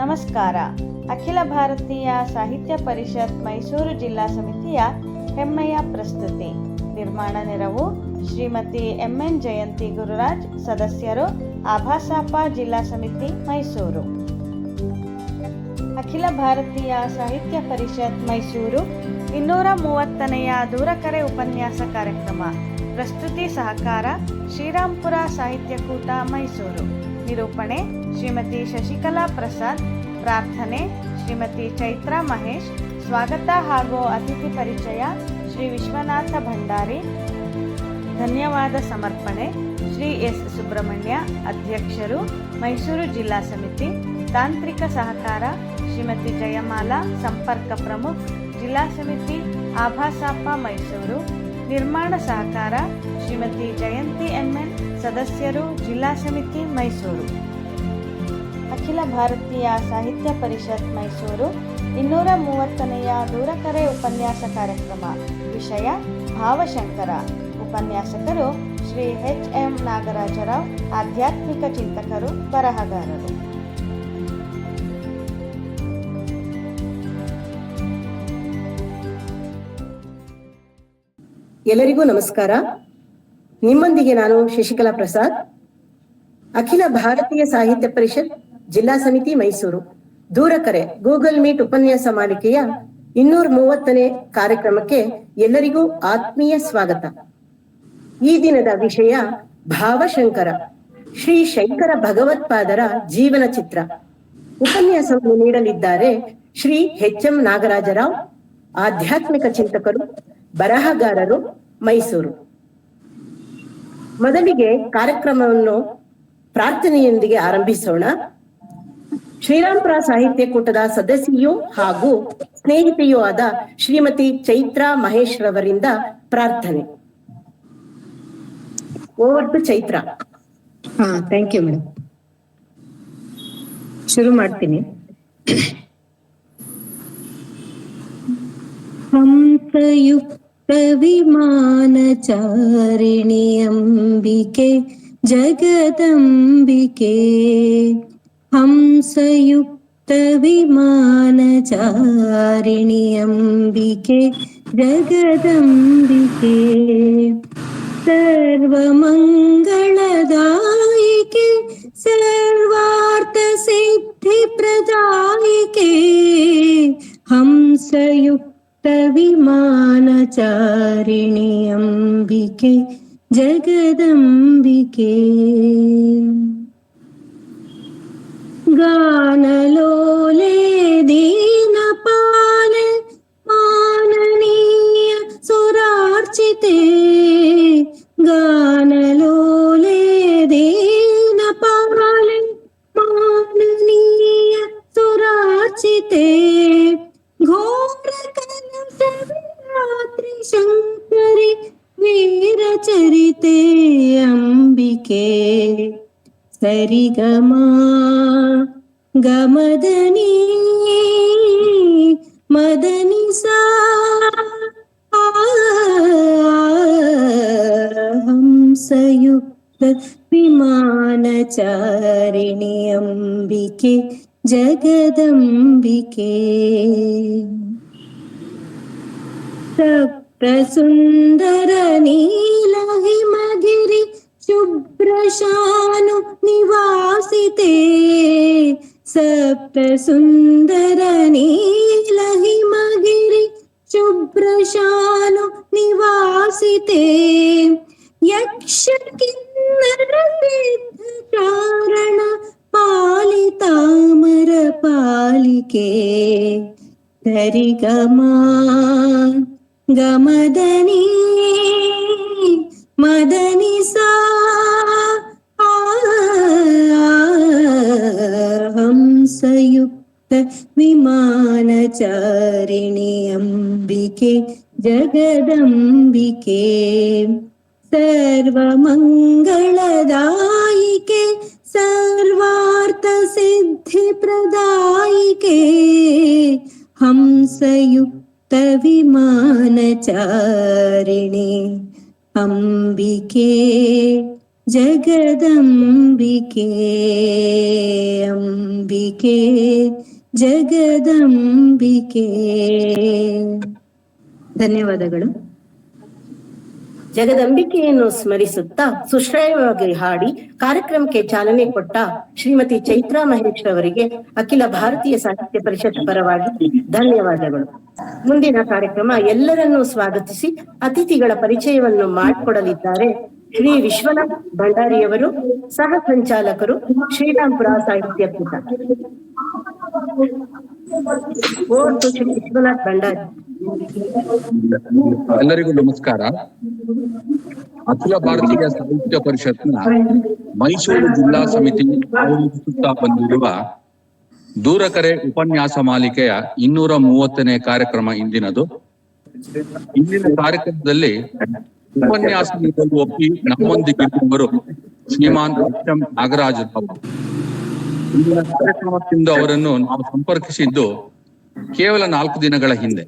ನಮಸ್ಕಾರ. ಅಖಿಲ ಭಾರತೀಯ ಸಾಹಿತ್ಯ ಪರಿಷತ್ ಮೈಸೂರು ಜಿಲ್ಲಾ ಸಮಿತಿಯ ಹೆಮ್ಮೆಯ ಪ್ರಸ್ತುತಿ. ನಿರ್ಮಾಣ ನೆರವು ಶ್ರೀಮತಿ ಎಂ.ಎನ್. ಜಯಂತಿ ಗುರುರಾಜ್. ಸದಸ್ಯರು ಆಭಾಸಾಪ ಜಿಲ್ಲಾ ಸಮಿತಿ ಮೈಸೂರು. ಅಖಿಲ ಭಾರತೀಯ ಸಾಹಿತ್ಯ ಪರಿಷತ್ ಮೈಸೂರು 230ನೆಯ ದೂರಕರೆ ಉಪನ್ಯಾಸ ಕಾರ್ಯಕ್ರಮ. ಪ್ರಸ್ತುತಿ ಸಹಕಾರ ಶ್ರೀರಾಂಪುರ ಸಾಹಿತ್ಯಕೂಟ ಮೈಸೂರು. ನಿರೂಪಣೆ ಶ್ರೀಮತಿ ಶಶಿಕಲಾ ಪ್ರಸಾದ್. ಪ್ರಾರ್ಥನೆ ಶ್ರೀಮತಿ ಚೈತ್ರಾ ಮಹೇಶ್. ಸ್ವಾಗತ ಹಾಗೂ ಅತಿಥಿ ಪರಿಚಯ ಶ್ರೀ ವಿಶ್ವನಾಥ ಭಂಡಾರಿ. ಧನ್ಯವಾದ ಸಮರ್ಪಣೆ ಶ್ರೀ ಎಸ್. ಸುಬ್ರಹ್ಮಣ್ಯ, ಅಧ್ಯಕ್ಷರು ಮೈಸೂರು ಜಿಲ್ಲಾ ಸಮಿತಿ. ತಾಂತ್ರಿಕ ಸಹಕಾರ ಶ್ರೀಮತಿ ಜಯಮಾಲಾ, ಸಂಪರ್ಕ ಪ್ರಮುಖ್ ಜಿಲ್ಲಾ ಸಮಿತಿ ಆಭಾಸಾಪ ಮೈಸೂರು. ನಿರ್ಮಾಣ ಸಹಕಾರ ಶ್ರೀಮತಿ ಜಯಂತಿ ಎಂ.ಎನ್. ಸದಸ್ಯರು ಜಿಲ್ಲಾ ಸಮಿತಿ ಮೈಸೂರು. ಅಖಿಲ ಭಾರತೀಯ ಸಾಹಿತ್ಯ ಪರಿಷತ್ ಮೈಸೂರು 230ನೆಯ ದೂರಕರೆ ಉಪನ್ಯಾಸ ಕಾರ್ಯಕ್ರಮ. ವಿಷಯ ಭಾವಶಂಕರ. ಉಪನ್ಯಾಸಕರು ಶ್ರೀ ಎಚ್.ಎಂ. ನಾಗರಾಜರಾವ್, ಆಧ್ಯಾತ್ಮಿಕ ಚಿಂತಕರು, ಬರಹಗಾರರು. ಎಲ್ಲರಿಗೂ ನಮಸ್ಕಾರ. ನಿಮ್ಮೊಂದಿಗೆ ನಾನು ಶಶಿಕಲಾ ಪ್ರಸಾದ್, ಅಖಿಲ ಭಾರತೀಯ ಸಾಹಿತ್ಯ ಪರಿಷತ್ ಜಿಲ್ಲಾ ಸಮಿತಿ ಮೈಸೂರು ದೂರಕರೆ ಗೂಗಲ್ ಮೀಟ್ ಉಪನ್ಯಾಸ ಮಾಲಿಕೆಯ 230ನೇ ಕಾರ್ಯಕ್ರಮಕ್ಕೆ ಎಲ್ಲರಿಗೂ ಆತ್ಮೀಯ ಸ್ವಾಗತ. ಈ ದಿನದ ವಿಷಯ ಭಾವಶಂಕರ, ಶ್ರೀ ಶಂಕರ ಭಗವತ್ಪಾದರ ಜೀವನ ಚಿತ್ರ. ಉಪನ್ಯಾಸವನ್ನು ನೀಡಲಿದ್ದಾರೆ ಶ್ರೀ ಎಚ್.ಎಂ. ನಾಗರಾಜರಾವ್, ಆಧ್ಯಾತ್ಮಿಕ ಚಿಂತಕರು, ಬರಹಗಾರರು, ಮೈಸೂರು. ಮೊದಲಿಗೆ ಕಾರ್ಯಕ್ರಮವನ್ನು ಪ್ರಾರ್ಥನೆಯೊಂದಿಗೆ ಆರಂಭಿಸೋಣ. ಶ್ರೀರಾಂಪುರ ಸಾಹಿತ್ಯ ಕೂಟದ ಸದಸ್ಯೆಯೂ ಹಾಗೂ ಸ್ನೇಹಿತೆಯೂ ಆದ ಶ್ರೀಮತಿ ಚೈತ್ರಾ ಮಹೇಶ್ ರವರಿಂದ ಪ್ರಾರ್ಥನೆ. Over to Chaitra. Thank you madam. ಶುರು ಮಾಡ್ತೀನಿ. ಹಂಸಯುಕ್ತ ವಿಮಾನಚಾರಿಣಿ ಅಂಬಿಕೆ ಜಗದಂಬಿಕೆ. ಹಂಸಯುಕ್ತ ವಿಮಾನಚಾರಿಣಿ ಅಂಬಿಕೆ ಜಗದಂಬಿಕೆ. ಸರ್ವಮಂಗಳದಾಯಿಕೆ ಸರ್ವಾರ್ಥ ಸಿದ್ಧಿ ಪ್ರದಾಯಿಕೆ. ಹಂಸಯುಕ್ತ ವಿಮಾನಚಾರಿಣಿ ಅಂಬಿಕೆ ಜಗದಂಬಿಕೆ. ಗಾನಲೋಲೆ ದೀನಪಾಲೆ ಮಾನನೀಯ ಸುರಾರ್ಚಿತೆ. ಗಾನಲೋಲೆ ದೀನಪಾಲೆ ಮಾನನೀಯ ಸುರಾರ್ಚಿತೆ. ಘೋರ ಕನಸವಿರಾತ್ರಿ ಶಂಕರಿ ವೀರಚರಿತೆ ಅಂಬಿಕೆ. ಸರಿಗಮ ಗಮದನಿ ಮದನಿ ಸಾ. ಹಂಸಯುಕ್ತ ವಿಮಾನಚಾರಿಣಿ ಅಂಬಿಕೆ ಜಗದಂಬಿಕೆ. ಸಪ್ತ ಸುಂದರ ನೀಲ ಹಿಮಗಿರಿ ಶುಭ್ರಶಾನು ನಿವಾಸಿತೆ. ಸಪ್ತ ಸುಂದರ ನೀಲ ಹಿಮಗಿರಿ ಶುಭ್ರಶಾನು ನಿವಾಸಿತೆ. ಯಕ್ಷ ಕಿನ್ನರ ಸಿದ್ಧ ಚಾರಣ ಪಾಲಿತಾಮರ ಪಾಲಿಕೆ. ಧರಿಗಮ ಗಮದನಿ ಮದನಿ ಸಾ. ಹಂಸಯುಕ್ತ ವಿಮಾನಚಾರಿಣಿ ಅಂಬಿಕೆ ಜಗದಂಬಿಕೆ. ಸರ್ವಮಂಗಳದಾಯಿಕೆ ಸರ್ವಾರ್ಥ ಸಿದ್ಧಿ ಪ್ರದಾಯಿಕೆ. ಹಂಸಯುಕ್ತ ವಿಮಾನಚಾರಿಣಿ ಅಂಬಿಕೆ ಜಗದಂಬಿಕೆ ಅಂಬಿಕೆ ಜಗದಂಬಿಕೆ. ಧನ್ಯವಾದಗಳು. ಜಗದಂಬಿಕೆಯನ್ನು ಸ್ಮರಿಸುತ್ತಾ ಸುಶ್ರಾವ್ಯವಾಗಿ ಹಾಡಿ ಕಾರ್ಯಕ್ರಮಕ್ಕೆ ಚಾಲನೆ ಕೊಟ್ಟ ಶ್ರೀಮತಿ ಚೈತ್ರಾ ಮಹೇಶ್ ಅವರಿಗೆ ಅಖಿಲ ಭಾರತೀಯ ಸಾಹಿತ್ಯ ಪರಿಷತ್ ಪರವಾಗಿ ಧನ್ಯವಾದಗಳು. ಮುಂದಿನ ಕಾರ್ಯಕ್ರಮ ಎಲ್ಲರನ್ನೂ ಸ್ವಾಗತಿಸಿ ಅತಿಥಿಗಳ ಪರಿಚಯವನ್ನು ಮಾಡಿಕೊಡಲಿದ್ದಾರೆ ಶ್ರೀ ವಿಶ್ವನಾಥ್ ಭಂಡಾರಿಯವರು, ಸಹ ಸಂಚಾಲಕರು, ಶ್ರೀರಾಂಪುರ ಸಾಹಿತ್ಯ ಕೂಟ. ಶ್ರೀ ವಿಶ್ವನಾಥ್ ಭಂಡಾರಿ. ಎಲ್ಲರಿಗೂ ನಮಸ್ಕಾರ. ಅಖಿಲ ಭಾರತೀಯ ಸಾಹಿತ್ಯ ಪರಿಷತ್ನ ಮೈಸೂರು ಜಿಲ್ಲಾ ಸಮಿತಿ ಆಯೋಜಿಸುತ್ತಾ ಬಂದಿರುವ ದೂರಕರೆ ಉಪನ್ಯಾಸ ಮಾಲಿಕೆಯ 230ನೇ ಕಾರ್ಯಕ್ರಮ ಇಂದಿನದು. ಇಂದಿನ ಕಾರ್ಯಕ್ರಮದಲ್ಲಿ ಉಪನ್ಯಾಸ ನೀಡಲು ಒಪ್ಪಿ ನಮ್ಮೊಂದಿಗಿರುವವರು ಶ್ರೀಮಾನ್ ಎಚ್.ಎಂ. ನಾಗರಾಜ್ ಅವರು. ಇಂದಿನ ಕಾರ್ಯಕ್ರಮದಿಂದ ಅವರನ್ನು ನಾವು ಸಂಪರ್ಕಿಸಿದ್ದು ಕೇವಲ 4 ದಿನಗಳ ಹಿಂದೆ.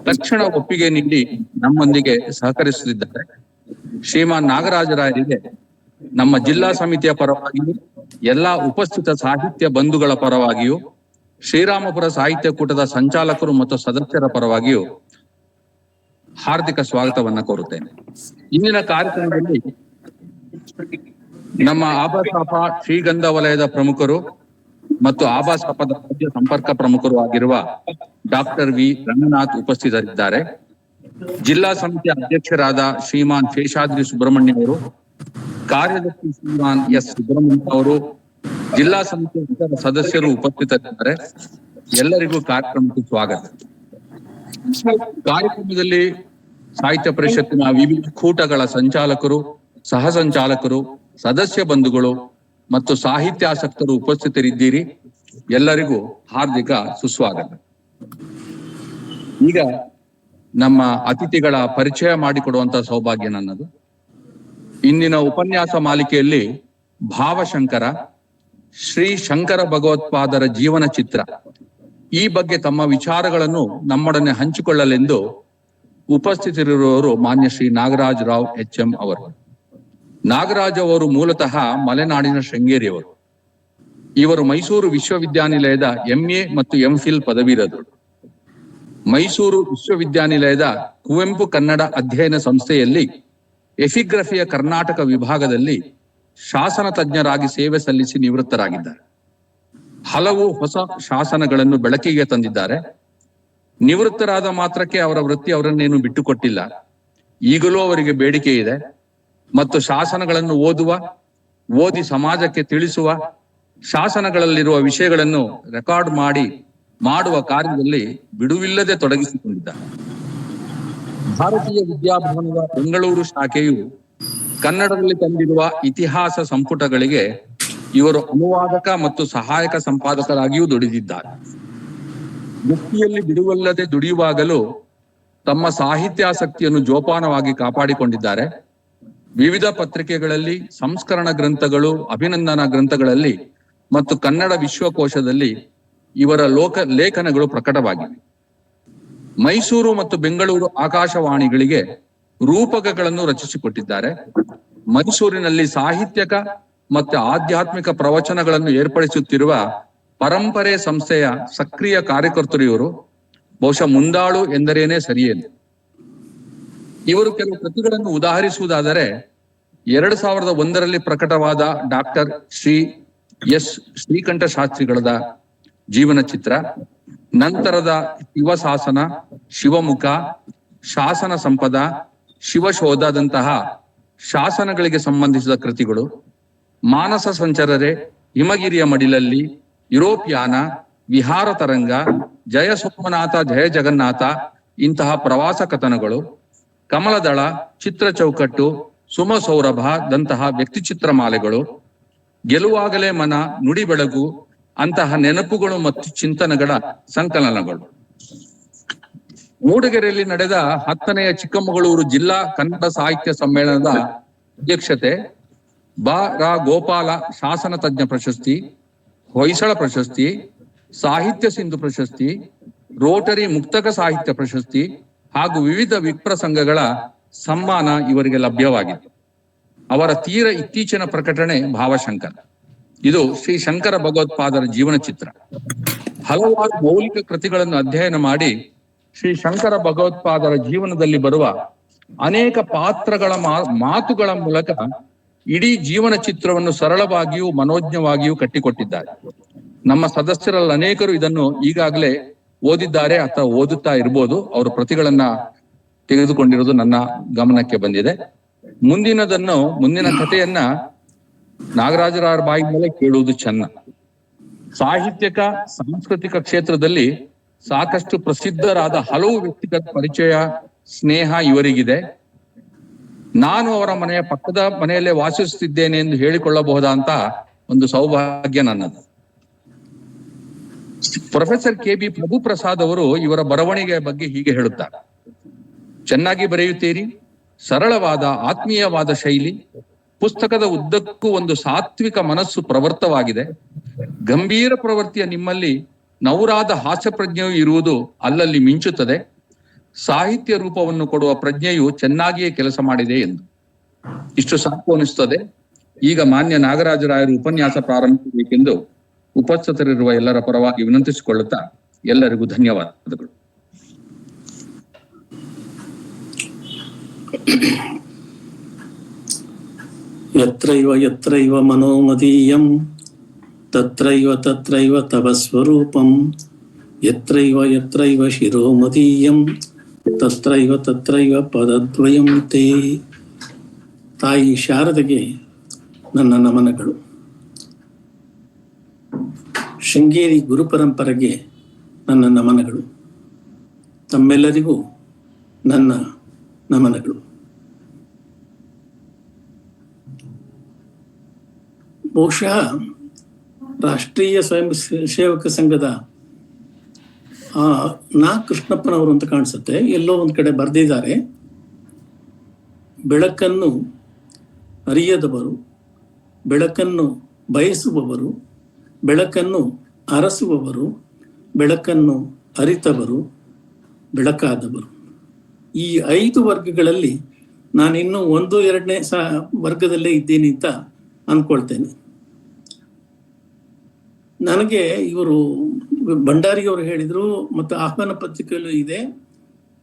ತಕ್ಷಣ ಒಪ್ಪಿಗೆ ನೀಡಿ ನಮ್ಮೊಂದಿಗೆ ಸಹಕರಿಸುತ್ತಿದ್ದಾರೆ. ಶ್ರೀಮಾನ್ ನಾಗರಾಜರಾಯರಿಗೆ ನಮ್ಮ ಜಿಲ್ಲಾ ಸಮಿತಿಯ ಪರವಾಗಿಯೂ ಎಲ್ಲಾ ಉಪಸ್ಥಿತ ಸಾಹಿತ್ಯ ಬಂಧುಗಳ ಪರವಾಗಿಯೂ ಶ್ರೀರಾಮಪುರ ಸಾಹಿತ್ಯ ಕೂಟದ ಸಂಚಾಲಕರು ಮತ್ತು ಸದಸ್ಯರ ಪರವಾಗಿಯೂ ಹಾರ್ದಿಕ ಸ್ವಾಗತವನ್ನ ಕೋರುತ್ತೇನೆ. ಇಂದಿನ ಕಾರ್ಯಕ್ರಮದಲ್ಲಿ ನಮ್ಮ ಆಬಾಸಾಪ ಶ್ರೀಗಂಧ ವಲಯದ ಪ್ರಮುಖರು ಮತ್ತು ಆಬಾಸಾಪದ ರಾಜ್ಯ ಸಂಪರ್ಕ ಪ್ರಮುಖರು ಆಗಿರುವ ಡಾಕ್ಟರ್ ವಿ ರಂಗನಾಥ್ ಉಪಸ್ಥಿತರಿದ್ದಾರೆ. ಜಿಲ್ಲಾ ಸಮಿತಿಯ ಅಧ್ಯಕ್ಷರಾದ ಶ್ರೀಮಾನ್ ಶೇಷಾದ್ರಿ ಸುಬ್ರಹ್ಮಣ್ಯ ಅವರು, ಕಾರ್ಯದರ್ಶಿ ಶ್ರೀಮಾನ್ ಎಸ್ ಸುಬ್ರಹ್ಮಣ್ಯ ಅವರು, ಜಿಲ್ಲಾ ಸಮಿತಿಯ ಇತರ ಸದಸ್ಯರು ಉಪಸ್ಥಿತರಿದ್ದಾರೆ. ಎಲ್ಲರಿಗೂ ಕಾರ್ಯಕ್ರಮಕ್ಕೆ ಸ್ವಾಗತ. ಕಾರ್ಯಕ್ರಮದಲ್ಲಿ ಸಾಹಿತ್ಯ ಪರಿಷತ್ತಿನ ವಿವಿಧ ಕೂಟಗಳ ಸಂಚಾಲಕರು, ಸಹ ಸಂಚಾಲಕರು, ಸದಸ್ಯ ಬಂಧುಗಳು ಮತ್ತು ಸಾಹಿತ್ಯಾಸಕ್ತರು ಉಪಸ್ಥಿತರಿದ್ದೀರಿ. ಎಲ್ಲರಿಗೂ ಹಾರ್ದಿಕ ಸುಸ್ವಾಗತ. ಈಗ ನಮ್ಮ ಅತಿಥಿಗಳ ಪರಿಚಯ ಮಾಡಿಕೊಡುವಂತ ಸೌಭಾಗ್ಯ ನನ್ನದು. ಇಂದಿನ ಉಪನ್ಯಾಸ ಮಾಲಿಕೆಯಲ್ಲಿ ಭಾವಶಂಕರ, ಶ್ರೀ ಶಂಕರ ಭಗವತ್ಪಾದರ ಜೀವನ ಚಿತ್ರ, ಈ ಬಗ್ಗೆ ತಮ್ಮ ವಿಚಾರಗಳನ್ನು ನಮ್ಮೊಡನೆ ಹಂಚಿಕೊಳ್ಳಲೆಂದು ಉಪಸ್ಥಿತರಿರುವವರು ಮಾನ್ಯ ಶ್ರೀ ನಾಗರಾಜ್ ರಾವ್ ಎಚ್.ಎಂ. ಅವರು. ನಾಗರಾಜ್ ಅವರು ಮೂಲತಃ ಮಲೆನಾಡಿನ ಶೃಂಗೇರಿಯವರು. ಇವರು ಮೈಸೂರು ವಿಶ್ವವಿದ್ಯಾನಿಲಯದ MA ಮತ್ತು MPhil ಪದವೀಧರರು. ಮೈಸೂರು ವಿಶ್ವವಿದ್ಯಾನಿಲಯದ ಕುವೆಂಪು ಕನ್ನಡ ಅಧ್ಯಯನ ಸಂಸ್ಥೆಯಲ್ಲಿ ಎಫಿಗ್ರಫಿಯ ಕರ್ನಾಟಕ ವಿಭಾಗದಲ್ಲಿ ಶಾಸನ ತಜ್ಞರಾಗಿ ಸೇವೆ ಸಲ್ಲಿಸಿ ನಿವೃತ್ತರಾಗಿದ್ದಾರೆ. ಹಲವು ಹೊಸ ಶಾಸನಗಳನ್ನು ಬೆಳಕಿಗೆ ತಂದಿದ್ದಾರೆ. ನಿವೃತ್ತರಾದ ಮಾತ್ರಕ್ಕೆ ಅವರ ವೃತ್ತಿ ಅವರನ್ನೇನು ಬಿಟ್ಟುಕೊಟ್ಟಿಲ್ಲ. ಈಗಲೂ ಅವರಿಗೆ ಬೇಡಿಕೆ ಇದೆ ಮತ್ತು ಶಾಸನಗಳನ್ನು ಓದಿ ಸಮಾಜಕ್ಕೆ ತಿಳಿಸುವ, ಶಾಸನಗಳಲ್ಲಿರುವ ವಿಷಯಗಳನ್ನು ರೆಕಾರ್ಡ್ ಮಾಡುವ ಕಾರ್ಯದಲ್ಲಿ ಬಿಡುವಿಲ್ಲದೆ ತೊಡಗಿಸಿಕೊಂಡಿದ್ದಾರೆ. ಭಾರತೀಯ ವಿದ್ಯಾಭವನದ ಬೆಂಗಳೂರು ಶಾಖೆಯು ಕನ್ನಡದಲ್ಲಿ ತಂದಿರುವ ಇತಿಹಾಸ ಸಂಪುಟಗಳಿಗೆ ಇವರು ಅನುವಾದಕ ಮತ್ತು ಸಹಾಯಕ ಸಂಪಾದಕರಾಗಿಯೂ ದುಡಿದಿದ್ದಾರೆ. ವೃತ್ತಿಯಲ್ಲಿ ಬಿಡುವಿಲ್ಲದೆ ದುಡಿಯುವಾಗಲೂ ತಮ್ಮ ಸಾಹಿತ್ಯಾಸಕ್ತಿಯನ್ನು ಜೋಪಾನವಾಗಿ ಕಾಪಾಡಿಕೊಂಡಿದ್ದಾರೆ. ವಿವಿಧ ಪತ್ರಿಕೆಗಳಲ್ಲಿ, ಸಂಸ್ಕರಣ ಗ್ರಂಥಗಳು, ಅಭಿನಂದನಾ ಗ್ರಂಥಗಳಲ್ಲಿ ಮತ್ತು ಕನ್ನಡ ವಿಶ್ವಕೋಶದಲ್ಲಿ ಇವರ ಲೇಖನಗಳು ಪ್ರಕಟವಾಗಿವೆ. ಮೈಸೂರು ಮತ್ತು ಬೆಂಗಳೂರು ಆಕಾಶವಾಣಿಗಳಿಗೆ ರೂಪಕಗಳನ್ನು ರಚಿಸಿಕೊಟ್ಟಿದ್ದಾರೆ. ಮೈಸೂರಿನಲ್ಲಿ ಸಾಹಿತ್ಯಕ ಮತ್ತು ಆಧ್ಯಾತ್ಮಿಕ ಪ್ರವಚನಗಳನ್ನು ಏರ್ಪಡಿಸುತ್ತಿರುವ ಪರಂಪರೆ ಸಂಸ್ಥೆಯ ಸಕ್ರಿಯ ಕಾರ್ಯಕರ್ತರು ಇವರು. ಬಹುಶಃ ಮುಂದಾಳು ಎಂದರೇನೆ ಸರಿಯೇನು. ಇವರು ಕೆಲವು ಕೃತಿಗಳನ್ನು ಉದಾಹರಿಸುವುದಾದರೆ 2001ರಲ್ಲಿ ಪ್ರಕಟವಾದ ಡಾಕ್ಟರ್ ಶ್ರೀ ಎಸ್ ಶ್ರೀಕಂಠ ಶಾಸ್ತ್ರಿಗಳದ ಜೀವನ ಚಿತ್ರ, ನಂತರದ ಶಿವಶಾಸನ, ಶಿವಮುಖ, ಶಾಸನ ಸಂಪದ, ಶಿವಶೋಧದಂತಹ ಶಾಸನಗಳಿಗೆ ಸಂಬಂಧಿಸಿದ ಕೃತಿಗಳು, ಮಾನಸ ಸಂಚರರೆ, ಹಿಮಗಿರಿಯ ಮಡಿಲಲ್ಲಿ, ಯುರೋಪಿಯಾನ, ವಿಹಾರ ತರಂಗ, ಜಯ ಸೋಮನಾಥ ಜಯ ಜಗನ್ನಾಥ ಇಂತಹ ಪ್ರವಾಸ ಕಥನಗಳು, ಕಮಲದಳ, ಚಿತ್ರ ಚೌಕಟ್ಟು, ಸುಮ ಸೌರಭದಂತಹ ವ್ಯಕ್ತಿಚಿತ್ರ ಮಾಲೆಗಳು, ಗೆಲುವಾಗಲೇ ಮನ, ನುಡಿ ಬೆಳಗು ಅಂತಹ ನೆನಪುಗಳು ಮತ್ತು ಚಿಂತನೆಗಳ ಸಂಕಲನಗಳು. ಮೂಡಿಗೆರೆಯಲ್ಲಿ ನಡೆದ 10ನೇ ಚಿಕ್ಕಮಗಳೂರು ಜಿಲ್ಲಾ ಕನ್ನಡ ಸಾಹಿತ್ಯ ಸಮ್ಮೇಳನದ ಅಧ್ಯಕ್ಷತೆ, ರಾ ಗೋಪಾಲ ಶಾಸನ ತಜ್ಞ ಪ್ರಶಸ್ತಿ, ಹೊಯ್ಸಳ ಪ್ರಶಸ್ತಿ, ಸಾಹಿತ್ಯ ಸಿಂಧು ಪ್ರಶಸ್ತಿ, ರೋಟರಿ ಮುಕ್ತಕ ಸಾಹಿತ್ಯ ಪ್ರಶಸ್ತಿ ಹಾಗೂ ವಿವಿಧ ವಿಪ್ರ ಸಂಘಗಳ ಸಮ್ಮಾನ ಇವರಿಗೆ ಲಭ್ಯವಾಗಿದೆ. ಅವರ ತೀರ ಇತ್ತೀಚಿನ ಪ್ರಕಟಣೆ ಭಾವಶಂಕರ. ಇದು ಶ್ರೀ ಶಂಕರ ಭಗವತ್ಪಾದರ ಜೀವನ ಚಿತ್ರ. ಹಲವಾರು ಮೌಲಿಕ ಕೃತಿಗಳನ್ನು ಅಧ್ಯಯನ ಮಾಡಿ ಶ್ರೀ ಶಂಕರ ಭಗವತ್ಪಾದರ ಜೀವನದಲ್ಲಿ ಬರುವ ಅನೇಕ ಪಾತ್ರಗಳ ಮಾತುಗಳ ಮೂಲಕ ಇಡೀ ಜೀವನ ಚಿತ್ರವನ್ನು ಸರಳವಾಗಿಯೂ ಮನೋಜ್ಞವಾಗಿಯೂ ಕಟ್ಟಿಕೊಟ್ಟಿದ್ದಾರೆ. ನಮ್ಮ ಸದಸ್ಯರಲ್ಲಿ ಅನೇಕರು ಇದನ್ನು ಈಗಾಗಲೇ ಓದಿದ್ದಾರೆ ಅಥವಾ ಓದುತ್ತಾ ಇರ್ಬೋದು. ಅವರ ಪ್ರತಿಗಳನ್ನ ತೆಗೆದುಕೊಂಡಿರುವುದು ನನ್ನ ಗಮನಕ್ಕೆ ಬಂದಿದೆ. ಮುಂದಿನ ಕಥೆಯನ್ನ ನಾಗರಾಜರಾಯರ ಬಾಯಿ ಮೇಲೆ ಕೇಳುವುದು ಚೆನ್ನ. ಸಾಹಿತ್ಯಕ ಸಾಂಸ್ಕೃತಿಕ ಕ್ಷೇತ್ರದಲ್ಲಿ ಸಾಕಷ್ಟು ಪ್ರಸಿದ್ಧರಾದ ಹಲವು ವ್ಯಕ್ತಿಗತ ಪರಿಚಯ, ಸ್ನೇಹ ಇವರಿಗಿದೆ. ನಾನು ಅವರ ಮನೆಯ ಪಕ್ಕದ ಮನೆಯಲ್ಲೇ ವಾಸಿಸುತ್ತಿದ್ದೇನೆ ಎಂದು ಹೇಳಿಕೊಳ್ಳಬಹುದಂತ ಒಂದು ಸೌಭಾಗ್ಯ ನನ್ನದು. ಪ್ರೊಫೆಸರ್ ಕೆ ಬಿ ಪ್ರಭುಪ್ರಸಾದ್ ಅವರು ಇವರ ಬರವಣಿಗೆಯ ಬಗ್ಗೆ ಹೀಗೆ ಹೇಳುತ್ತಾರೆ: ಚೆನ್ನಾಗಿ ಬರೆಯುತ್ತೀರಿ, ಸರಳವಾದ ಆತ್ಮೀಯವಾದ ಶೈಲಿ, ಪುಸ್ತಕದ ಉದ್ದಕ್ಕೂ ಒಂದು ಸಾತ್ವಿಕ ಮನಸ್ಸು ಪ್ರವರ್ತವಾಗಿದೆ. ಗಂಭೀರ ಪ್ರವೃತ್ತಿಯ ನಿಮ್ಮಲ್ಲಿ ನೌರಾದ ಹಾಸ್ಯ ಪ್ರಜ್ಞೆಯೂ ಇರುವುದು ಅಲ್ಲಲ್ಲಿ ಮಿಂಚುತ್ತದೆ. ಸಾಹಿತ್ಯ ರೂಪವನ್ನು ಕೊಡುವ ಪ್ರಜ್ಞೆಯು ಚೆನ್ನಾಗಿಯೇ ಕೆಲಸ ಮಾಡಿದೆ ಎಂದು. ಇಷ್ಟು ಸಾಕು ಅನಿಸುತ್ತದೆ. ಈಗ ಮಾನ್ಯ ನಾಗರಾಜರಾಯರು ಉಪನ್ಯಾಸ ಪ್ರಾರಂಭಿಸಬೇಕೆಂದು ಉಪಸ್ಥಿತರಿರುವ ಎಲ್ಲರ ಪರವಾಗಿ ವಿನಂತಿಸಿಕೊಳ್ಳುತ್ತಾ ಎಲ್ಲರಿಗೂ ಧನ್ಯವಾದಗಳು. ಯತ್ರೈವ ಮನೋಮದೀಯಂ ತತ್ರೈವ ತವ ಸ್ವರೂಪಂ ಯತ್ರೈವ ಶಿರೋಮದೀಯಂ ತತ್ರೈವ ಪದದ್ವಯಂ ತೇ. ತಾಯಿ ಶಾರದೆಗೆ ನನ್ನ ನಮನಗಳು. ಶೃಂಗೇರಿ ಗುರುಪರಂಪರೆಗೆ ನನ್ನ ನಮನಗಳು. ತಮ್ಮೆಲ್ಲರಿಗೂ ನನ್ನ ನಮನಗಳು. ಬಹುಶಃ ರಾಷ್ಟ್ರೀಯ ಸ್ವಯಂ ಸೇವಕ ಸಂಘದ ಕೃಷ್ಣಪ್ಪನವರು ಅಂತ ಕಾಣಿಸುತ್ತೆ, ಎಲ್ಲೋ ಒಂದು ಕಡೆ ಬರೆದಿದ್ದಾರೆ. ಬೆಳಕನ್ನು ಅರಿಯದವರು, ಬೆಳಕನ್ನು ಬಯಸುವವರು, ಬೆಳಕನ್ನು ಅರಸುವವರು, ಬೆಳಕನ್ನು ಅರಿತವರು, ಬೆಳಕಾದವರು. ಈ 5 ವರ್ಗಗಳಲ್ಲಿ ನಾನಿನ್ನೂ 1-2ನೇ ವರ್ಗದಲ್ಲೇ ಇದ್ದೀನಿ ಅಂತ ಅಂದ್ಕೊಳ್ತೇನೆ. ನನಗೆ ಇವರು ಭಂಡಾರಿಯವರು ಹೇಳಿದ್ರು, ಮತ್ತು ಆಹ್ವಾನ ಪತ್ರಿಕೆಯಲ್ಲೂ ಇದೆ,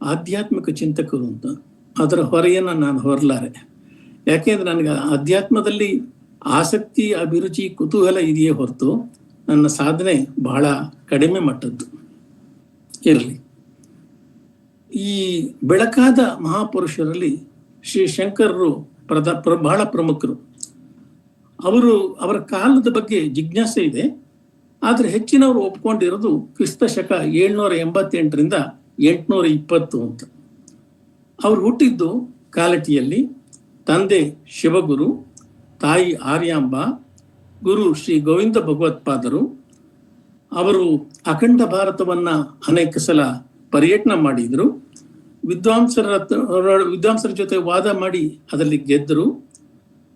ಆಧ್ಯಾತ್ಮಿಕ ಚಿಂತಕರು ಅಂತ. ಅದರ ಹೊರೆಯನ್ನು ನಾನು ಹೊರಲಾರೆ. ಯಾಕೆಂದ್ರೆ ನನಗೆ ಅಧ್ಯಾತ್ಮದಲ್ಲಿ ಆಸಕ್ತಿ, ಅಭಿರುಚಿ, ಕುತೂಹಲ ಇದೆಯೇ ಹೊರತು ನನ್ನ ಸಾಧನೆ ಬಹಳ ಕಡಿಮೆ ಮಟ್ಟದ್ದು. ಇರಲಿ. ಈ ಬೆಳಕಾದ ಮಹಾಪುರುಷರಲ್ಲಿ ಶ್ರೀ ಶಂಕರರು ಬಹಳ ಪ್ರಮುಖರು. ಅವರ ಕಾಲದ ಬಗ್ಗೆ ಜಿಜ್ಞಾಸೆ ಇದೆ. ಆದರೆ ಹೆಚ್ಚಿನವರು ಒಪ್ಕೊಂಡಿರೋದು ಕ್ರಿಸ್ತ ಶಕ 788ರಿಂದ 820 ಅಂತ. ಅವರು ಹುಟ್ಟಿದ್ದು ಕಾಲಟಿಯಲ್ಲಿ. ತಂದೆ ಶಿವಗುರು, ತಾಯಿ ಆರ್ಯಾಂಬ, ಗುರು ಶ್ರೀ ಗೋವಿಂದ ಭಗವತ್ಪಾದರು. ಅವರು ಅಖಂಡ ಭಾರತವನ್ನ ಅನೇಕ ಸಲ ಪರ್ಯಟನೆ ಮಾಡಿದರು. ವಿದ್ವಾಂಸರ ಜೊತೆ ವಾದ ಮಾಡಿ ಅದರಲ್ಲಿ ಗೆದ್ದರು.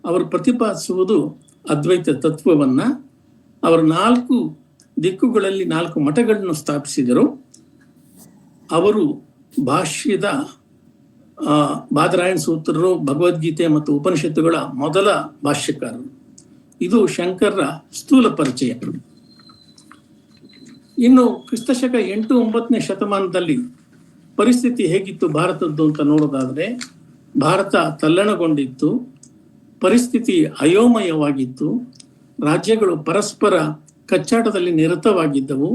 ಅವರು ಪ್ರತಿಪಾದಿಸುವುದು ಅದ್ವೈತ ತತ್ವವನ್ನ. ಅವರು 4 ದಿಕ್ಕುಗಳಲ್ಲಿ 4 ಮಠಗಳನ್ನು ಸ್ಥಾಪಿಸಿದರು. ಅವರು ಭಾಷ್ಯದ ಬಾದರಾಯಣ ಸೂತ್ರರು, ಭಗವದ್ಗೀತೆ ಮತ್ತು ಉಪನಿಷತ್ತುಗಳ ಮೊದಲ ಭಾಷ್ಯಕಾರರು. ಇದು ಶಂಕರರ ಸ್ಥೂಲ ಪರಿಚಯ. ಇನ್ನು ಕ್ರಿಸ್ತಶಕ 8-9ನೇ ಶತಮಾನದಲ್ಲಿ ಪರಿಸ್ಥಿತಿ ಹೇಗಿತ್ತು ಭಾರತದ್ದು ಅಂತ ನೋಡೋದಾದ್ರೆ, ಭಾರತ ತಲ್ಲಣಗೊಂಡಿತ್ತು. ಪರಿಸ್ಥಿತಿ ಅಯೋಮಯವಾಗಿತ್ತು. ರಾಜ್ಯಗಳು ಪರಸ್ಪರ ಕಚ್ಚಾಟದಲ್ಲಿ ನಿರತವಾಗಿದ್ದವು.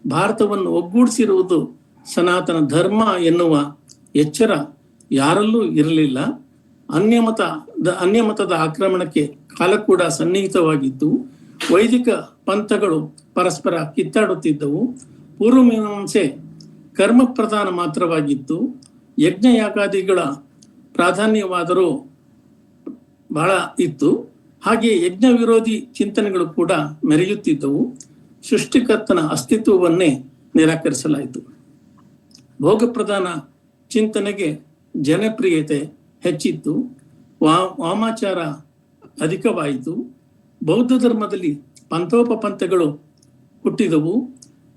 ಭಾರತವನ್ನು ಒಗ್ಗೂಡಿಸಿರುವುದು ಸನಾತನ ಧರ್ಮ ಎನ್ನುವ ಎಚ್ಚರ ಯಾರಲ್ಲೂ ಇರಲಿಲ್ಲ. ಅನ್ಯಮತದ ಆಕ್ರಮಣಕ್ಕೆ ಕಾಲ ಕೂಡ ಸನ್ನಿಹಿತವಾಗಿತ್ತು. ವೈದಿಕ ಪಂಥಗಳು ಪರಸ್ಪರ ಕಿತ್ತಾಡುತ್ತಿದ್ದವು. ಪೂರ್ವಮೀಮಾಂಸೆ ಕರ್ಮ ಪ್ರಧಾನ ಮಾತ್ರವಾಗಿತ್ತು. ಯಜ್ಞಯಾಗಾದಿಗಳ ಪ್ರಾಧಾನ್ಯವಾದರೂ ಬಹಳ ಇತ್ತು. ಹಾಗೆ ಯಜ್ಞ ವಿರೋಧಿ ಚಿಂತನೆಗಳು ಕೂಡ ಮೆರೆಯುತ್ತಿದ್ದವು. ಸೃಷ್ಟಿಕರ್ತನ ಅಸ್ತಿತ್ವವನ್ನೇ ನಿರಾಕರಿಸಲಾಯಿತು. ಭೋಗ ಪ್ರಧಾನ ಚಿಂತನೆಗೆ ಜನಪ್ರಿಯತೆ ಹೆಚ್ಚಿತ್ತು. ವಾಮಾಚಾರ ಅಧಿಕವಾಯಿತು. ಬೌದ್ಧ ಧರ್ಮದಲ್ಲಿ ಪಂಥೋಪಪಂಥಗಳು ಹುಟ್ಟಿದವು.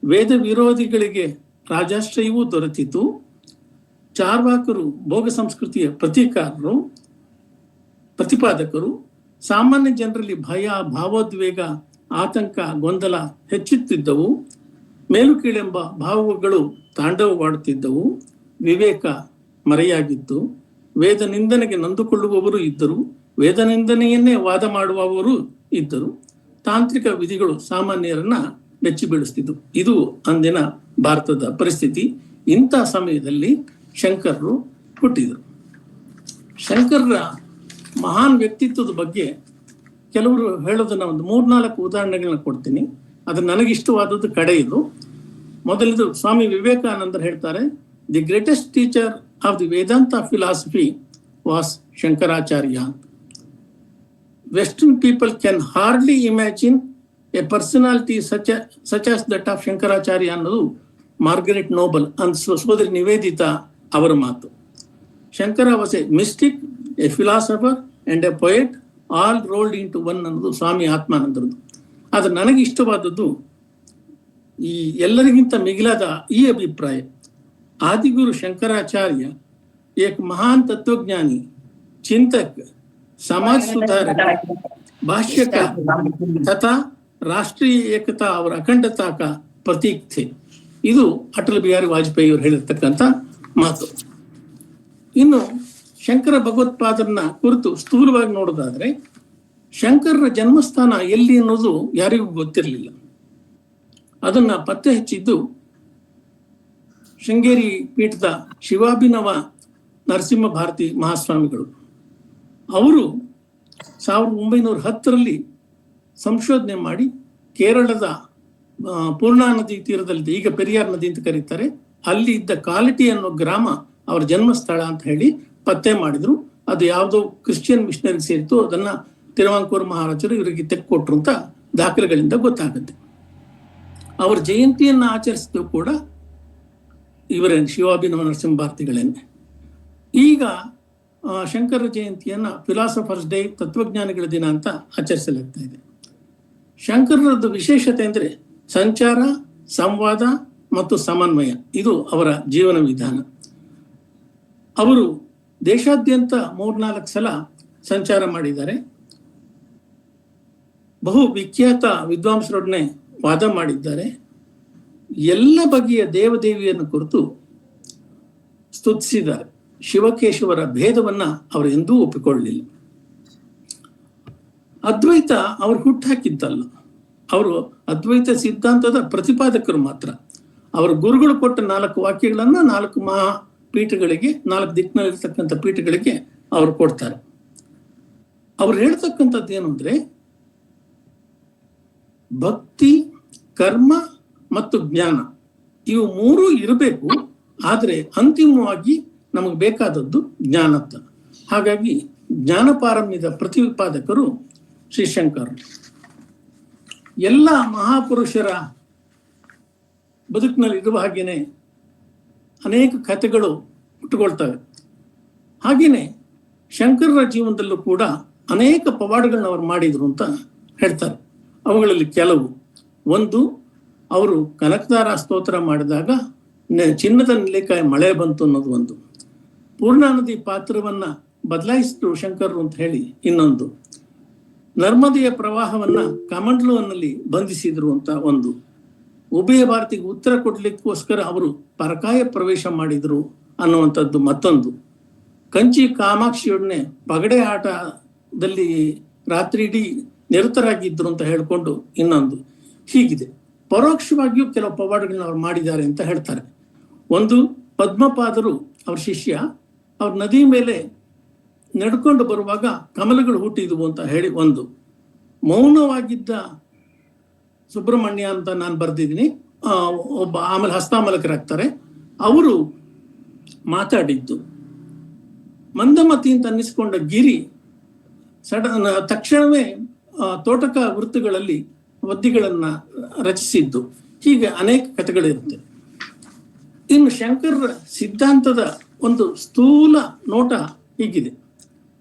ವೇದ ವಿರೋಧಿಗಳಿಗೆ ರಾಜಾಶ್ರಯವೂ ದೊರೆತಿತು. ಚಾರ್ವಾಕರು ಭೋಗ ಸಂಸ್ಕೃತಿಯ ಪ್ರತೀಕಾರರು. ಪ್ರತಿಪಾದಕರು ಸಾಮಾನ್ಯ ಜನರಲ್ಲಿ ಭಯ, ಭಾವೋದ್ವೇಗ, ಆತಂಕ, ಗೊಂದಲ ಹೆಚ್ಚುತ್ತಿದ್ದವು. ಮೇಲು ಕೀಳೆಂಬ ಭಾವಗಳು ತಾಂಡವವಾಡುತ್ತಿದ್ದವು. ವಿವೇಕ ಮರೆಯಾಗಿತ್ತು. ವೇದ ನಿಂದನೆಗೆ ನೊಂದುಕೊಳ್ಳುವವರು ಇದ್ದರು. ವೇದ ನಿಂದನೆಯನ್ನೇ ವಾದ ಮಾಡುವವರು ಇದ್ದರು. ತಾಂತ್ರಿಕ ವಿಧಿಗಳು ಸಾಮಾನ್ಯರನ್ನ ಬೆಚ್ಚಿ ಬೀಳಿಸ್ತಿದ್ವು. ಇದು ಅಂದಿನ ಭಾರತದ ಪರಿಸ್ಥಿತಿ. ಇಂಥ ಸಮಯದಲ್ಲಿ ಶಂಕರರು ಹುಟ್ಟಿದರು. ಶಂಕರರ ಮಹಾನ್ ವ್ಯಕ್ತಿತ್ವದ ಬಗ್ಗೆ ಕೆಲವರು ಹೇಳೋದನ್ನ ಒಂದು 3-4 ಉದಾಹರಣೆಗಳನ್ನ ಕೊಡ್ತೀನಿ. ಅದು ನನಗಿಷ್ಟವಾದದ್ದು ಕಡೆಯದು. ಮೊದಲದು ಸ್ವಾಮಿ ವಿವೇಕಾನಂದರು ಹೇಳ್ತಾರೆ, the greatest teacher of the Vedanta philosophy was Shankaracharya. Western people can hardly imagine a personality such as that of Shankaracharya ಅನ್ನೋದು ಮಾರ್ಗರೆಟ್ ನೋಬಲ್ ಸೋದರಿ ನಿವೇದಿತಾ ಅವರ ಮಾತು. Shankara was a mystic, a philosopher and a poet, all rolled into one ಅನ್ನೋದು ಸ್ವಾಮಿ ಆತ್ಮಾನಂದರದು. ಆದರೆ ನನಗೆ ಇಷ್ಟವಾದದ್ದು ಈ ಎಲ್ಲರಿಗಿಂತ ಮಿಗಿಲಾದ ಈ ಅಭಿಪ್ರಾಯ. ಆದಿಗುರು ಶಂಕರಾಚಾರ್ಯ ಏಕ ಮಹಾನ್ ತತ್ವಜ್ಞಾನಿ, ಚಿಂತಕ, ಸಮಾಜ ಸುಧಾರಕ, ಭಾಷ್ಯಕಾರ ತಥಾ ರಾಷ್ಟ್ರೀಯ ಏಕತಾ ಅವರ ಅಖಂಡತಾ ಕಾ ಪ್ರತೀಕ್ ಥೆ. ಇದು ಅಟಲ್ ಬಿಹಾರಿ ವಾಜಪೇಯಿ ಅವರು ಹೇಳಿರ್ತಕ್ಕಂಥ ಮಾತು. ಇನ್ನು ಶಂಕರ ಭಗವತ್ಪಾದರನ್ನ ಕುರಿತು ಸ್ಥೂಲವಾಗಿ ನೋಡೋದಾದ್ರೆ, ಶಂಕರರ ಜನ್ಮಸ್ಥಾನ ಎಲ್ಲಿ ಅನ್ನೋದು ಯಾರಿಗೂ ಗೊತ್ತಿರಲಿಲ್ಲ. ಅದನ್ನ ಪತ್ತೆ ಹಚ್ಚಿದ್ದು ಶೃಂಗೇರಿ ಪೀಠದ ಶಿವಾಭಿನವ ನರಸಿಂಹ ಭಾರತಿ ಮಹಾಸ್ವಾಮಿಗಳು. ಅವರು 1910ರಲ್ಲಿ ಸಂಶೋಧನೆ ಮಾಡಿ ಕೇರಳದ ಪೂರ್ಣಾ ನದಿ ತೀರದಲ್ಲಿ, ಈಗ ಪೆರಿಯಾರ್ ನದಿ ಅಂತ ಕರೀತಾರೆ, ಅಲ್ಲಿ ಇದ್ದ ಕಾಲಿಟಿ ಅನ್ನೋ ಗ್ರಾಮ ಅವರ ಜನ್ಮಸ್ಥಳ ಅಂತ ಹೇಳಿ ಪತ್ತೆ ಮಾಡಿದ್ರು. ಅದು ಯಾವುದೋ ಕ್ರಿಶ್ಚಿಯನ್ ಮಿಷನರಿ ಸೇರಿತು. ಅದನ್ನ ತಿರುವಾಂಕೂರು ಮಹಾರಾಜರು ಇವರಿಗೆ ತೆಕ್ಕೊಟ್ರು ಅಂತ ದಾಖಲೆಗಳಿಂದ ಗೊತ್ತಾಗುತ್ತೆ. ಅವರ ಜಯಂತಿಯನ್ನ ಆಚರಿಸಿದ್ರು ಕೂಡ ಇವರೇ, ಶಿವಾಭಿನವ ನರಸಿಂಹ ಭಾರತಿಗಳೇನೆ. ಈಗ ಶಂಕರ ಜಯಂತಿಯನ್ನ ಫಿಲಾಸಫರ್ಸ್ ಡೇ, ತತ್ವಜ್ಞಾನಿಗಳ ದಿನ ಅಂತ ಆಚರಿಸಲಾಗ್ತಾ ಇದೆ. ಶಂಕರರದ್ದು ವಿಶೇಷತೆ ಅಂದ್ರೆ ಸಂಚಾರ, ಸಂವಾದ ಮತ್ತು ಸಮನ್ವಯ. ಇದು ಅವರ ಜೀವನ ವಿಧಾನ. ಅವರು ದೇಶಾದ್ಯಂತ 3-4 ಸಲ ಸಂಚಾರ ಮಾಡಿದ್ದಾರೆ. ಬಹು ವಿಖ್ಯಾತ ವಿದ್ವಾಂಸರೊಡನೆ ವಾದ ಮಾಡಿದ್ದಾರೆ. ಎಲ್ಲ ಬಗೆಯ ದೇವದೇವಿಯನ್ನು ಕುರಿತು ಸ್ತುತಿಸಿದ್ದಾರೆ. ಶಿವಕೇಶವರ ಭೇದವನ್ನ ಅವರು ಎಂದೂ ಒಪ್ಪಿಕೊಳ್ಳಲಿಲ್ಲ. ಅದ್ವೈತ ಅವರು ಹುಟ್ಟಾಕಿದ್ದಲ್ಲ, ಅವರು ಅದ್ವೈತ ಸಿದ್ಧಾಂತದ ಪ್ರತಿಪಾದಕರು ಮಾತ್ರ. ಅವರ ಗುರುಗಳು ಕೊಟ್ಟ 4 ವಾಕ್ಯಗಳನ್ನ 4 ಮಹಾಪೀಠಗಳಿಗೆ, 4 ದಿಕ್ಕಿನಲ್ಲಿರ್ತಕ್ಕಂಥ ಪೀಠಗಳಿಗೆ ಅವರು ಕೊಡ್ತಾರೆ. ಅವ್ರು ಹೇಳ್ತಕ್ಕಂಥದ್ದು ಏನು ಅಂದ್ರೆ, ಭಕ್ತಿ, ಕರ್ಮ ಮತ್ತು ಜ್ಞಾನ ಇವು 3 ಇರಬೇಕು. ಆದ್ರೆ ಅಂತಿಮವಾಗಿ ನಮಗೆ ಬೇಕಾದದ್ದು ಜ್ಞಾನತ್ತ. ಹಾಗಾಗಿ ಜ್ಞಾನಪಾರಮ್ಯದ ಪ್ರತಿಪಾದಕರು ಶ್ರೀಶಂಕರ್. ಎಲ್ಲ ಮಹಾಪುರುಷರ ಬದುಕಿನಲ್ಲಿ ಇರುವ ಹಾಗೇನೆ ಅನೇಕ ಕಥೆಗಳು ಹುಟ್ಟುಕೊಳ್ತವೆ. ಹಾಗೇನೆ ಶಂಕರರ ಜೀವನದಲ್ಲೂ ಕೂಡ ಅನೇಕ ಪವಾಡಗಳನ್ನ ಅವರು ಮಾಡಿದ್ರು ಅಂತ ಹೇಳ್ತಾರೆ. ಅವುಗಳಲ್ಲಿ ಕೆಲವು, ಒಂದು, ಅವರು ಕನಕದಾರ ಸ್ತೋತ್ರ ಮಾಡಿದಾಗ ಚಿನ್ನದ ನೆಲ್ಲಿಕಾಯಿ ಮಳೆ ಬಂತು ಅನ್ನೋದು ಒಂದು. ಪೂರ್ಣಾ ನದಿ ಪಾತ್ರವನ್ನ ಬದಲಾಯಿಸಿದ್ರು ಶಂಕರರು ಅಂತ ಹೇಳಿ ಇನ್ನೊಂದು. ನರ್ಮದೆಯ ಪ್ರವಾಹವನ್ನ ಕಮಂಡಲುವನ್ನಲ್ಲಿ ಬಂಧಿಸಿದ್ರು ಅಂತ ಒಂದು. ಉಭಯ ಭಾರತಿಗೆ ಉತ್ತರ ಕೊಡ್ಲಿಕ್ಕೋಸ್ಕರ ಅವರು ಪರಕಾಯ ಪ್ರವೇಶ ಮಾಡಿದ್ರು ಅನ್ನುವಂಥದ್ದು ಮತ್ತೊಂದು. ಕಂಚಿ ಕಾಮಾಕ್ಷಿಯೊಡನೆ ಪಗಡೆ ಆಟದಲ್ಲಿ ರಾತ್ರಿ ಇಡೀ ನಿರತರಾಗಿದ್ರು ಅಂತ ಹೇಳ್ಕೊಂಡು ಇನ್ನೊಂದು. ಹೀಗಿದೆ. ಪರೋಕ್ಷವಾಗಿಯೂ ಕೆಲವು ಪವಾಡಗಳನ್ನ ಅವ್ರು ಮಾಡಿದ್ದಾರೆ ಅಂತ ಹೇಳ್ತಾರೆ. ಒಂದು, ಪದ್ಮಪಾದರು ಅವ್ರ ಶಿಷ್ಯ, ಅವ್ರ ನದಿ ಮೇಲೆ ನಡ್ಕೊಂಡು ಬರುವಾಗ ಕಮಲಗಳು ಹುಟ್ಟಿದ್ವು ಅಂತ ಹೇಳಿ ಒಂದು. ಮೌನವಾಗಿದ್ದ ಸುಬ್ರಹ್ಮಣ್ಯ ಅಂತ ನಾನು ಬರ್ದಿದ್ದೀನಿ, ಒಬ್ಬ ಆಮೇಲೆ ಹಸ್ತಾಮಲಕರಾಗ್ತಾರೆ, ಅವರು ಮಾತಾಡಿದ್ದು. ಮಂದಮತಿ ಅಂತ ಅನ್ನಿಸ್ಕೊಂಡ ಗಿರಿ ತಕ್ಷಣವೇ ತೋಟಕ ವೃತ್ತಗಳಲ್ಲಿ ವದ್ದಿಗಳನ್ನ ರಚಿಸಿದ್ದು. ಹೀಗೆ ಅನೇಕ ಕಥೆಗಳಿರುತ್ತೆ. ಇನ್ನು ಶಂಕರರ ಸಿದ್ಧಾಂತದ ಒಂದು ಸ್ಥೂಲ ನೋಟ ಹೀಗಿದೆ.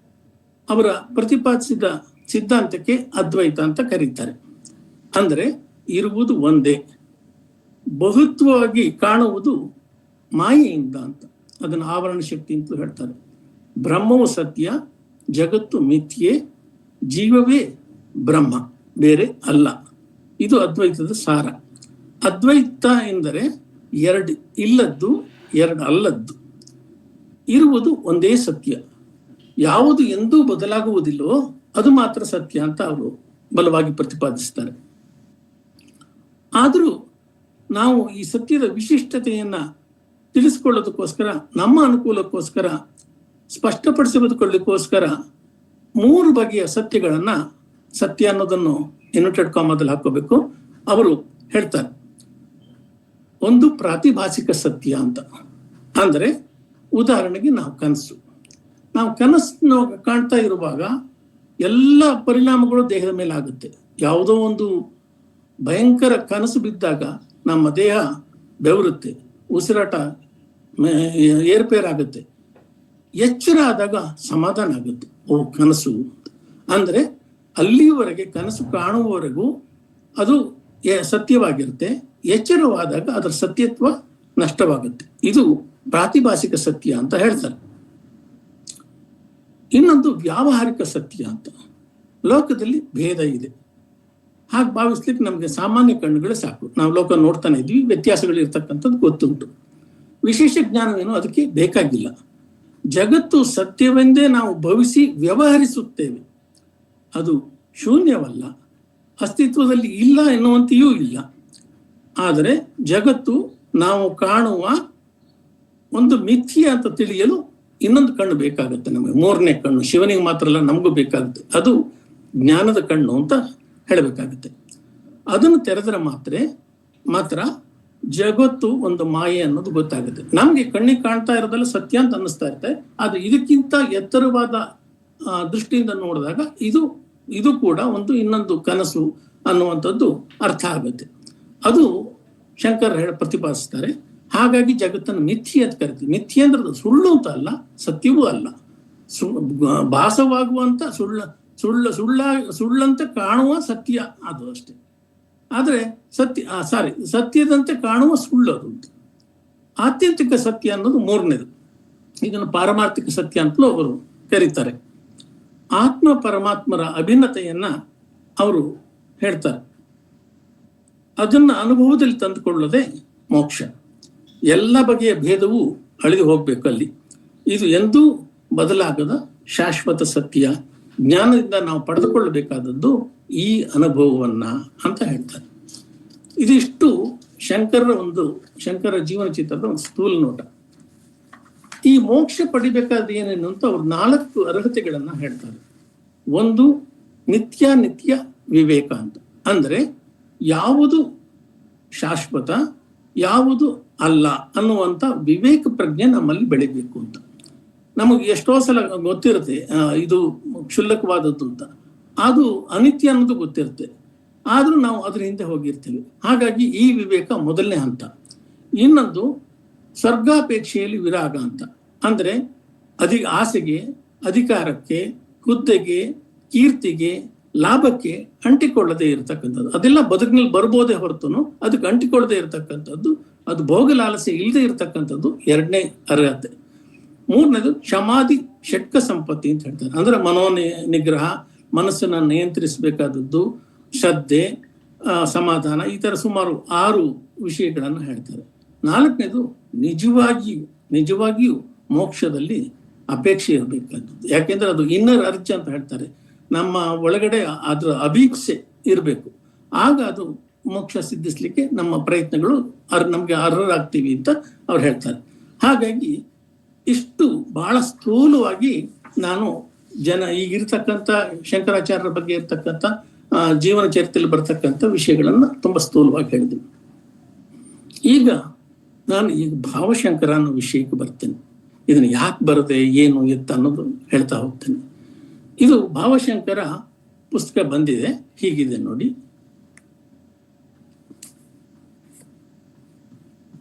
ಅವರ ಪ್ರತಿಪಾದಿಸಿದ ಸಿದ್ಧಾಂತಕ್ಕೆ ಅದ್ವೈತ ಅಂತ ಕರೀತಾರೆ. ಅಂದ್ರೆ ಇರುವುದು ಒಂದೇ, ಬಹುತ್ವವಾಗಿ ಕಾಣುವುದು ಮಾಯೆಯಿಂದ ಅಂತ. ಅದನ್ನು ಆವರಣ ಶಕ್ತಿ ಅಂತ ಹೇಳ್ತಾರೆ. ಬ್ರಹ್ಮವು ಸತ್ಯ, ಜಗತ್ತು ಮಿಥ್ಯೆ, ಜೀವವೇ ಬ್ರಹ್ಮ, ಬೇರೆ ಅಲ್ಲ. ಇದು ಅದ್ವೈತದ ಸಾರ. ಅದ್ವೈತ ಎಂದರೆ ಎರಡು ಇಲ್ಲದ್ದು, ಎರಡು ಅಲ್ಲದ್ದು, ಇರುವುದು ಒಂದೇ ಸತ್ಯ. ಯಾವುದು ಎಂದೂ ಬದಲಾಗುವುದಿಲ್ಲವೋ ಅದು ಮಾತ್ರ ಸತ್ಯ ಅಂತ ಅವರು ಬಲವಾಗಿ ಪ್ರತಿಪಾದಿಸ್ತಾರೆ. ಆದರೂ ನಾವು ಈ ಸತ್ಯದ ವಿಶಿಷ್ಟತೆಯನ್ನ ತಿಳಿಸ್ಕೊಳ್ಳೋದಕ್ಕೋಸ್ಕರ, ನಮ್ಮ ಅನುಕೂಲಕ್ಕೋಸ್ಕರ, ಸ್ಪಷ್ಟಪಡಿಸಿಕೊಳ್ಳಿಕ್ಕೋಸ್ಕರ 3 ಬಗೆಯ ಸತ್ಯಗಳನ್ನ, ಸತ್ಯ ಅನ್ನೋದನ್ನು ಇನ್ವರ್ಟೆಡ್ ಕಾಮಾದಲ್ಲಿ ಹಾಕೋಬೇಕು. ಅವರು ಹೇಳ್ತಾರೆ, ಒಂದು ಪ್ರಾತಿಭಾಸಿಕ ಸತ್ಯ ಅಂತ. ಅಂದ್ರೆ ಉದಾಹರಣೆಗೆ ನಾವು ಕನಸನ್ನು ಕಾಣ್ತಾ ಇರುವಾಗ ಎಲ್ಲ ಪರಿಣಾಮಗಳು ದೇಹದ ಮೇಲೆ ಆಗುತ್ತೆ. ಯಾವುದೋ ಒಂದು ಭಯಂಕರ ಕನಸು ಬಿದ್ದಾಗ ನಮ್ಮ ದೇಹ ಬೆವರುತ್ತೆ, ಉಸಿರಾಟ ಏರ್ಪೇರಾಗುತ್ತೆ. ಎಚ್ಚರ ಆದಾಗ ಸಮಾಧಾನ ಆಗುತ್ತೆ. ಓ, ಕನಸು ಅಂದ್ರೆ ಅಲ್ಲಿಯವರೆಗೆ, ಕನಸು ಕಾಣುವವರೆಗೂ ಅದು ಸತ್ಯವಾಗಿರುತ್ತೆ. ಎಚ್ಚರವಾದಾಗ ಅದರ ಸತ್ಯತ್ವ ನಷ್ಟವಾಗುತ್ತೆ. ಇದು ಪ್ರಾತಿಭಾಸಿಕ ಸತ್ಯ ಅಂತ ಹೇಳ್ತಾರೆ. ಇನ್ನೊಂದು ವ್ಯಾವಹಾರಿಕ ಸತ್ಯ ಅಂತ. ಲೋಕದಲ್ಲಿ ಭೇದ ಇದೆ ಹಾಗೆ ಭಾವಿಸ್ಲಿಕ್ಕೆ ನಮಗೆ ಸಾಮಾನ್ಯ ಕಣ್ಣುಗಳೇ ಸಾಕು. ನಾವು ಲೋಕ ನೋಡ್ತಾನೆ ಇದ್ವಿ, ವ್ಯತ್ಯಾಸಗಳು ಇರ್ತಕ್ಕಂಥದ್ದು ಗೊತ್ತುಂಟು. ವಿಶೇಷ ಜ್ಞಾನವೇನು ಅದಕ್ಕೆ ಬೇಕಾಗಿಲ್ಲ. ಜಗತ್ತು ಸತ್ಯವೆಂದೇ ನಾವು ಭಾವಿಸಿ ವ್ಯವಹರಿಸುತ್ತೇವೆ. ಅದು ಶೂನ್ಯವಲ್ಲ, ಅಸ್ತಿತ್ವದಲ್ಲಿ ಇಲ್ಲ ಎನ್ನುವಂತೆಯೂ ಇಲ್ಲ. ಆದರೆ ಜಗತ್ತು ನಾವು ಕಾಣುವ ಒಂದು ಮಿಥ್ಯೆ ಅಂತ ತಿಳಿಯಲು ಇನ್ನೊಂದು ಕಣ್ಣು ಬೇಕಾಗುತ್ತೆ ನಮಗೆ. 3ನೇ ಕಣ್ಣು ಶಿವನಿಗೆ ಮಾತ್ರ ಅಲ್ಲ, ನಮಗೂ ಬೇಕಾಗುತ್ತೆ. ಅದು ಜ್ಞಾನದ ಕಣ್ಣು ಅಂತ ಹೇಳಬೇಕಾಗುತ್ತೆ. ಅದನ್ನು ತೆರೆದರೆ ಮಾತ್ರ ಜಗತ್ತು ಒಂದು ಮಾಯೆ ಅನ್ನೋದು ಗೊತ್ತಾಗುತ್ತೆ. ನಮ್ಗೆ ಕಣ್ಣಿಗೆ ಕಾಣ್ತಾ ಇರೋದೆಲ್ಲ ಸತ್ಯ ಅಂತ ಅನ್ನಿಸ್ತಾ ಇರುತ್ತೆ. ಆದ್ರೆ ಇದಕ್ಕಿಂತ ಎತ್ತರವಾದ ದೃಷ್ಟಿಯಿಂದ ನೋಡಿದಾಗ ಇದು ಕೂಡ ಇನ್ನೊಂದು ಕನಸು ಅನ್ನುವಂಥದ್ದು ಅರ್ಥ ಆಗುತ್ತೆ. ಅದು ಶಂಕರ್ ಪ್ರತಿಪಾದಿಸ್ತಾರೆ. ಹಾಗಾಗಿ ಜಗತ್ತನ್ನು ಮಿಥ್ಯೆ ಅಂತ ಕರಿತೀವಿ. ಮಿಥ್ಯೆ ಅಂದ್ರೆ ಸುಳ್ಳು ಅಂತ ಅಲ್ಲ, ಸತ್ಯವೂ ಅಲ್ಲ. ಭಾಸವಾಗುವಂತ ಸುಳ್ಳಂತೆ ಕಾಣುವ ಸತ್ಯ ಅದು ಅಷ್ಟೇ. ಆದ್ರೆ ಸತ್ಯದಂತೆ ಕಾಣುವ ಸುಳ್ಳು ಅದು. ಆತ್ಯಂತಿಕ ಸತ್ಯ ಅನ್ನೋದು 3ನೇದು. ಇದನ್ನು ಪಾರಮಾರ್ಥಿಕ ಸತ್ಯ ಅಂತಲೂ ಅವರು ಕರೀತಾರೆ. ಆತ್ಮ ಪರಮಾತ್ಮರ ಅಭಿನ್ನತೆಯನ್ನ ಅವರು ಹೇಳ್ತಾರೆ. ಅದನ್ನ ಅನುಭವದಲ್ಲಿ ತಂದುಕೊಳ್ಳೋದೇ ಮೋಕ್ಷ. ಎಲ್ಲ ಬಗೆಯ ಭೇದವೂ ಅಳಿದು ಹೋಗ್ಬೇಕು ಅಲ್ಲಿ. ಇದು ಎಂದೂ ಬದಲಾಗದ ಶಾಶ್ವತ ಸತ್ಯ. ಜ್ಞಾನದಿಂದ ನಾವು ಪಡೆದುಕೊಳ್ಳಬೇಕಾದದ್ದು ಈ ಅನುಭವವನ್ನ ಅಂತ ಹೇಳ್ತಾರೆ. ಇದಿಷ್ಟು ಶಂಕರ ಜೀವನ ಚಿತ್ರದ ಒಂದು ಸ್ಥೂಲ ನೋಟ. ಈ ಮೋಕ್ಷ ಪಡಿಬೇಕಾದ್ರೆ ಏನೇನು ಅಂತ ಅವ್ರು 4 ಅರ್ಹತೆಗಳನ್ನ ಹೇಳ್ತಾರೆ. ಒಂದು ನಿತ್ಯ ವಿವೇಕ ಅಂತ. ಅಂದ್ರೆ ಯಾವುದು ಶಾಶ್ವತ, ಯಾವುದು ಅಲ್ಲ ಅನ್ನುವಂಥ ವಿವೇಕ ಪ್ರಜ್ಞೆ ನಮ್ಮಲ್ಲಿ ಬೆಳಿಬೇಕು ಅಂತ. ನಮಗೆ ಎಷ್ಟೋ ಸಲ ಗೊತ್ತಿರುತ್ತೆ ಇದು ಕ್ಷುಲ್ಲಕವಾದದ್ದು ಅಂತ, ಅದು ಅನಿತ್ಯ ಅನ್ನೋದು ಗೊತ್ತಿರುತ್ತೆ. ಆದ್ರೂ ನಾವು ಅದ್ರ ಹಿಂದೆ ಹೋಗಿರ್ತೀವಿ. ಹಾಗಾಗಿ ಈ ವಿವೇಕ ಮೊದಲನೇ ಹಂತ. ಇನ್ನೊಂದು ಸ್ವರ್ಗಾಪೇಕ್ಷೆಯಲ್ಲಿ ವಿರಾಗ ಅಂತ. ಅಂದ್ರೆ ಆಸೆಗೆ, ಅಧಿಕಾರಕ್ಕೆ, ಹುದ್ದೆಗೆ, ಕೀರ್ತಿಗೆ, ಲಾಭಕ್ಕೆ ಅಂಟಿಕೊಳ್ಳದೆ ಇರತಕ್ಕಂಥದ್ದು. ಅದೆಲ್ಲ ಬದುಕಿನಲ್ಲಿ ಬರ್ಬೋದೇ ಹೊರತುನು ಅದಕ್ಕೆ ಅಂಟಿಕೊಳ್ಳದೆ ಇರತಕ್ಕಂಥದ್ದು, ಅದು ಭೋಗಲಾಲಸೆ ಇಲ್ಲದೆ ಇರತಕ್ಕಂಥದ್ದು 2ನೇ ಅರ್ಹತೆ. 3ನೇದು ಸಮಾಧಿ ಷಟ್ಕ ಸಂಪತ್ತಿ ಅಂತ ಹೇಳ್ತಾರೆ. ಅಂದ್ರೆ ನಿಗ್ರಹ, ಮನಸ್ಸನ್ನ ನಿಯಂತ್ರಿಸಬೇಕಾದದ್ದು, ಶ್ರದ್ಧೆ, ಸಮಾಧಾನ, ಈ ತರ ಸುಮಾರು 6 ವಿಷಯಗಳನ್ನು ಹೇಳ್ತಾರೆ. 4ನೇದು ನಿಜವಾಗಿಯೂ ಮೋಕ್ಷದಲ್ಲಿ ಅಪೇಕ್ಷೆ ಇರಬೇಕಾದದ್ದು. ಯಾಕೆಂದ್ರೆ ಅದು ಇನ್ನರ್ ಅರ್ಜ್ ಅಂತ ಹೇಳ್ತಾರೆ. ನಮ್ಮ ಒಳಗಡೆ ಅದ್ರ ಅಭೀಪ್ಸೆ ಇರಬೇಕು. ಆಗ ಅದು ಮೋಕ್ಷ ಸಿದ್ಧಿಸ್ಲಿಕ್ಕೆ ನಮ್ಮ ಪ್ರಯತ್ನಗಳು ನಮ್ಗೆ ಅರ್ಹರಾಗ್ತೀವಿ ಅಂತ ಅವ್ರು ಹೇಳ್ತಾರೆ. ಹಾಗಾಗಿ ಇಷ್ಟು ಬಹಳ ಸ್ಥೂಲವಾಗಿ ನಾನು ಈಗಿರ್ತಕ್ಕಂಥ ಶಂಕರಾಚಾರ್ಯರ ಬಗ್ಗೆ ಇರ್ತಕ್ಕಂಥ ಜೀವನ ಚರಿತ್ರೆಯಲ್ಲಿ ಬರ್ತಕ್ಕಂಥ ವಿಷಯಗಳನ್ನ ತುಂಬಾ ಸ್ಥೂಲವಾಗಿ ಹೇಳಿದ್ದೀನಿ. ಈಗ ನಾನು ಭಾವಶಂಕರ ಅನ್ನೋ ವಿಷಯಕ್ಕೆ ಬರ್ತೇನೆ. ಇದನ್ನ ಯಾಕೆ ಬರದೆ, ಏನು ಎತ್ತ ಅನ್ನೋದು ಹೇಳ್ತಾ ಹೋಗ್ತೇನೆ. ಇದು ಭಾವಶಂಕರ ಪುಸ್ತಕ ಬಂದಿದೆ, ಹೀಗಿದೆ ನೋಡಿ.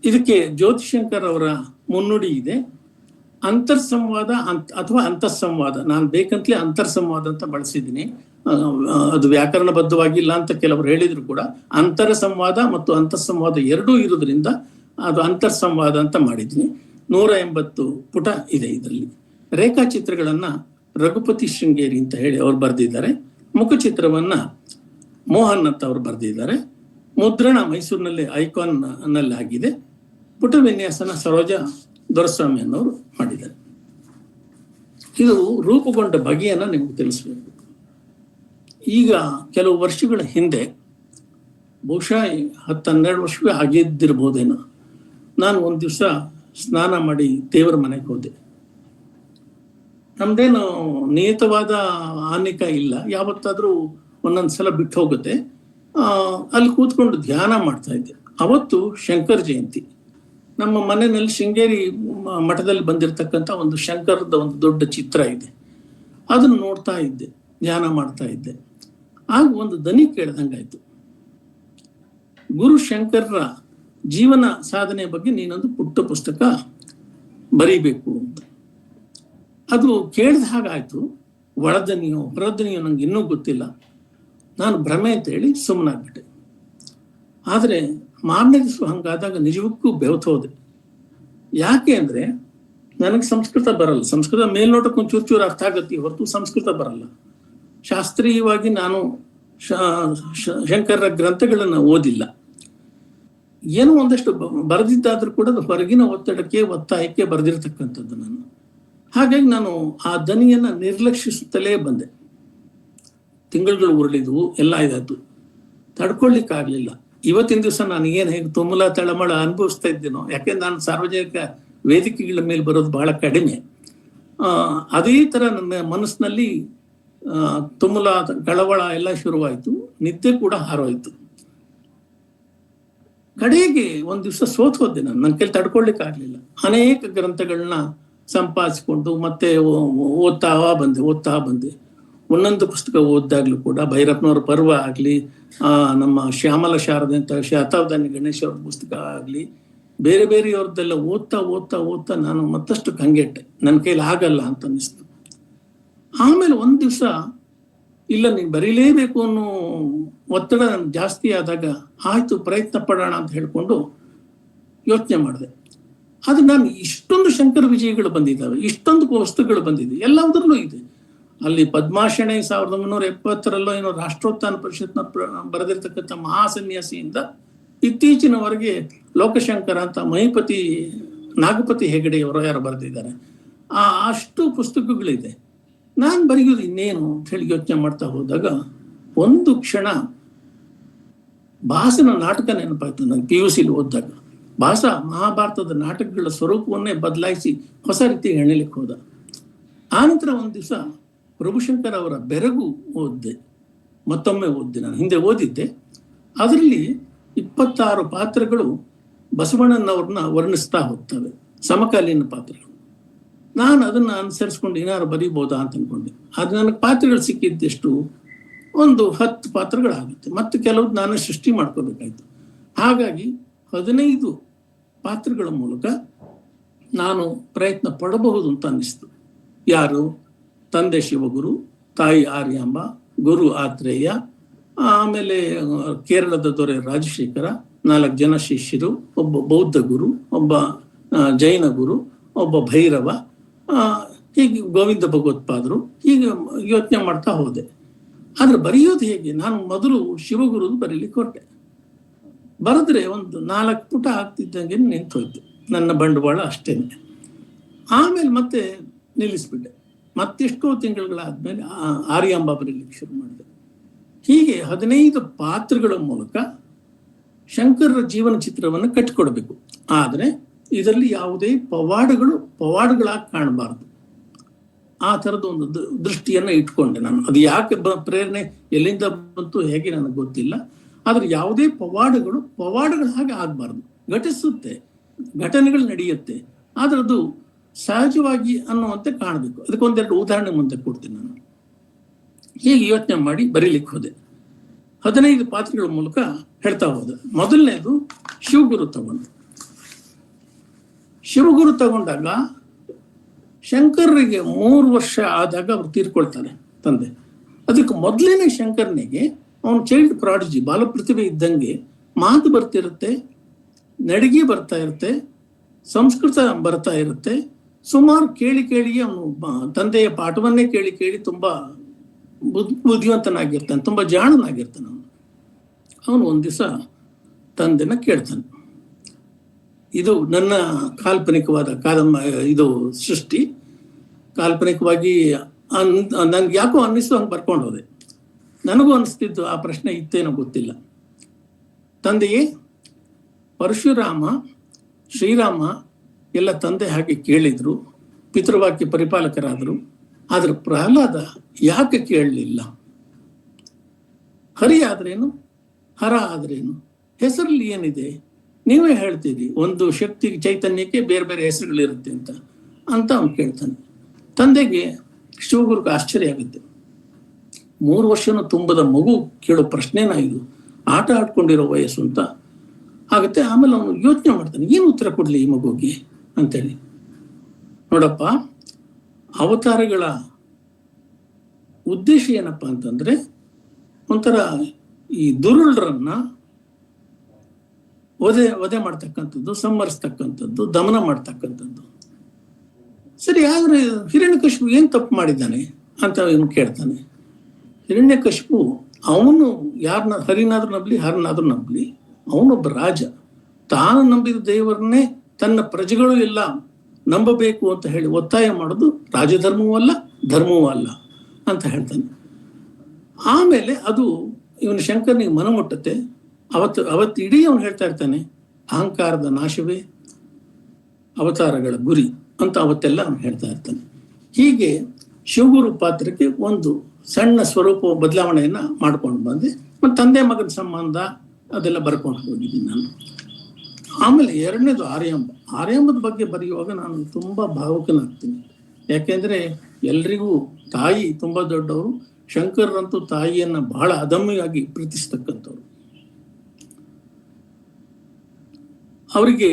ಇದಕ್ಕೆ ಜ್ಯೋತಿಶಂಕರ್ ಅವರ ಮುನ್ನುಡಿ ಇದೆ. ಅಂತರ್ಸಂವಾದ ಅಥವಾ ಅಂತಸ್ಸಂವಾದ, ನಾನು ಬೇಕಂತಲೇ ಅಂತರ್ಸಂವಾದ ಅಂತ ಬಳಸಿದ್ದೀನಿ. ಅದು ವ್ಯಾಕರಣಬದ್ಧವಾಗಿಲ್ಲ ಅಂತ ಕೆಲವರು ಹೇಳಿದ್ರು ಕೂಡ ಅಂತರ ಸಂವಾದ ಮತ್ತು ಅಂತಸ್ಸಂವಾದ ಎರಡೂ ಇರೋದ್ರಿಂದ ಅದು ಅಂತರ್ಸಂವಾದ ಅಂತ ಮಾಡಿದ್ದೀನಿ. 180 ಪುಟ ಇದೆ. ಇದರಲ್ಲಿ ರೇಖಾಚಿತ್ರಗಳನ್ನ ರಘುಪತಿ ಶೃಂಗೇರಿ ಅಂತ ಹೇಳಿ ಅವ್ರು ಬರೆದಿದ್ದಾರೆ. ಮುಖಚಿತ್ರವನ್ನ ಮೋಹನ್ ಅಂತ ಅವ್ರು ಬರೆದಿದ್ದಾರೆ. ಮುದ್ರಣ ಮೈಸೂರಿನಲ್ಲಿ ಐಕಾನ್ ನಲ್ಲಿ ಆಗಿದೆ. ಪುಟ ವಿನ್ಯಾಸನ ಸರೋಜ ದೊರೆಸ್ವಾಮಿ ಅನ್ನೋರು ಮಾಡಿದ್ದಾರೆ. ಇದು ರೂಪುಗೊಂಡ ಬಗೆಯನ್ನ ನಿಮ್ಗೆ ತಿಳಿಸ್ಬೇಕು. ಈಗ ಕೆಲವು ವರ್ಷಗಳ ಹಿಂದೆ, ಬಹುಶಃ 10-12 ವರ್ಷವೇ ಆಗಿದ್ದಿರ್ಬೋದೇನೋ, ನಾನು ಒಂದು ದಿವಸ ಸ್ನಾನ ಮಾಡಿ ದೇವರ ಮನೆಗೆ ಹೋದೆ. ನಮ್ದೇನು ನಿಯತವಾದ ಆನಿಕ ಇಲ್ಲ, ಯಾವತ್ತಾದ್ರೂ ಒಂದೊಂದ್ಸಲ ಬಿಟ್ಟು ಹೋಗುತ್ತೆ. ಅಲ್ಲಿ ಕೂತ್ಕೊಂಡು ಧ್ಯಾನ ಮಾಡ್ತಾ ಇದ್ದೆ. ಅವತ್ತು ಶಂಕರ ಜಯಂತಿ. ನಮ್ಮ ಮನೆಯಲ್ಲಿ ಶೃಂಗೇರಿ ಮಠದಲ್ಲಿ ಬಂದಿರತಕ್ಕಂಥ ಒಂದು ಶಂಕರದ ಒಂದು ದೊಡ್ಡ ಚಿತ್ರ ಇದೆ, ಅದನ್ನು ನೋಡ್ತಾ ಇದ್ದೆ, ಧ್ಯಾನ ಮಾಡ್ತಾ ಇದ್ದೆ. ಆಗ ಒಂದು ದನಿ ಕೇಳ್ದಂಗಾಯ್ತು, ಗುರು ಶಂಕರರ ಜೀವನ ಸಾಧನೆ ಬಗ್ಗೆ ನೀನೊಂದು ಪುಟ್ಟ ಪುಸ್ತಕ ಬರೀಬೇಕು ಅಂತ. ಅದು ಕೇಳಿದ ಹಾಗಾಯ್ತು. ಒಳದನಿಯೋ ಹೊರದನಿಯೋ ನಂಗೆ ಇನ್ನೂ ಗೊತ್ತಿಲ್ಲ. ನಾನು ಭ್ರಮೆ ಅಂತ ಹೇಳಿ ಸುಮ್ಮನಾಗ್ಬಿಟ್ಟೆ. ಆದರೆ ಮಾರನೇ ದಿವಸ ಹಂಗಾದಾಗ ನಿಜಕ್ಕೂ ಬೆವತೋದೆ. ಯಾಕೆ ಅಂದ್ರೆ ನನಗೆ ಸಂಸ್ಕೃತ ಬರಲ್ಲ. ಸಂಸ್ಕೃತ ಮೇಲ್ನೋಟಕ್ಕೆ ಒಂದು ಚೂರು ಅರ್ಥ ಆಗತ್ತೆ, ಹೊರತು ಸಂಸ್ಕೃತ ಬರಲ್ಲ. ಶಾಸ್ತ್ರೀಯವಾಗಿ ನಾನು ಶಂಕರರ ಗ್ರಂಥಗಳನ್ನು ಓದಿಲ್ಲ. ಏನೋ ಒಂದಷ್ಟು ಬರೆದಿದ್ದಾದ್ರೂ ಕೂಡ ಅದು ಹೊರಗಿನ ಒತ್ತಾಯಕ್ಕೆ ಬರೆದಿರ್ತಕ್ಕಂಥದ್ದು ನಾನು. ಹಾಗಾಗಿ ನಾನು ಆ ದನಿಯನ್ನ ನಿರ್ಲಕ್ಷಿಸುತ್ತಲೇ ಬಂದೆ. ತಿಂಗಳುಗಳು ಉರುಳಿದ್ವು, ಎಲ್ಲ ಇದಾಯ್ತು, ತಡ್ಕೊಳ್ಲಿಕ್ಕಾಗ್ಲಿಲ್ಲ. ಇವತ್ತಿನ ದಿವಸ ನಾನು ಏನು ಹೇಗೆ ತುಮುಲ ತಳಮಳ ಅನುಭವಿಸ್ತಾ ಇದ್ದೀನೋ, ಯಾಕೆಂದ್ರೆ ನಾನು ಸಾರ್ವಜನಿಕ ವೇದಿಕೆಗಳ ಮೇಲೆ ಬರೋದು ಬಹಳ ಕಡಿಮೆ. ಅದೇ ತರ ನನ್ನ ಮನಸ್ಸಿನಲ್ಲಿ ತುಮುಲ ಕಳವಳ ಎಲ್ಲ ಶುರುವಾಯಿತು. ನಿದ್ದೆ ಕೂಡ ಹಾರೋಯ್ತು. ಕಡೆಗೆ ಒಂದ್ ದಿವಸ ಸೋತ್ ಹೋದೆ ನಾನು. ನನ್ನ ಕೈಲಿ ತಡ್ಕೊಳ್ಲಿಕ್ಕೆ ಆಗ್ಲಿಲ್ಲ. ಅನೇಕ ಗ್ರಂಥಗಳನ್ನ ಸಂಪಾದಿಸಿಕೊಂಡು ಮತ್ತೆ ಓದ್ತಾ ಬಂದೆ. ಒಂದೊಂದು ಪುಸ್ತಕ ಓದ್ದಾಗ್ಲೂ ಕೂಡ ಭೈರಪ್ಪನವ್ರ ಪರ್ವ ಆಗ್ಲಿ, ನಮ್ಮ ಶ್ಯಾಮಲ ಶಾರದೆ ಅಂತ ಶತಾಬ್ದಾನಿ ಗಣೇಶ್ ಅವ್ರ ಪುಸ್ತಕ ಆಗ್ಲಿ, ಬೇರೆ ಬೇರೆಯವ್ರದ್ದೆಲ್ಲ ಓದ್ತಾ ನಾನು ಮತ್ತಷ್ಟು ಕಂಗೆಟ್ಟೆ. ನನ್ನ ಕೈಲಿ ಆಗಲ್ಲ ಅಂತ ಅನಿಸ್ತು. ಆಮೇಲೆ ಒಂದ್ ದಿವಸ ಇಲ್ಲ, ನೀನ್ ಬರೀಲೇಬೇಕು ಅನ್ನೋ ಒತ್ತಡ ಜಾಸ್ತಿ ಆದಾಗ ಆಯ್ತು, ಪ್ರಯತ್ನ ಪಡೋಣ ಅಂತ ಹೇಳ್ಕೊಂಡು ಯೋಚನೆ ಮಾಡಿದೆ. ಅದು ನಾನು ಇಷ್ಟೊಂದು ಶಂಕರ ವಿಜಯಗಳು ಬಂದಿದ್ದಾವೆ, ಇಷ್ಟೊಂದು ವಸ್ತುಗಳು ಬಂದಿದೆ, ಎಲ್ಲದರಲ್ಲೂ ಇದೆ. ಅಲ್ಲಿ ಪದ್ಮಾಶಣೆ 1970 ಏನೋ ರಾಷ್ಟ್ರೋತ್ಥಾನ ಪರಿಷತ್ನ ಬರೆದಿರ್ತಕ್ಕಂಥ ಮಹಾಸನ್ಯಾಸಿಯಿಂದ ಇತ್ತೀಚಿನವರೆಗೆ ಲೋಕಶಂಕರ ಅಂತ ನಾಗಪತಿ ಹೆಗಡೆಯವರು ಯಾರು ಬರೆದಿದ್ದಾರೆ. ಅಷ್ಟು ಪುಸ್ತಕಗಳಿದೆ. ನಾನು ಬರೆಯೋದು ಇನ್ನೇನು ಅಂತ ಹೇಳಿ ಯೋಚನೆ ಮಾಡ್ತಾ ಹೋದಾಗ ಒಂದು ಕ್ಷಣ ಭಾಸನ ನಾಟಕ ನೆನಪಾಯ್ತು ನನಗೆ. PUC ಓದಿದಾಗ ಭಾಸ ಮಹಾಭಾರತದ ನಾಟಕಗಳ ಸ್ವರೂಪವನ್ನೇ ಬದಲಾಯಿಸಿ ಹೊಸ ರೀತಿ ಹೆಣಲಿಕ್ಕೆ ಹೋದ. ಆನಂತರ ಒಂದು ದಿವಸ ಪ್ರಭುಶಂಕರ್ ಅವರ ಬೆರಗು ಮತ್ತೊಮ್ಮೆ ಓದಿದೆ. ನಾನು ಹಿಂದೆ ಓದಿದ್ದೆ. ಅದರಲ್ಲಿ 26 ಪಾತ್ರಗಳು ಬಸವಣ್ಣನವ್ರನ್ನ ವರ್ಣಿಸ್ತಾ ಹೋಗ್ತವೆ, ಸಮಕಾಲೀನ ಪಾತ್ರಗಳು. ನಾನು ಅದನ್ನ ಅನುಸರಿಸ್ಕೊಂಡು ಏನಾರು ಬರೀಬೋದಾ ಅಂತ ಅನ್ಕೊಂಡೆ. ಅದು ನನಗೆ ಪಾತ್ರಗಳು ಸಿಕ್ಕಿದ್ದೆಷ್ಟು, ಒಂದು 10 ಪಾತ್ರಗಳಾಗುತ್ತೆ. ಮತ್ತೆ ಕೆಲವ್ದು ನಾನು ಸೃಷ್ಟಿ ಮಾಡ್ಕೋಬೇಕಾಯ್ತು. ಹಾಗಾಗಿ 15 ಪಾತ್ರಗಳ ಮೂಲಕ ನಾನು ಪ್ರಯತ್ನ ಪಡಬಹುದು ಅಂತ ಅನ್ನಿಸ್ತು. ಯಾರು? ತಂದೆ ಶಿವಗುರು, ತಾಯಿ ಆರ್ಯಾಂಬ, ಗುರು ಆತ್ರೇಯ, ಆಮೇಲೆ ಕೇರಳದ ದೊರೆ ರಾಜಶೇಖರ, 4 ಜನ ಶಿಷ್ಯರು, ಒಬ್ಬ ಬೌದ್ಧ ಗುರು, ಒಬ್ಬ ಜೈನ ಗುರು, ಒಬ್ಬ ಭೈರವ, ಹೀಗೆ ಗೋವಿಂದ ಭಗವತ್ಪಾದರು. ಹೀಗೆ ಯೋಚನೆ ಮಾಡ್ತಾ ಹೋದೆ. ಆದ್ರೆ ಬರೆಯೋದು ಹೇಗೆ? ನಾನು ಮೊದಲು ಶಿವಗುರುದು ಬರೀಲಿಕ್ಕೆ ಹೊರಟೆ. ಬರೆದ್ರೆ ಒಂದು 4 ಪುಟ ಆಗ್ತಿದ್ದಂಗೆ ನಿಂತೋಯ್ತು ನನ್ನ ಬಂಡವಾಳ ಅಷ್ಟೇನೆ. ಆಮೇಲೆ ಮತ್ತೆ ನಿಲ್ಲಿಸ್ಬಿಟ್ಟೆ. ಮತ್ತೆಷ್ಟೋ ತಿಂಗಳುಗಳಾದ್ಮೇಲೆ ಆರ್ಯಾಂಬ ಬರೀಲಿಕ್ಕೆ ಶುರು ಮಾಡಿದೆ. ಹೀಗೆ 15 ಪಾತ್ರಗಳ ಮೂಲಕ ಶಂಕರರ ಜೀವನ ಚಿತ್ರವನ್ನು ಕಟ್ಟಿಕೊಡ್ಬೇಕು. ಆದ್ರೆ ಇದರಲ್ಲಿ ಯಾವುದೇ ಪವಾಡಗಳಾಗಿ ಕಾಣಬಾರದು. ಆ ಥರದ ಒಂದು ದೃಷ್ಟಿಯನ್ನ ಇಟ್ಕೊಂಡೆ ನಾನು. ಅದು ಯಾಕೆ ಪ್ರೇರಣೆ ಎಲ್ಲಿಂದ ಬಂತು ಹೇಗೆ ನನಗೆ ಗೊತ್ತಿಲ್ಲ. ಆದ್ರೆ ಯಾವುದೇ ಪವಾಡಗಳ ಹಾಗೆ ಆಗ್ಬಾರ್ದು. ಘಟಿಸುತ್ತೆ, ಘಟನೆಗಳು ನಡೆಯುತ್ತೆ, ಆದ್ರೆ ಅದು ಸಹಜವಾಗಿ ಅನ್ನುವಂತೆ ಕಾಣಬೇಕು. ಅದಕ್ಕೊಂದೆರಡು ಉದಾಹರಣೆ ಮುಂದೆ ಕೊಡ್ತೀನಿ ನಾನು. ಹೀಗೆ ಯೋಚನೆ ಮಾಡಿ ಬರೀಲಿಕ್ಕೆ ಹೋದೆ. 15 ಪಾತ್ರಗಳ ಮೂಲಕ ಹೇಳ್ತಾ ಹೋದೆ. ಮೊದಲನೇದು ಶಿವಗುರು ತಗೊಂಡಾಗ ಶಂಕರರಿಗೆ 3 ವರ್ಷ ಆದಾಗ ಅವ್ರು ತೀರ್ಕೊಳ್ತಾರೆ ತಂದೆ. ಅದಕ್ಕೆ ಮೊದಲೇನೆ ಶಂಕರನಿಗೆ ಅವನು ಚೈಲ್ಡ್ ಪ್ರಾಡಿಜಿ, ಬಾಲ ಪ್ರತಿಭೆ ಇದ್ದಂಗೆ ಮಾತು ಬರ್ತಿರುತ್ತೆ, ನಡಿಗೆ ಬರ್ತಾ ಇರುತ್ತೆ, ಸಂಸ್ಕೃತ ಬರ್ತಾ ಇರುತ್ತೆ, ಸುಮಾರು ಕೇಳಿ ಅವನು ತಂದೆಯ ಪಾಠವನ್ನೇ ಕೇಳಿ ತುಂಬಾ ಬುದ್ಧಿವಂತನಾಗಿರ್ತಾನೆ, ತುಂಬಾ ಜಾಣನಾಗಿರ್ತಾನೆ. ಅವನು ಒಂದ್ ದಿವಸ ತಂದೆನ ಕೇಳ್ತಾನೆ. ಇದು ನನ್ನ ಕಾಲ್ಪನಿಕವಾದ ಇದು ಸೃಷ್ಟಿ. ಕಾಲ್ಪನಿಕವಾಗಿ ನನ್ಗೆ ಯಾಕೋ ಅನ್ನಿಸ್ತು ಹಂಗೆ ಬರ್ಕೊಂಡು ಹೋದೆ. ನನಗೂ ಅನಿಸ್ತಿದ್ದು ಆ ಪ್ರಶ್ನೆ ಇತ್ತೇನೋ ಗೊತ್ತಿಲ್ಲ. ತಂದೆಯೇ, ಪರಶುರಾಮ, ಶ್ರೀರಾಮ ಎಲ್ಲ ತಂದೆ ಹಾಗೆ ಕೇಳಿದ್ರು, ಪಿತೃವಾಕ್ಯ ಪರಿಪಾಲಕರಾದರು. ಆದ್ರೆ ಪ್ರಹ್ಲಾದ ಯಾಕೆ ಕೇಳಲಿಲ್ಲ? ಹರಿ ಆದ್ರೇನು, ಹರ ಆದ್ರೇನು, ಹೆಸರಲ್ಲಿ ಏನಿದೆ? ನೀವೇ ಹೇಳ್ತೀರಿ ಒಂದು ಶಕ್ತಿ ಚೈತನ್ಯಕ್ಕೆ ಬೇರೆ ಬೇರೆ ಹೆಸರುಗಳಿರುತ್ತೆ ಅಂತ ಅವನು ಕೇಳ್ತಾನೆ. ತಂದೆಗೆ ಶಿವಗುರುಗೆ ಆಶ್ಚರ್ಯ ಆಗುತ್ತೆ. 3 ವರ್ಷನೂ ತುಂಬದ ಮಗು ಕೇಳೋ ಪ್ರಶ್ನೆನ ಇದು, ಆಟ ಆಡ್ಕೊಂಡಿರೋ ವಯಸ್ಸು ಅಂತ ಆಗುತ್ತೆ. ಆಮೇಲೆ ಅವನು ಯೋಚನೆ ಮಾಡ್ತಾನೆ, ಏನು ಉತ್ತರ ಕೊಡ್ಲಿ ಈ ಮಗುಗೆ ಅಂತೇಳಿ. ನೋಡಪ್ಪ, ಅವತಾರಗಳ ಉದ್ದೇಶ ಏನಪ್ಪಾ ಅಂತಂದ್ರೆ ಒಂಥರ ಈ ದುರುಳರನ್ನ ವಧೆ ಮಾಡ್ತಕ್ಕಂಥದ್ದು, ಸಂಹರಿಸ್ತಕ್ಕಂಥದ್ದು, ದಮನ ಮಾಡ್ತಕ್ಕಂಥದ್ದು. ಸರಿ, ಆದ್ರೆ ಹಿರಣ್ಯಕಶಿಪು ಏನ್ ತಪ್ಪು ಮಾಡಿದ್ದಾನೆ ಅಂತ ಇವನು ಕೇಳ್ತಾನೆ. ಹಿರಣ್ಯಕಶಿಪು ಅವನು ಯಾರನ್ನ ಹರಿನಾದ್ರೂ ನಂಬಲಿ, ಹರನಾದ್ರೂ ನಂಬಲಿ, ಅವನೊಬ್ಬ ರಾಜ. ತಾನು ನಂಬಿದ ದೇವರನ್ನೇ ತನ್ನ ಪ್ರಜೆಗಳು ಎಲ್ಲ ನಂಬಬೇಕು ಅಂತ ಹೇಳಿ ಒತ್ತಾಯ ಮಾಡೋದು ರಾಜಧರ್ಮವೂ ಅಲ್ಲ, ಧರ್ಮವೂ ಅಲ್ಲ ಅಂತ ಹೇಳ್ತಾನೆ. ಆಮೇಲೆ ಅದು ಇವನು ಶಂಕರನಿಗೆ ಮನಮುಟ್ಟತ್ತೆ. ಅವತ್ತು ಇಡೀ ಅವನು ಹೇಳ್ತಾ ಇರ್ತಾನೆ, ಅಹಂಕಾರದ ನಾಶವೇ ಅವತಾರಗಳ ಗುರಿ ಅಂತ ಅವತ್ತೆಲ್ಲ ಅವನು ಹೇಳ್ತಾ ಇರ್ತಾನೆ. ಹೀಗೆ ಶಿವಗುರು ಪಾತ್ರಕ್ಕೆ ಒಂದು ಸಣ್ಣ ಸ್ವರೂಪ ಬದಲಾವಣೆಯನ್ನ ಮಾಡ್ಕೊಂಡು ಬಂದೆ. ಮತ್ತು ತಂದೆ ಮಗನ ಸಂಬಂಧ ಅದೆಲ್ಲ ಬರ್ಕೊಂಡು ಹೋಗಿದ್ದೀನಿ ನಾನು. ಆಮೇಲೆ ಎರಡನೇದು ಆರ್ಯಾಂಬದ ಬಗ್ಗೆ ಬರೆಯುವಾಗ ನಾನು ತುಂಬಾ ಭಾವುಕನಾಗ್ತೀನಿ. ಯಾಕೆಂದ್ರೆ ಎಲ್ರಿಗೂ ತಾಯಿ ತುಂಬಾ ದೊಡ್ಡವರು. ಶಂಕರರಂತೂ ತಾಯಿಯನ್ನ ಬಹಳ ಅದಮ್ಯವಾಗಿ ಪ್ರೀತಿಸ್ತಕ್ಕಂಥವ್ರು. ಅವರಿಗೆ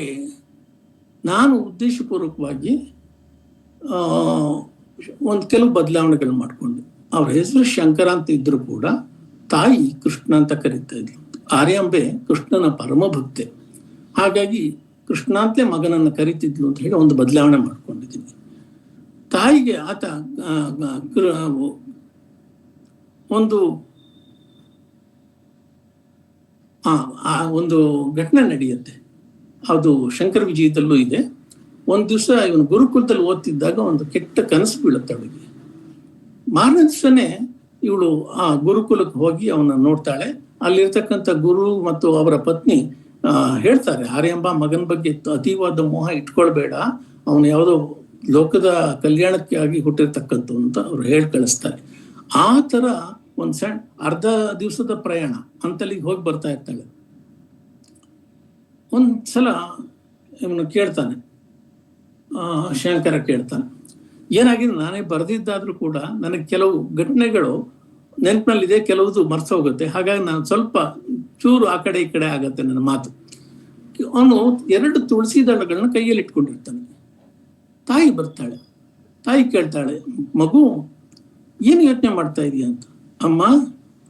ನಾನು ಉದ್ದೇಶಪೂರ್ವಕವಾಗಿ ಒಂದು ಕೆಲವು ಬದಲಾವಣೆಗಳು ಮಾಡಿಕೊಂಡೆ. ಅವ್ರ ಹೆಸರು ಶಂಕರ ಅಂತ ಇದ್ರು ಕೂಡ ತಾಯಿ ಕೃಷ್ಣ ಅಂತ ಕರೀತಾ ಇದ್ರು. ಆರ್ಯಾಂಬೆ ಕೃಷ್ಣನ ಪರಮ ಭಕ್ತೆ. ಹಾಗಾಗಿ ಕೃಷ್ಣ ಅಂತಲೇ ಮಗನನ್ನ ಕರಿತಿದ್ಲು ಅಂತ ಹೇಳಿ ಒಂದು ಬದಲಾವಣೆ ಮಾಡ್ಕೊಂಡಿದ್ದೀನಿ. ತಾಯಿಗೆ ಆತ ಒಂದು ಘಟನೆ ನಡೆಯುತ್ತೆ. ಅದು ಶಂಕರ ವಿಜಯದಲ್ಲೂ ಇದೆ. ಒಂದ್ ದಿವಸ ಇವನು ಗುರುಕುಲದಲ್ಲಿ ಓದ್ತಿದ್ದಾಗ ಒಂದು ಕೆಟ್ಟ ಕನಸು ಬೀಳುತ್ತೆ ಅವಳಿಗೆ. ಮಾರನೇ ದಿವಸನೇ ಇವಳು ಆ ಗುರುಕುಲಕ್ಕೆ ಹೋಗಿ ಅವನ ನೋಡ್ತಾಳೆ. ಅಲ್ಲಿರ್ತಕ್ಕಂಥ ಗುರು ಮತ್ತು ಅವರ ಪತ್ನಿ ಹೇಳ್ತಾರೆ, ಆರ್ಯಾಂಬ ಮಗನ ಬಗ್ಗೆ ಅತೀವಾದ ಮೋಹ ಇಟ್ಕೊಳ್ಬೇಡ, ಅವನು ಯಾವುದೋ ಲೋಕದ ಕಲ್ಯಾಣಕ್ಕೆ ಆಗಿ ಹುಟ್ಟಿರ್ತಕ್ಕಂಥ ಅಂತ ಅವ್ರು ಹೇಳಿ ಕಳಿಸ್ತಾರೆ. ಆ ತರ ಒಂದ್ ಸಣ್ಣ ಅರ್ಧ ದಿವಸದ ಪ್ರಯಾಣ ಅಂತಲ್ಲಿಗೆ ಹೋಗಿ ಬರ್ತಾ ಇರ್ತಾಳೆ. ಒಂದ್ಸಲ ಇವನು ಕೇಳ್ತಾನೆ, ಶಂಕರ ಕೇಳ್ತಾನೆ, ಏನಾಗಿದೆ ನಾನೇ ಬರೆದಿದ್ದಾದ್ರೂ ಕೂಡ ನನಗೆ ಕೆಲವು ಘಟನೆಗಳು ನೆನಪಿನಲ್ಲಿದೆ, ಕೆಲವುದು ಮರ್ಸೋಗುತ್ತೆ. ಹಾಗಾಗಿ ನಾನು ಸ್ವಲ್ಪ ಚೂರು ಆ ಕಡೆ ಈ ಕಡೆ ಆಗತ್ತೆ ನನ್ನ ಮಾತು. ಅವನು 2 ತುಳಸಿ ದಳಗಳನ್ನ ಕೈಯಲ್ಲಿ ಇಟ್ಕೊಂಡಿರ್ತಾನೆ. ತಾಯಿ ಬರ್ತಾಳೆ. ತಾಯಿ ಕೇಳ್ತಾಳೆ, ಮಗು ಏನು ಯೋಚನೆ ಮಾಡ್ತಾ ಇದೀಯ ಅಂತ. ಅಮ್ಮ,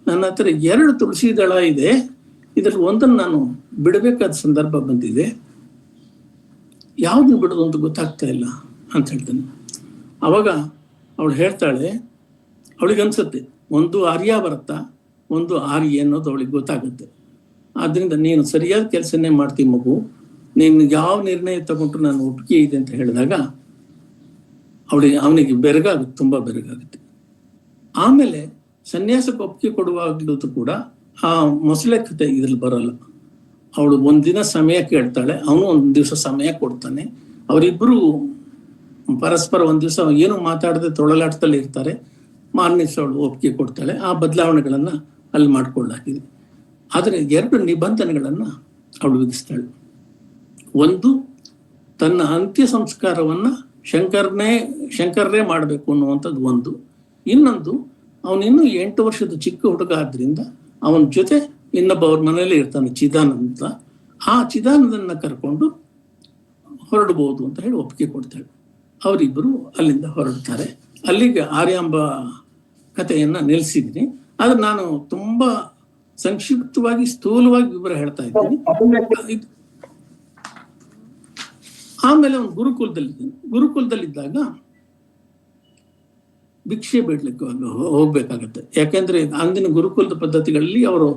ನನ್ನ ಹತ್ರ 2 ತುಳಸಿ ದಳ ಇದೆ, ಇದ್ರಲ್ಲಿ ಒಂದನ್ನು ನಾನು ಬಿಡಬೇಕಾದ ಸಂದರ್ಭ ಬಂದಿದೆ, ಯಾವ್ದನ್ನ ಬಿಡೋದು ಅಂತ ಗೊತ್ತಾಗ್ತಾ ಇಲ್ಲ ಅಂತ ಹೇಳ್ತಾನೆ. ಅವಾಗ ಅವಳು ಹೇಳ್ತಾಳೆ, ಅವಳಿಗನ್ಸುತ್ತೆ ಒಂದು ಆರ್ಯಾವರ್ತ, ಒಂದು ಆರ್ಯ ಅನ್ನೋದು ಅವಳಿಗೆ ಗೊತ್ತಾಗುತ್ತೆ. ಆದ್ರಿಂದ ನೀನು ಸರಿಯಾದ ಕೆಲಸನೇ ಮಾಡ್ತೀವಿ ಮಗು, ನೀನು ಯಾವ ನಿರ್ಣಯ ತಗೊಂಡ್ರು ನಾನು ಒಪ್ಪಿಗೆ ಇದೆ ಅಂತ ಹೇಳಿದಾಗ ಅವನಿಗೆ ಬೆರಗಾಗುತ್ತೆ, ತುಂಬಾ ಬೆರಗಾಗುತ್ತೆ. ಆಮೇಲೆ ಸನ್ಯಾಸಕ್ಕೆ ಒಪ್ಪಿಗೆ ಕೊಡುವಾಗ್ಲೂ ಕೂಡ ಆ ಮೊಸಳೆ ಕಥೆ ಇದ್ರಲ್ಲಿ ಬರಲ್ಲ. ಅವಳು ಒಂದಿನ ಸಮಯ ಕೇಳ್ತಾಳೆ, ಅವನು ಒಂದ್ ದಿವಸ ಸಮಯ ಕೊಡ್ತಾನೆ. ಅವರಿಬ್ಬರು ಪರಸ್ಪರ ಒಂದ್ ದಿವಸ ಏನು ಮಾತಾಡದೆ ತೊಳಲಾಟದಲ್ಲಿ ಇರ್ತಾರೆ. ಮಾರನೇ ದಿವಸ ಅವಳು ಒಪ್ಪಿಗೆ ಕೊಡ್ತಾಳೆ. ಆ ಬದಲಾವಣೆಗಳನ್ನ ಅಲ್ಲಿ ಮಾಡ್ಕೊಳ್ಳಾಗಿದೆ. ಆದರೆ 2 ನಿಬಂಧನೆಗಳನ್ನ ಅವಳು ವಿಧಿಸ್ತಾಳೆ. ಒಂದು, ತನ್ನ ಅಂತ್ಯ ಸಂಸ್ಕಾರವನ್ನ ಶಂಕರನೇ ಮಾಡಬೇಕು ಅನ್ನುವಂಥದ್ದು ಒಂದು. ಇನ್ನೊಂದು, ಅವನಿನ್ನೂ 8 ವರ್ಷದ ಚಿಕ್ಕ ಹುಡುಗ ಆದ್ರಿಂದ ಅವನ ಜೊತೆ ಇನ್ನೊಬ್ಬ ಅವ್ರ ಮನೇಲಿ ಇರ್ತಾನೆ, ಚಿದಾನಂದ. ಆ ಚಿದಾನಂದನ್ನ ಕರ್ಕೊಂಡು ಹೊರಡ್ಬೋದು ಅಂತ ಹೇಳಿ ಒಪ್ಪಿಗೆ ಕೊಡ್ತಾಳೆ. ಅವರಿಬ್ಬರು ಅಲ್ಲಿಂದ ಹೊರಡ್ತಾರೆ. ಅಲ್ಲಿಗೆ ಆರ್ಯಾಂಬ ಕಥೆಯನ್ನ ನಿಲ್ಲಿಸಿದ್ದೀನಿ. ಆದ್ರೆ ನಾನು ತುಂಬಾ ಸಂಕ್ಷಿಪ್ತವಾಗಿ ಸ್ಥೂಲವಾಗಿ ವಿವರ ಹೇಳ್ತಾ ಇದ್ದೀನಿ. ಆಮೇಲೆ ಅವನು ಗುರುಕುಲದಲ್ಲಿದ್ದಾಗ ಭಿಕ್ಷೆ ಬೇಡ್ಲಿಕ್ಕೆ ಹೋಗ್ಬೇಕಾಗತ್ತೆ. ಯಾಕೆಂದ್ರೆ ಅಂದಿನ ಗುರುಕುಲದ ಪದ್ಧತಿಗಳಲ್ಲಿ ಅವರು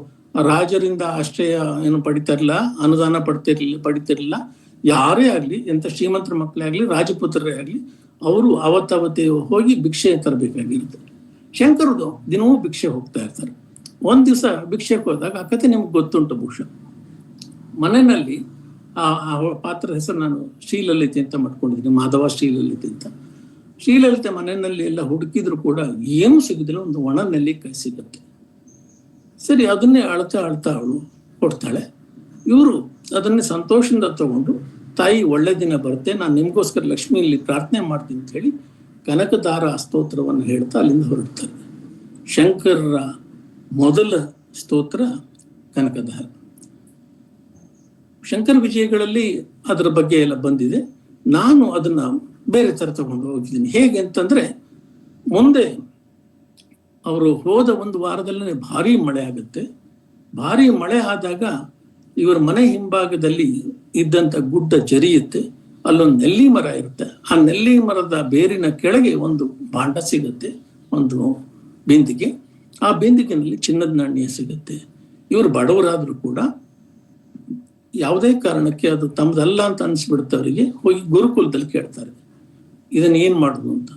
ರಾಜರಿಂದ ಆಶ್ರಯ ಏನು ಪಡಿತಿರ್ಲಿಲ್ಲ, ಅನುದಾನ ಪಡಿತಿರ್ಲಿಲ್ಲ. ಯಾರೇ ಆಗ್ಲಿ, ಎಂತ ಶ್ರೀಮಂತರ ಮಕ್ಕಳೇ ಆಗ್ಲಿ, ರಾಜಪುತ್ರರೇ ಆಗ್ಲಿ, ಅವರು ಅವತ್ತೇ ಹೋಗಿ ಭಿಕ್ಷೆ ತರಬೇಕಾಗಿರುತ್ತೆ. ಶಂಕರದು ದಿನವೂ ಭಿಕ್ಷೆ ಹೋಗ್ತಾ ಇರ್ತಾರೆ. ಒಂದ್ ದಿವಸ ಭಿಕ್ಷೆಗೆ ಹೋದಾಗ ಆ ಕತೆ ನಿಮ್ಗೆ ಗೊತ್ತುಂಟು ಬಹುಶಃ. ಮನೆಯಲ್ಲಿ ಆ ಪಾತ್ರದ ಹೆಸರು ನಾನು ಶ್ರೀಲಲಿತೆ ಅಂತ ಮಾಡ್ಕೊಂಡಿದ್ದೀನಿ, ಮಾಧವ ಶ್ರೀಲಲಿತೆ ಅಂತ. ಶ್ರೀಲಲಿತೆ ಮನೆಯಲ್ಲಿ ಎಲ್ಲ ಹುಡುಕಿದ್ರು ಕೂಡ ಏನೂ ಸಿಗುದಿಲ್ಲ, ಒಂದು ಒಣ ನೆಲ್ಲಿಕಾಯಿ ಸಿಗುತ್ತೆ. ಸರಿ, ಅದನ್ನೇ ಅಳ್ತಾ ಅವಳು ಕೊಡ್ತಾಳೆ. ಇವರು ಅದನ್ನೇ ಸಂತೋಷದಿಂದ ತಗೊಂಡು, ತಾಯಿ ಒಳ್ಳೆ ದಿನ ಬರುತ್ತೆ, ನಾನು ನಿಮ್ಗೋಸ್ಕರ ಲಕ್ಷ್ಮಿಯಲ್ಲಿ ಪ್ರಾರ್ಥನೆ ಮಾಡ್ತೀನಿ ಅಂತ ಹೇಳಿ ಕನಕದಾರ ಸ್ತೋತ್ರವನ್ನು ಹೇಳ್ತಾ ಅಲ್ಲಿಂದ ಹೊರಡ್ತಾರೆ. ಶಂಕರರ ಮೊದಲ ಸ್ತೋತ್ರ ಕನಕದಾರ. ಶಂಕರ ವಿಜಯಗಳಲ್ಲಿ ಅದರ ಬಗ್ಗೆ ಎಲ್ಲ ಬಂದಿದೆ. ನಾನು ಅದನ್ನ ಬೇರೆ ತರ ತಗೊಂಡು ಹೋಗಿದ್ದೀನಿ. ಹೇಗೆ ಅಂತಂದ್ರೆ, ಮುಂದೆ ಅವರು ಹೋದ ಒಂದು ವಾರದಲ್ಲೇ ಭಾರಿ ಮಳೆ ಆಗುತ್ತೆ. ಭಾರಿ ಮಳೆ ಆದಾಗ ಇವರ ಮನೆ ಹಿಂಭಾಗದಲ್ಲಿ ಇದ್ದಂತ ಗುಡ್ಡ ಜರಿಯುತ್ತೆ. ಅಲ್ಲೊಂದು ನೆಲ್ಲಿ ಮರ ಇರುತ್ತೆ. ಆ ನೆಲ್ಲಿ ಮರದ ಬೇರಿನ ಕೆಳಗೆ ಒಂದು ಭಾಂಡ ಸಿಗುತ್ತೆ, ಒಂದು ಬಿಂದಿಗೆ. ಆ ಬಿಂದಿಗೆನಲ್ಲಿ ಚಿನ್ನದ ನಾಣ್ಯ ಸಿಗುತ್ತೆ. ಇವರು ಬಡವರಾದ್ರೂ ಕೂಡ ಯಾವುದೇ ಕಾರಣಕ್ಕೆ ಅದು ತಮ್ಮದಲ್ಲ ಅಂತ ಅನ್ಸ್ಬಿಡುತ್ತೆ ಅವರಿಗೆ. ಹೋಗಿ ಗುರುಕುಲದಲ್ಲಿ ಕೇಳ್ತಾರೆ, ಇದನ್ನ ಏನ್ ಮಾಡುದು ಅಂತ.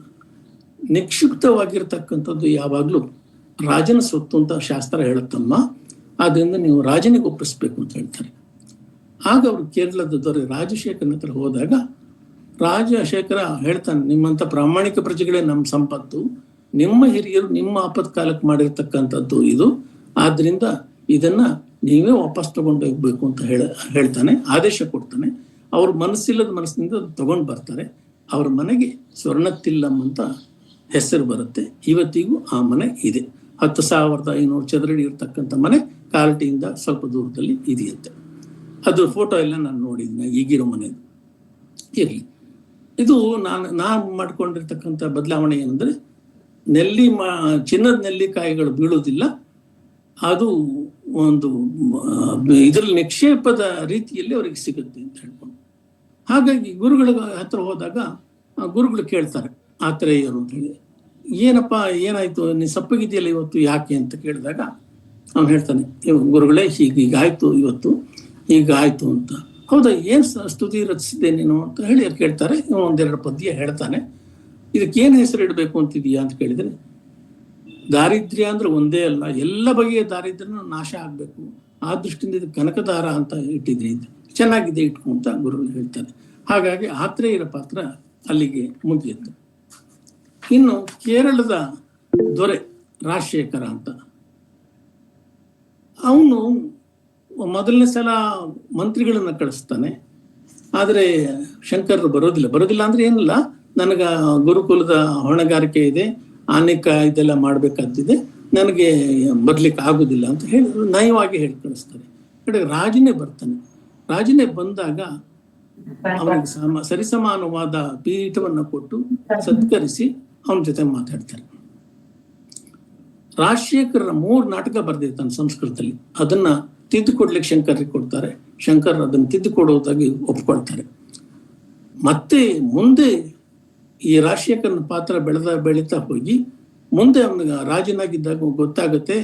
ನಿಕ್ಷಿಪ್ತವಾಗಿರ್ತಕ್ಕಂಥದ್ದು ಯಾವಾಗ್ಲೂ ರಾಜನ ಸ್ವತ್ತು ಅಂತ ಶಾಸ್ತ್ರ ಹೇಳುತ್ತಮ್ಮ, ಆದ್ರಿಂದ ನೀವು ರಾಜನಿಗೆ ಒಪ್ಪಿಸ್ಬೇಕು ಅಂತ ಹೇಳ್ತಾರೆ. ಆಗ ಅವರು ಕೇರಳದ ದೊರೆ ರಾಜಶೇಖರನ ಹತ್ರ ಹೋದಾಗ ರಾಜಶೇಖರ ಹೇಳ್ತಾನೆ, ನಿಮ್ಮಂತ ಪ್ರಾಮಾಣಿಕ ಪ್ರಜೆಗಳೇ ನಮ್ಮ ಸಂಪತ್ತು, ನಿಮ್ಮ ಹಿರಿಯರು ನಿಮ್ಮ ಆಪತ್ಕಾಲಕ್ಕೆ ಮಾಡಿರ್ತಕ್ಕಂಥದ್ದು ಇದು, ಆದ್ರಿಂದ ಇದನ್ನ ನೀವೇ ವಾಪಸ್ ತಗೊಂಡು ಹೋಗ್ಬೇಕು ಅಂತ ಹೇಳ್ತಾನೆ, ಆದೇಶ ಕೊಡ್ತಾನೆ. ಅವ್ರ ಮನಸ್ಸಿಲ್ಲದ ಮನಸ್ಸಿನಿಂದ ತಗೊಂಡು ಬರ್ತಾರೆ. ಅವ್ರ ಮನೆಗೆ ಸ್ವರ್ಣತಿಲ್ಲಂ ಅಂತ ಹೆಸರು ಬರುತ್ತೆ. ಇವತ್ತಿಗೂ ಆ ಮನೆ ಇದೆ. 10,500 ಚದರಡಿ ಇರ್ತಕ್ಕಂಥ ಮನೆ ಕಾರಟಿಯಿಂದ ಸ್ವಲ್ಪ ದೂರದಲ್ಲಿ ಇದೆಯಂತೆ. ಅದು ಫೋಟೋ ಎಲ್ಲ ನಾನು ನೋಡಿದ್ದೀನಿ, ಈಗಿರೋ ಮನೆದು. ಇರಲಿ, ಇದು ನಾನು ಮಾಡ್ಕೊಂಡಿರ್ತಕ್ಕಂಥ ಬದಲಾವಣೆ ಏನಂದ್ರೆ, ಚಿನ್ನದ ನೆಲ್ಲಿಕಾಯಿಗಳು ಬೀಳೋದಿಲ್ಲ, ಅದು ಒಂದು ಇದರಲ್ಲಿ ನಿಕ್ಷೇಪದ ರೀತಿಯಲ್ಲಿ ಅವರಿಗೆ ಸಿಗುತ್ತೆ ಅಂತ ಹೇಳ್ಕೊಂಡು. ಹಾಗಾಗಿ ಗುರುಗಳ ಹತ್ರ ಹೋದಾಗ ಗುರುಗಳು ಕೇಳ್ತಾರೆ, ಆತ್ರೇಯರು ಅಂತ ಹೇಳಿ, ಏನಪ್ಪ ಏನಾಯ್ತು, ನೀ ಸಪ್ಪಗಿದೆಯಲ್ಲ ಇವತ್ತು, ಯಾಕೆ ಅಂತ ಕೇಳಿದಾಗ ಅವ್ನು ಹೇಳ್ತಾನೆ, ಗುರುಗಳೇ ಹೀಗಾಯ್ತು ಇವತ್ತು, ಹೀಗಾಯ್ತು ಅಂತ. ಹೌದಾ, ಏನ್ ಸ್ತುತಿ ರಚಿಸಿದ್ದೆ ನೀನು ಅಂತ ಹೇಳಿ ಕೇಳ್ತಾರೆ. ಒಂದೆರಡು ಪದ್ಯ ಹೇಳ್ತಾನೆ. ಇದಕ್ಕೇನು ಹೆಸರು ಇಡಬೇಕು ಅಂತಿದೀಯಾ ಅಂತ ಕೇಳಿದ್ರೆ, ದಾರಿದ್ರ್ಯ ಅಂದ್ರೆ ಒಂದೇ ಅಲ್ಲ, ಎಲ್ಲ ಬಗೆಯ ದಾರಿದ್ರ್ಯನ ನಾಶ ಆಗ್ಬೇಕು, ಆ ದೃಷ್ಟಿಯಿಂದ ಇದು ಕನಕದಾರ ಅಂತ ಇಟ್ಟಿದ್ದೀನಿ, ಚೆನ್ನಾಗಿದೆ ಇಟ್ಕೊಂತ ಗುರುಗಳು ಹೇಳ್ತಾರೆ. ಹಾಗಾಗಿ ಆತ್ರೇಯರ ಪಾತ್ರ ಅಲ್ಲಿಗೆ ಮುಗಿಯುತ್ತೆ. ಇನ್ನು ಕೇರಳದ ದೊರೆ ರಾಜಶೇಖರ ಅಂತ, ಅವನು ಮೊದಲನೇ ಸಲ ಮಂತ್ರಿಗಳನ್ನ ಕಳಿಸ್ತಾನೆ. ಆದ್ರೆ ಶಂಕರರು ಬರೋದಿಲ್ಲ ಅಂದ್ರೆ ಏನಿಲ್ಲ, ನನಗ ಗುರುಕುಲದ ಹೊಣೆಗಾರಿಕೆ ಇದೆ, ಅನೇಕ ಇದೆಲ್ಲ ಮಾಡ್ಬೇಕಾಗ್ತಿದೆ, ನನಗೆ ಬರ್ಲಿಕ್ಕೆ ಆಗುದಿಲ್ಲ ಅಂತ ಹೇಳಿ ನಯವಾಗಿ ಹೇಳಿ ಕಳಿಸ್ತಾರೆ. ಕಡೆಗೆ ರಾಜನೇ ಬರ್ತಾನೆ. ರಾಜನೇ ಬಂದಾಗ ಅವನಿಗೆ ಸರಿಸಮಾನವಾದ ಪೀಠವನ್ನ ಕೊಟ್ಟು ಸತ್ಕರಿಸಿ ಅವನ ಜೊತೆ ಮಾತಾಡ್ತಾರೆ. ರಾಜಶೇಖರ 3 ನಾಟಕ ಬರ್ದಿರ್ತಾನೆ ಸಂಸ್ಕೃತದಲ್ಲಿ. ಅದನ್ನ ತಿದ್ದುಕೊಡ್ಲಿಕ್ಕೆ ಶಂಕರ್ರಿಗೆ ಕೊಡ್ತಾರೆ. ಶಂಕರ್ ಅದನ್ನು ತಿದ್ದುಕೊಡೋದಾಗಿ ಒಪ್ಕೊಳ್ತಾರೆ. ಮತ್ತೆ ಮುಂದೆ ಈ ರಾಜಶೇಖರನ ಪಾತ್ರ ಬೆಳೀತಾ ಹೋಗಿ ಮುಂದೆ ಅವನಿಗೆ ರಾಜನಾಗಿದ್ದಾಗ ಗೊತ್ತಾಗುತ್ತೆ,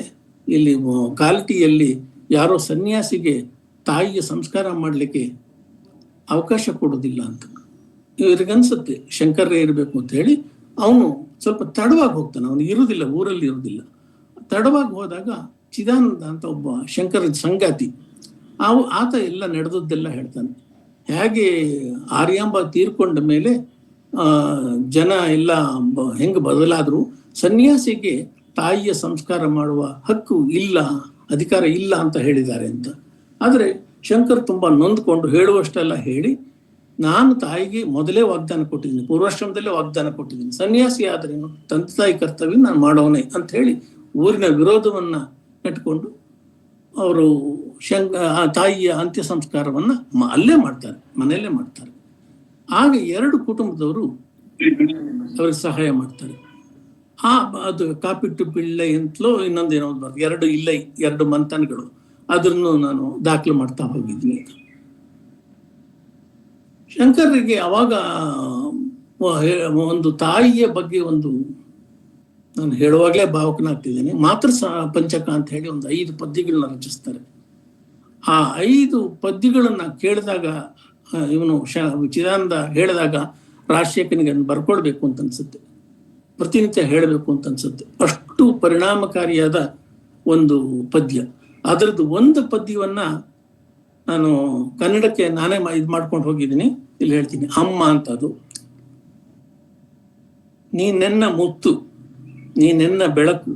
ಇಲ್ಲಿ ಕಾಲ್ಟಿಯಲ್ಲಿ ಯಾರೋ ಸನ್ಯಾಸಿಗೆ ತಾಯಿಯ ಸಂಸ್ಕಾರ ಮಾಡಲಿಕ್ಕೆ ಅವಕಾಶ ಕೊಡೋದಿಲ್ಲ ಅಂತ ಇವ್ರಿಗನ್ಸುತ್ತೆ. ಶಂಕರೇ ಇರಬೇಕು ಅಂತ ಹೇಳಿ ಅವನು ಸ್ವಲ್ಪ ತಡವಾಗಿ ಹೋಗ್ತಾನೆ. ಅವನು ಇರುವುದಿಲ್ಲ, ಊರಲ್ಲಿ ಇರುವುದಿಲ್ಲ. ತಡವಾಗಿ ಹೋದಾಗ ಚಿದಾನಂದ ಅಂತ ಒಬ್ಬ ಶಂಕರದ ಸಂಗಾತಿ, ಆತ ಎಲ್ಲ ನಡೆದದ್ದೆಲ್ಲ ಹೇಳ್ತಾನೆ. ಹೇಗೆ ಆರ್ಯಾಂಬ ತೀರ್ಕೊಂಡ ಮೇಲೆ ಜನ ಎಲ್ಲ ಹೆಂಗೆ ಬದಲಾದ್ರು, ಸನ್ಯಾಸಿಗೆ ತಾಯಿಯ ಸಂಸ್ಕಾರ ಮಾಡುವ ಹಕ್ಕು ಇಲ್ಲ, ಅಧಿಕಾರ ಇಲ್ಲ ಅಂತ ಹೇಳಿದ್ದಾರೆ ಅಂತ. ಆದರೆ ಶಂಕರ್ ತುಂಬಾ ನೊಂದ್ಕೊಂಡು ಹೇಳುವಷ್ಟೆಲ್ಲ ಹೇಳಿ, ನಾನು ತಾಯಿಗೆ ಮೊದಲೇ ವಾಗ್ದಾನ ಕೊಟ್ಟಿದ್ದೀನಿ, ಪೂರ್ವಾಶ್ರಮದಲ್ಲೇ ವಾಗ್ದಾನ ಕೊಟ್ಟಿದ್ದೀನಿ, ಸನ್ಯಾಸಿ ಆದ್ರೇನು, ತಂದೆ ತಾಯಿ ಕರ್ತವ್ಯ ನಾನು ಮಾಡೋನೆ ಅಂತ ಹೇಳಿ ಊರಿನ ವಿರೋಧವನ್ನ ನೆಟ್ಕೊಂಡು ಅವರು ತಾಯಿಯ ಅಂತ್ಯ ಸಂಸ್ಕಾರವನ್ನ ಅಲ್ಲೇ ಮಾಡ್ತಾರೆ, ಮನೆಯಲ್ಲೇ ಮಾಡ್ತಾರೆ. ಆಗ 2 ಕುಟುಂಬದವರು ಅವ್ರಿಗೆ ಸಹಾಯ ಮಾಡ್ತಾರೆ. ಅದು ಕಾಪಿಟ್ಟು ಪಿಳ್ಳೆ ಅಂತಲೋ ಇನ್ನೊಂದೇನೋ ಬರ್ತದೆ, 2 ಇಲ್ಲೈ 2 ಮಂಥನಗಳು, ಅದನ್ನು ನಾನು ದಾಖಲು ಮಾಡ್ತಾ ಹೋಗಿದ್ದೀನಿ. ಶಂಕರರಿಗೆ ಅವಾಗ ಒಂದು ತಾಯಿಯ ಬಗ್ಗೆ ನಾನು ಹೇಳುವಾಗಲೇ ಭಾವಕನಾಗ್ತಿದ್ದೇನೆ. ಪಂಚಕ ಅಂತ ಹೇಳಿ ಒಂದು 5 ಪದ್ಯಗಳನ್ನ ರಚಿಸ್ತಾರೆ. ಆ 5 ಪದ್ಯಗಳನ್ನ ಕೇಳಿದಾಗ ಇವನು ಚಿದಾನಂದ ಹೇಳಿದಾಗ ರಾಜಶೇಖರನಿಗೆ ಬರ್ಕೊಳ್ಬೇಕು ಅಂತ ಅನ್ಸುತ್ತೆ, ಪ್ರತಿನಿತ್ಯ ಹೇಳಬೇಕು ಅಂತ ಅನ್ಸುತ್ತೆ. ಅಷ್ಟು ಪರಿಣಾಮಕಾರಿಯಾದ ಒಂದು ಪದ್ಯ. ಅದರದ್ದು ಒಂದು ಪದ್ಯವನ್ನ ನಾನು ಕನ್ನಡಕ್ಕೆ ನಾನೇ ಇದು ಮಾಡ್ಕೊಂಡು ಹೋಗಿದ್ದೀನಿ, ಇಲ್ಲಿ ಹೇಳ್ತೀನಿ. ಅಮ್ಮ ಅಂತದು. ನೀನೆನ್ನ ಮುತ್ತು, ನೀನೆನ್ನ ಬೆಳಕು,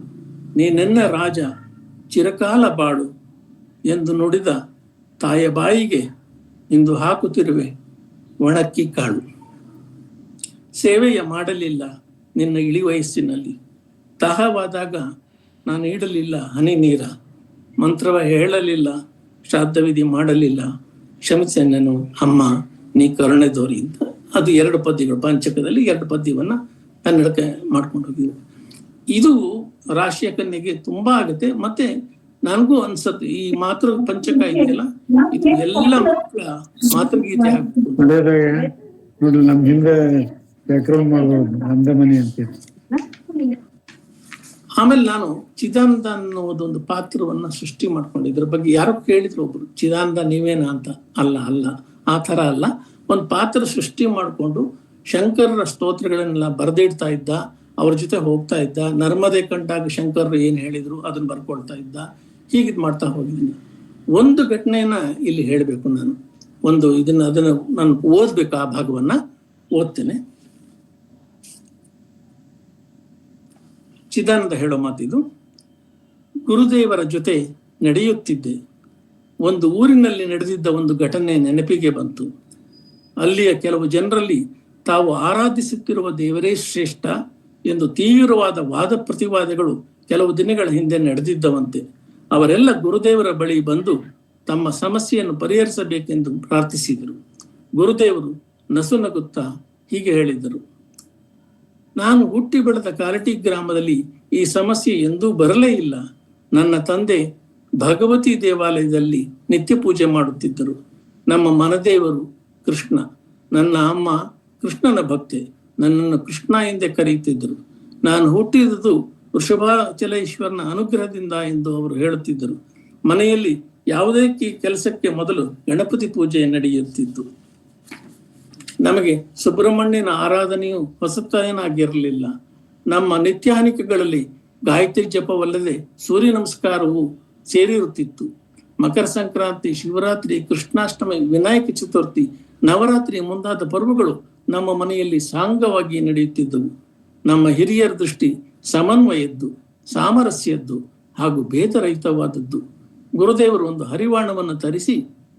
ನೀನೆನ್ನ ರಾಜ, ಚಿರಕಾಲ ಬಾಳು ಎಂದು ನುಡಿದ ತಾಯ ಬಾಯಿಗೆ ಇಂದು ಹಾಕುತ್ತಿರುವೆ ಒಣಕ್ಕಿ ಕಾಳು. ಸೇವೆಯ ಮಾಡಲಿಲ್ಲ ನಿನ್ನ ಇಳಿ ವಯಸ್ಸಿನಲ್ಲಿ, ದಾಹವಾದಾಗ ನಾನು ಇಡಲಿಲ್ಲ ಹನಿ ನೀರ, ಮಂತ್ರವ ಹೇಳಲಿಲ್ಲ ಶ್ರಾದ್ದವಿಧಿ ಮಾಡಲಿಲ್ಲ, ಕ್ಷಮಿಸೆನ್ನನು ಅಮ್ಮ ನೀ ಕರುಣೆ ದೋರಿ ಅಂತ. ಅದು 2 ಪದ್ಯಗಳು, ಪಂಚಕದಲ್ಲಿ 2 ಪದ್ಯವನ್ನ ಕನ್ನಡಕ್ಕೆ ಮಾಡ್ಕೊಂಡು ಹೋಗಿದ್ರು. ಇದು ರಾಜಶೇಖರನಿಗೆ ತುಂಬಾ ಆಗುತ್ತೆ. ಮತ್ತೆ ನನಗೂ ಅನ್ಸತ್ತೆ ಈ ಮಾತೃ ಪಂಚಕ ಇದೆಯಲ್ಲ, ಇದು ಎಲ್ಲ ಮಕ್ಕಳ ಮಾತೃಗೀತೆ ಆಗ್ತದೆ. ನಮ್ ಹಿಂದೆ ಬ್ಯಾಕ್ಗ್ರೌಂಡ್ ಮಾಡ್ಬೋದು ಅಂದಮನಿ ಅಂತ. ಆಮೇಲೆ ನಾನು ಚಿದಾನಂದ ಅನ್ನೋದೊಂದು ಪಾತ್ರವನ್ನ ಸೃಷ್ಟಿ ಮಾಡ್ಕೊಂಡು, ಇದ್ರ ಬಗ್ಗೆ ಯಾರೋ ಕೇಳಿದ್ರು ಒಬ್ರು, ಚಿದಾನಂದ ನೀವೇನಾ ಅಂತ. ಅಲ್ಲ ಆ ತರ ಅಲ್ಲ. ಒಂದು ಪಾತ್ರ ಸೃಷ್ಟಿ ಮಾಡಿಕೊಂಡು ಶಂಕರರ ಸ್ತೋತ್ರಗಳನ್ನೆಲ್ಲ ಬರೆದಿಡ್ತಾ ಇದ್ದ, ಅವ್ರ ಜೊತೆ ಹೋಗ್ತಾ ಇದ್ದ, ನರ್ಮದೆ ಕಂಡಾಗ ಶಂಕರರು ಏನ್ ಹೇಳಿದ್ರು ಅದನ್ನ ಬರ್ಕೊಳ್ತಾ ಇದ್ದ. ಹೀಗಿದ್ ಮಾಡ್ತಾ ಹೋಗಿದ್ದೀನಿ. ಒಂದು ಘಟನೆಯನ್ನ ಇಲ್ಲಿ ಹೇಳ್ಬೇಕು ನಾನು. ಅದನ್ನ ನಾನು ಓದ್ಬೇಕು, ಆ ಭಾಗವನ್ನ ಓದ್ತೇನೆ. ಚಿದಾನಂದ ಹೇಳೋ ಮಾತಿದು. ಗುರುದೇವರ ಜೊತೆ ನಡೆಯುತ್ತಿದ್ದೆ. ಒಂದು ಊರಿನಲ್ಲಿ ನಡೆದಿದ್ದ ಒಂದು ಘಟನೆ ನೆನಪಿಗೆ ಬಂತು. ಅಲ್ಲಿಯ ಕೆಲವು ಜನರಲ್ಲಿ ತಾವು ಆರಾಧಿಸುತ್ತಿರುವ ದೇವರೇ ಶ್ರೇಷ್ಠ ಎಂದು ತೀವ್ರವಾದ ವಾದ ಪ್ರತಿವಾದಗಳು ಕೆಲವು ದಿನಗಳ ಹಿಂದೆ ನಡೆದಿದ್ದವಂತೆ. ಅವರೆಲ್ಲ ಗುರುದೇವರ ಬಳಿ ಬಂದು ತಮ್ಮ ಸಮಸ್ಯೆಯನ್ನು ಪರಿಹರಿಸಬೇಕೆಂದು ಪ್ರಾರ್ಥಿಸಿದರು. ಗುರುದೇವರು ನಸುನಗುತ್ತಾ ಹೀಗೆ ಹೇಳಿದರು, ನಾನು ಹುಟ್ಟಿ ಬೆಳೆದ ಕಾರಟಿ ಗ್ರಾಮದಲ್ಲಿ ಈ ಸಮಸ್ಯೆ ಎಂದೂ ಬರಲೇ ಇಲ್ಲ. ನನ್ನ ತಂದೆ ಭಗವತಿ ದೇವಾಲಯದಲ್ಲಿ ನಿತ್ಯ ಪೂಜೆ ಮಾಡುತ್ತಿದ್ದರು. ನಮ್ಮ ಮನದೇವರು ಕೃಷ್ಣ. ನನ್ನ ಅಮ್ಮ ಕೃಷ್ಣನ ಭಕ್ತೆ. ನನ್ನನ್ನು ಕೃಷ್ಣ ಎಂದೇ ಕರೆಯುತ್ತಿದ್ದರು. ನಾನು ಹುಟ್ಟಿದುದು ವೃಷಭಾಚಲೇಶ್ವರನ ಅನುಗ್ರಹದಿಂದ ಎಂದು ಅವರು ಹೇಳುತ್ತಿದ್ದರು. ಮನೆಯಲ್ಲಿ ಯಾವುದೇ ಕೆಲಸಕ್ಕೆ ಮೊದಲು ಗಣಪತಿ ಪೂಜೆ ನಡೆಯುತ್ತಿತ್ತು. ನಮಗೆ ಸುಬ್ರಹ್ಮಣ್ಯನ ಆರಾಧನೆಯು ಹೊಸತೇನಾಗಿರಲಿಲ್ಲ. ನಮ್ಮ ನಿತ್ಯಾನಿಕಗಳಲ್ಲಿ ಗಾಯತ್ರಿ ಜಪವಲ್ಲದೆ ಸೂರ್ಯ ನಮಸ್ಕಾರವು ಸೇರಿರುತ್ತಿತ್ತು. ಮಕರ ಸಂಕ್ರಾಂತಿ, ಶಿವರಾತ್ರಿ, ಕೃಷ್ಣಾಷ್ಟಮಿ, ವಿನಾಯಕ ಚತುರ್ಥಿ, ನವರಾತ್ರಿ ಮುಂತಾದ ಪರ್ವಗಳು ನಮ್ಮ ಮನೆಯಲ್ಲಿ ಸಾಂಗವಾಗಿ ನಡೆಯುತ್ತಿದ್ದವು. ನಮ್ಮ ಹಿರಿಯರ ದೃಷ್ಟಿ ಸಮನ್ವಯದ್ದು, ಸಾಮರಸ್ಯದ್ದು ಹಾಗೂ ಭೇದರಹಿತವಾದದ್ದು. ಗುರುದೇವರು ಒಂದು ಹರಿವಾಣವನ್ನು ತರಿಸಿ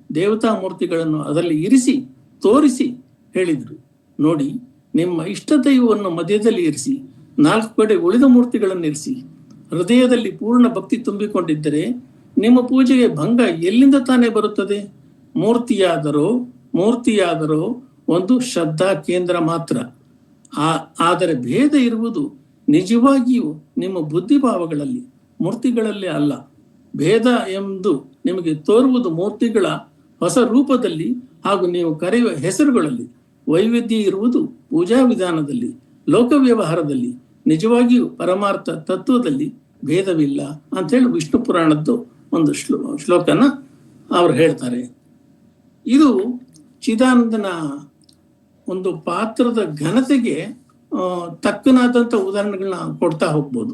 ದೇವತಾ ಮೂರ್ತಿಗಳನ್ನು ಅದರಲ್ಲಿ ಇರಿಸಿ ತೋರಿಸಿ ಹೇಳಿದರು, ನೋಡಿ, ನಿಮ್ಮ ಇಷ್ಟ ದೈವವನ್ನು ಮಧ್ಯದಲ್ಲಿ ಇರಿಸಿ 4 ಕಡೆ ಉಳಿದ ಮೂರ್ತಿಗಳನ್ನು ಇರಿಸಿ. ಹೃದಯದಲ್ಲಿ ಪೂರ್ಣ ಭಕ್ತಿ ತುಂಬಿಕೊಂಡಿದ್ದರೆ ನಿಮ್ಮ ಪೂಜೆಗೆ ಭಂಗ ಎಲ್ಲಿಂದ ತಾನೇ ಬರುತ್ತದೆ? ಮೂರ್ತಿಯಾದರೋ ಒಂದು ಶ್ರದ್ಧಾ ಕೇಂದ್ರ ಮಾತ್ರ. ಆದರೆ ಭೇದ ಇರುವುದು ನಿಜವಾಗಿಯೂ ನಿಮ್ಮ ಬುದ್ಧಿಭಾವಗಳಲ್ಲಿ, ಮೂರ್ತಿಗಳಲ್ಲೇ ಅಲ್ಲ. ಭೇದ ಎಂದು ನಿಮಗೆ ತೋರುವುದು ಮೂರ್ತಿಗಳ ಹೊಸ ರೂಪದಲ್ಲಿ ಹಾಗೂ ನೀವು ಕರೆಯುವ ಹೆಸರುಗಳಲ್ಲಿ. ವೈವಿಧ್ಯ ಇರುವುದು ಪೂಜಾ ವಿಧಾನದಲ್ಲಿ, ಲೋಕ ವ್ಯವಹಾರದಲ್ಲಿ. ನಿಜವಾಗಿಯೂ ಪರಮಾರ್ಥ ತತ್ವದಲ್ಲಿ ಭೇದವಿಲ್ಲ ಅಂತ ಹೇಳಿ ವಿಷ್ಣು ಪುರಾಣದ್ದು ಒಂದು ಶ್ಲೋಕನ ಅವರು ಹೇಳ್ತಾರೆ. ಇದು ಚಿದಾನಂದನ ಒಂದು ಪಾತ್ರದ ಘನತೆಗೆ ತಕ್ಕನಾದಂಥ ಉದಾಹರಣೆಗಳನ್ನ ಕೊಡ್ತಾ ಹೋಗ್ಬೋದು.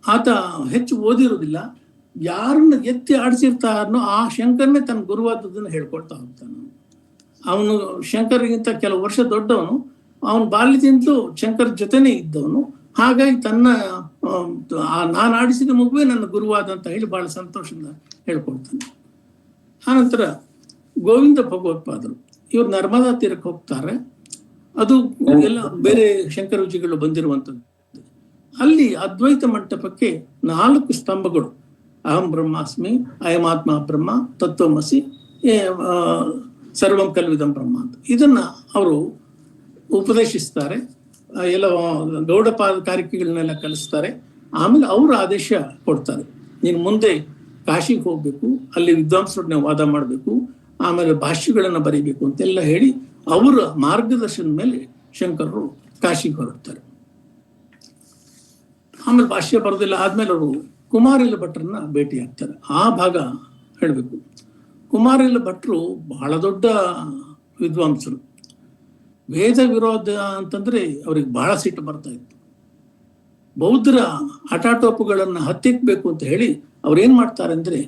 ಆತ ಹೆಚ್ಚು ಓದಿರೋದಿಲ್ಲ. ಯಾರನ್ನ ಎತ್ತಿ ಆಡಿಸಿರ್ತಾರನೋ ಆ ಶಂಕರನೇ ತನ್ನ ಗುರುವಾದದನ್ನು ಹೇಳ್ಕೊಳ್ತಾ ಹೋಗ್ತಾನೆ. ಅವನು ಶಂಕರಿಗಿಂತ ಕೆಲವು ವರ್ಷ ದೊಡ್ಡವನು. ಅವನು ಬಾಲ್ಯದಿಂದಲೂ ಶಂಕರ ಜೊತೆನೇ ಇದ್ದವನು. ಹಾಗಾಗಿ ನಾನು ಆಡಿಸಿದ ಮಗುವೇ ನನ್ನ ಗುರುವಾದ ಅಂತ ಹೇಳಿ ಬಹಳ ಸಂತೋಷದಿಂದ ಹೇಳ್ಕೊಳ್ತಾನೆ. ಆನಂತರ ಗೋವಿಂದ ಭಗವತ್ಪಾದರು ಇವರು ನರ್ಮದಾ ತೀರಕ್ಕೆ ಹೋಗ್ತಾರೆ. ಅದು ಎಲ್ಲ ಬೇರೆ ಶಂಕರ ವಿಜಯಗಳು ಬಂದಿರುವಂಥದ್ದು. ಅಲ್ಲಿ ಅದ್ವೈತ ಮಂಟಪಕ್ಕೆ 4 ಸ್ತಂಭಗಳು, ಅಹಂ ಬ್ರಹ್ಮಾಸ್ಮಿ, ಅಯಮಾತ್ಮ ಬ್ರಹ್ಮ, ತತ್ವಮಸಿ, ಸರ್ವಂ ಕಲ್ವಿದಂ ಬ್ರಹ್ಮ ಅಂತ ಇದನ್ನ ಅವರು ಉಪದೇಶಿಸ್ತಾರೆ. ಎಲ್ಲ ಗೌಡಪಾದ ಕಾರಿಕೆಗಳನ್ನೆಲ್ಲ ಕಲಿಸ್ತಾರೆ. ಆಮೇಲೆ ಅವರು ಆದೇಶ ಕೊಡ್ತಾರೆ, ನೀನು ಮುಂದೆ ಕಾಶಿಗೆ ಹೋಗ್ಬೇಕು, ಅಲ್ಲಿ ವಿದ್ವಾಂಸರನ್ನ ವಾದ ಮಾಡಬೇಕು, ಆಮೇಲೆ ಭಾಷ್ಯಗಳನ್ನು ಬರೀಬೇಕು ಅಂತೆಲ್ಲ ಹೇಳಿ ಅವರ ಮಾರ್ಗದರ್ಶನದ ಮೇಲೆ ಶಂಕರರು ಕಾಶಿಗೆ ಹೊರಡ್ತಾರೆ. ಆಮೇಲೆ ಭಾಷ್ಯ ಬರೋದಿಲ್ಲ ಆದ್ಮೇಲೆ ಅವರು ಕುಮಾರಿಲ ಭಟ್ರನ್ನ ಭೇಟಿ ಆಗ್ತಾರೆ. ಆ ಭಾಗ ಹೇಳಬೇಕು. ಕುಮಾರಿಲ ಭಟ್ರು ಬಹಳ ದೊಡ್ಡ ವಿದ್ವಾಂಸರು. ವೇದ ವಿರೋಧ ಅಂತಂದ್ರೆ ಅವ್ರಿಗೆ ಬಹಳ ಸಿಟ್ಟು ಬರ್ತಾ ಇತ್ತು. ಬೌದ್ಧರ ಹಠಾಟೋಪುಗಳನ್ನ ಹತ್ತಿಕ್ಬೇಕು ಅಂತ ಹೇಳಿ ಅವ್ರೇನ್ ಮಾಡ್ತಾರೆ ಅಂದ್ರೆ,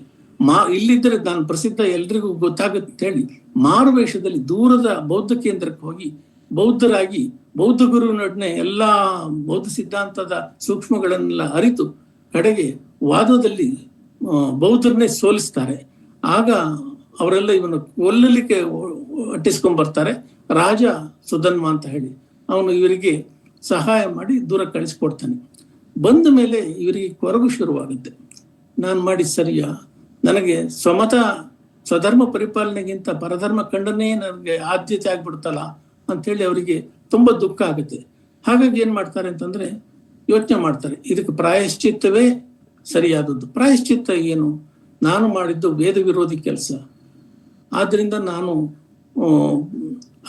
ಇಲ್ಲಿದ್ದರೆ ನಾನು ಪ್ರಸಿದ್ಧ ಎಲ್ರಿಗೂ ಗೊತ್ತಾಗುತ್ತೆ ಅಂತ ಹೇಳಿ ಮಾರುವೇಷದಲ್ಲಿ ದೂರದ ಬೌದ್ಧ ಕೇಂದ್ರಕ್ಕೆ ಹೋಗಿ ಬೌದ್ಧರಾಗಿ ಬೌದ್ಧ ಗುರುವಿನೊಡನೆ ಎಲ್ಲಾ ಬೌದ್ಧ ಸಿದ್ಧಾಂತದ ಸೂಕ್ಷ್ಮಗಳನ್ನೆಲ್ಲ ಅರಿತು ಕಡೆಗೆ ವಾದದಲ್ಲಿ ಬೌದ್ಧರನ್ನೇ ಸೋಲಿಸ್ತಾರೆ. ಆಗ ಅವರೆಲ್ಲ ಇವನು ಕೊಲ್ಲಲಿಕ್ಕೆ ಅಟ್ಟಿಸ್ಕೊಂಡ್ ಬರ್ತಾರೆ. ರಾಜ ಸುಧನ್ವ ಅಂತ ಹೇಳಿ ಅವನು ಇವರಿಗೆ ಸಹಾಯ ಮಾಡಿ ದೂರ ಕಳಿಸ್ಕೊಡ್ತಾನೆ. ಬಂದ ಮೇಲೆ ಇವರಿಗೆ ಕೊರಗು ಶುರುವಾಗುತ್ತೆ. ನಾನು ಮಾಡಿ ಸರಿಯಾ, ನನಗೆ ಸ್ವಧರ್ಮ ಪರಿಪಾಲನೆಗಿಂತ ಪರಧರ್ಮ ಕಂಡನೇ ನನಗೆ ಆದ್ಯತೆ ಆಗ್ಬಿಡ್ತಲ್ಲ ಅಂತೇಳಿ ಅವರಿಗೆ ತುಂಬಾ ದುಃಖ ಆಗುತ್ತೆ. ಹಾಗಾಗಿ ಏನ್ ಮಾಡ್ತಾರೆ ಅಂತಂದ್ರೆ ಯೋಚನೆ ಮಾಡ್ತಾರೆ, ಇದಕ್ಕೆ ಪ್ರಾಯಶ್ಚಿತ್ತವೇ ಸರಿಯಾದದ್ದು. ಪ್ರಾಯಶ್ಚಿತ್ತ ಏನು? ನಾನು ಮಾಡಿದ್ದು ವೇದ ವಿರೋಧಿ ಕೆಲಸ, ಆದ್ರಿಂದ ನಾನು